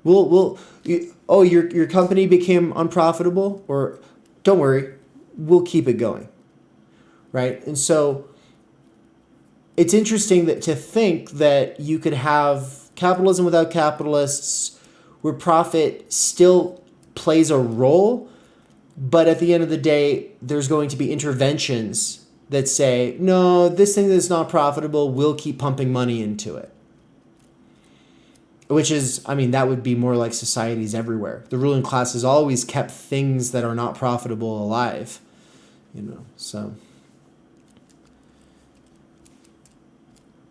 Your company became unprofitable, or don't worry, we'll keep it going. right? And so it's interesting that to think that you could have capitalism without capitalists, where profit still plays a role, but at the end of the day, there's going to be interventions that say, no, this thing that's not profitable, we'll keep pumping money into it. Which is, I mean, that would be more like societies everywhere. The ruling class has always kept things that are not profitable alive, so.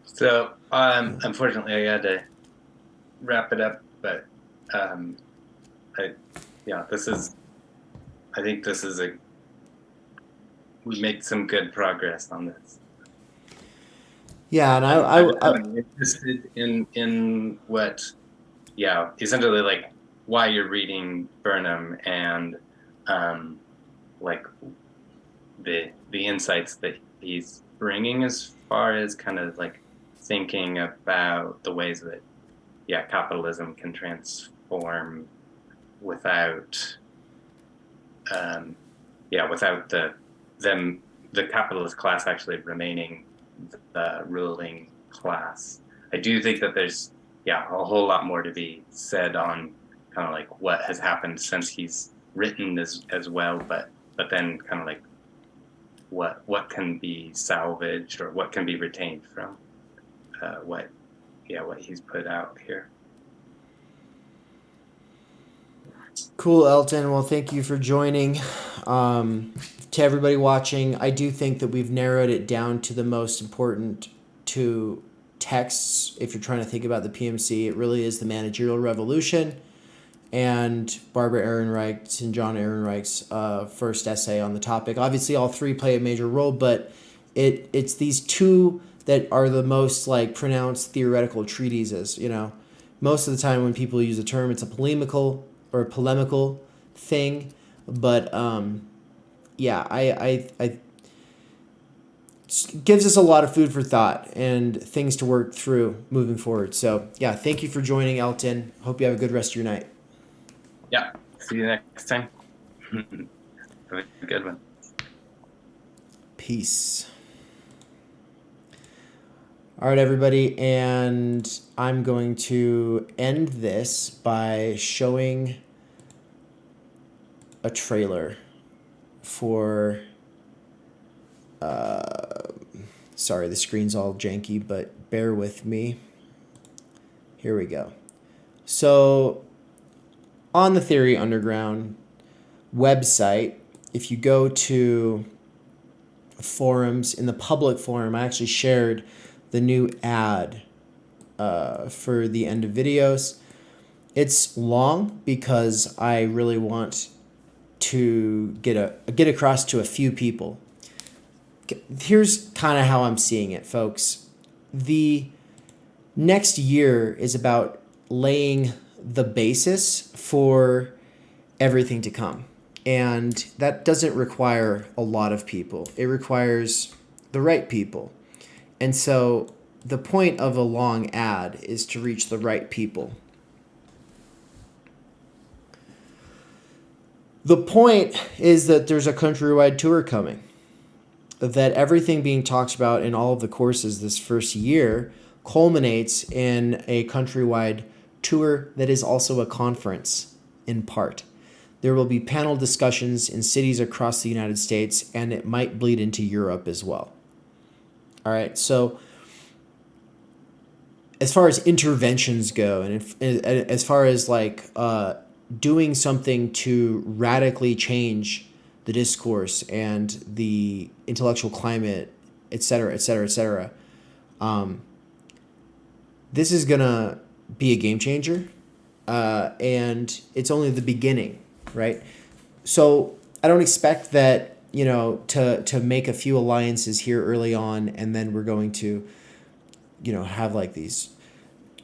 So, unfortunately, I had to wrap it up, but I think this is we made some good progress on this. Yeah, and I'm interested in what, essentially like why you're reading Burnham and like the insights that he's bringing as far as kind of like thinking about the ways that capitalism can transform without without the capitalist class actually remaining the ruling class. I do think that there's a whole lot more to be said on kind of like what has happened since he's written as well, but then kind of like what can be salvaged or what can be retained from what he's put out here. Cool, Elton. Well, thank you for joining. To everybody watching, I do think that we've narrowed it down to the most important two texts. If you're trying to think about the PMC, it really is the Managerial Revolution and Barbara Ehrenreich's and John Ehrenreich's first essay on the topic. Obviously, all three play a major role, but it's these two that are the most like pronounced theoretical treatises. Most of the time when people use the term, it's a polemical thing, but I gives us a lot of food for thought and things to work through moving forward. So thank you for joining, Elton. Hope you have a good rest of your night. Yeah, see you next time. Have a good one. Peace. All right, everybody, and I'm going to end this by showing a trailer for, sorry, the screen's all janky, but bear with me. Here we go. So, on the Theory Underground website, if you go to forums, in the public forum, I actually shared the new ad for the end of videos. It's long because I really want to get across to a few people. Here's kind of how I'm seeing it, folks. The next year is about laying the basis for everything to come. And that doesn't require a lot of people. It requires the right people. And so the point of a long ad is to reach the right people. The point is that there's a countrywide tour coming. That everything being talked about in all of the courses this first year culminates in a countrywide tour that is also a conference in part. There will be panel discussions in cities across the United States, and it might bleed into Europe as well. All right, so as far as interventions go, and as far as like doing something to radically change the discourse and the intellectual climate, et cetera, et cetera, et cetera, this is gonna be a game changer, and it's only the beginning, right? So I don't expect that to make a few alliances here early on, and then we're going to, have like these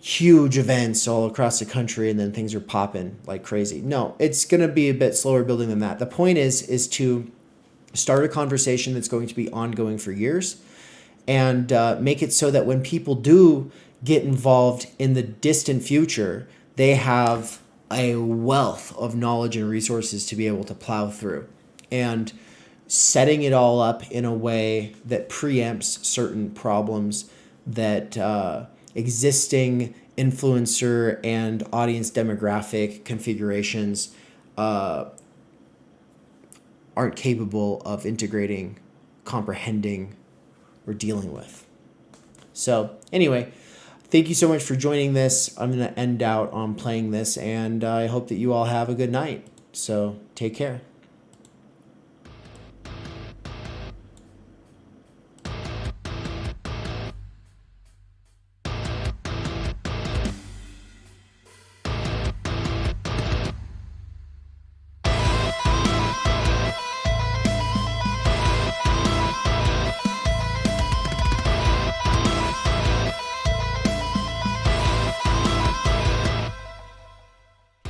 huge events all across the country, and then things are popping like crazy. No, it's going to be a bit slower building than that. The point is to start a conversation that's going to be ongoing for years, and make it so that when people do get involved in the distant future, they have a wealth of knowledge and resources to be able to plow through. And setting it all up in a way that preempts certain problems that existing influencer and audience demographic configurations aren't capable of integrating, comprehending, or dealing with. So anyway, thank you so much for joining this. I'm going to end out on playing this, and I hope that you all have a good night. So take care.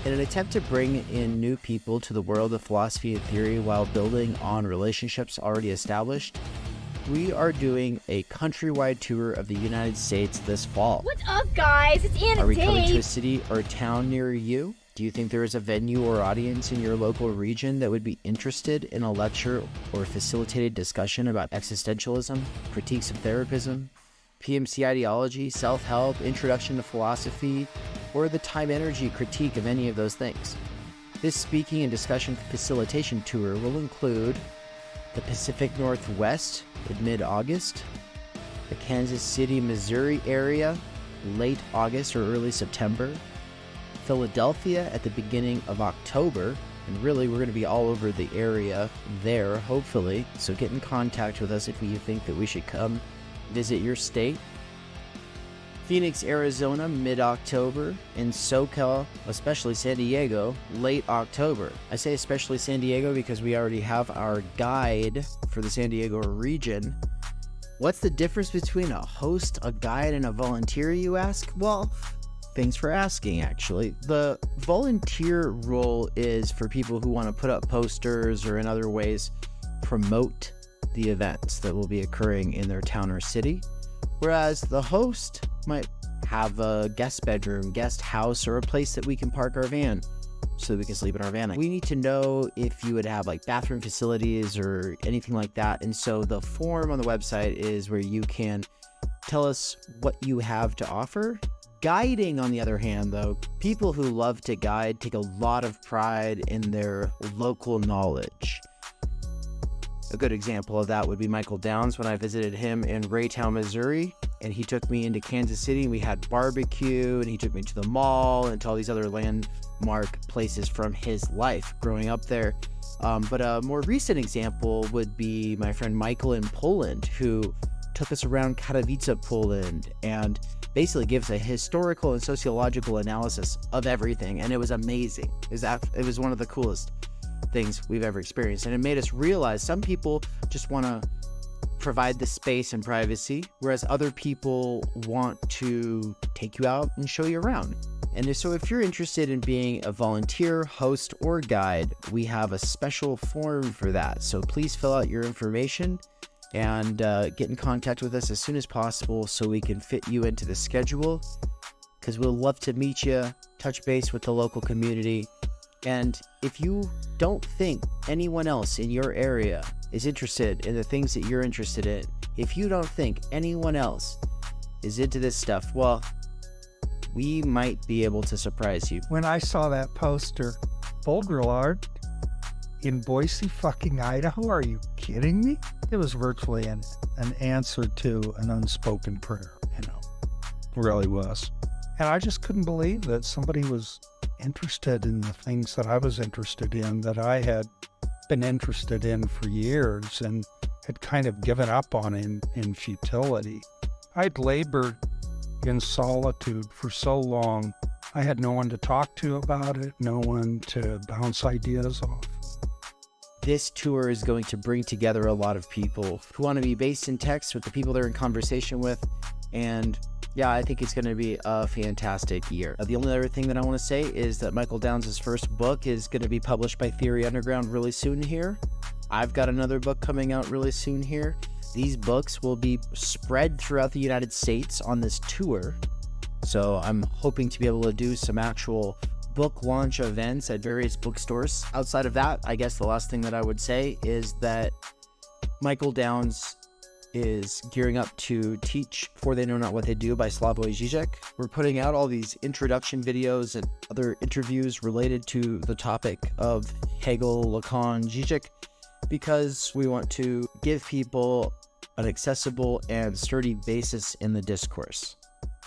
In an attempt to bring in new people to the world of philosophy and theory while building on relationships already established, we are doing a countrywide tour of the United States this fall. What's up, guys? It's Anna. Are we coming to a city or town near you? Do you think there is a venue or audience in your local region that would be interested in a lecture or facilitated discussion about existentialism, critiques of therapism, PMC ideology, self-help, introduction to philosophy, or the time-energy critique of any of those things? This speaking and discussion facilitation tour will include the Pacific Northwest in mid-August, the Kansas City, Missouri area late August or early September, Philadelphia at the beginning of October, and really we're going to be all over the area there, hopefully, so get in contact with us if you think that we should come visit your state. Phoenix, Arizona, mid-October, and SoCal, especially San Diego, late October. I say especially San Diego because we already have our guide for the San Diego region. What's the difference between a host, a guide, and a volunteer, you ask? Well, thanks for asking, actually. The volunteer role is for people who want to put up posters or in other ways promote the events that will be occurring in their town or city, whereas the host might have a guest bedroom, guest house, or a place that we can park our van so that we can sleep in our van. We need to know if you would have like bathroom facilities or anything like that, and so the form on the website is where you can tell us what you have to offer. Guiding, on the other hand, though, people who love to guide take a lot of pride in their local knowledge. A good example of that would be Michael Downs when I visited him in Raytown, Missouri, and he took me into Kansas City and we had barbecue, and he took me to the mall and to all these other landmark places from his life growing up there. But a more recent example would be my friend Michael in Poland, who took us around Katowice, Poland, and basically gives a historical and sociological analysis of everything, and it was amazing. It was one of the coolest things we've ever experienced, and it made us realize some people just want to provide the space and privacy, whereas other people want to take you out and show you around. And so if you're interested in being a volunteer, host, or guide, we have a special form for that. So please fill out your information and get in contact with us as soon as possible so we can fit you into the schedule, because we'll love to meet you, touch base with the local community. And if you don't think anyone else in your area is interested in the things that you're interested in, if you don't think anyone else is into this stuff, well, we might be able to surprise you. When I saw that poster, Boulder art in Boise, fucking Idaho, are you kidding me? It was virtually an answer to an unspoken prayer, It really was. And I just couldn't believe that somebody was interested in the things that I was interested in, that I had been interested in for years and had kind of given up on in futility. I'd labored in solitude for so long. I had no one to talk to about it, no one to bounce ideas off. This tour is going to bring together a lot of people who want to be based in text with the people they're in conversation with, and yeah, I think it's going to be a fantastic year. The only other thing that I want to say is that Michael Downs' first book is going to be published by Theory Underground really soon here. I've got another book coming out really soon here. These books will be spread throughout the United States on this tour. So I'm hoping to be able to do some actual book launch events at various bookstores. Outside of that, I guess the last thing that I would say is that Michael Downs is gearing up to teach For They Know Not What They Do by Slavoj Žižek. We're putting out all these introduction videos and other interviews related to the topic of Hegel, Lacan, Žižek, because we want to give people an accessible and sturdy basis in the discourse.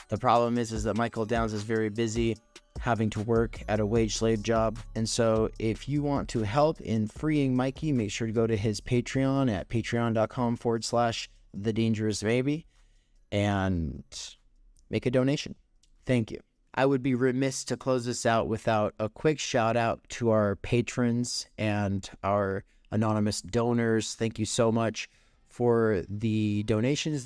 The problem is that Michael Downs is very busy having to work at a wage slave job. And so if you want to help in freeing Mikey, make sure to go to his Patreon at patreon.com/thedangerousbaby and make a donation. Thank you. I would be remiss to close this out without a quick shout out to our patrons and our anonymous donors. Thank you so much for the donations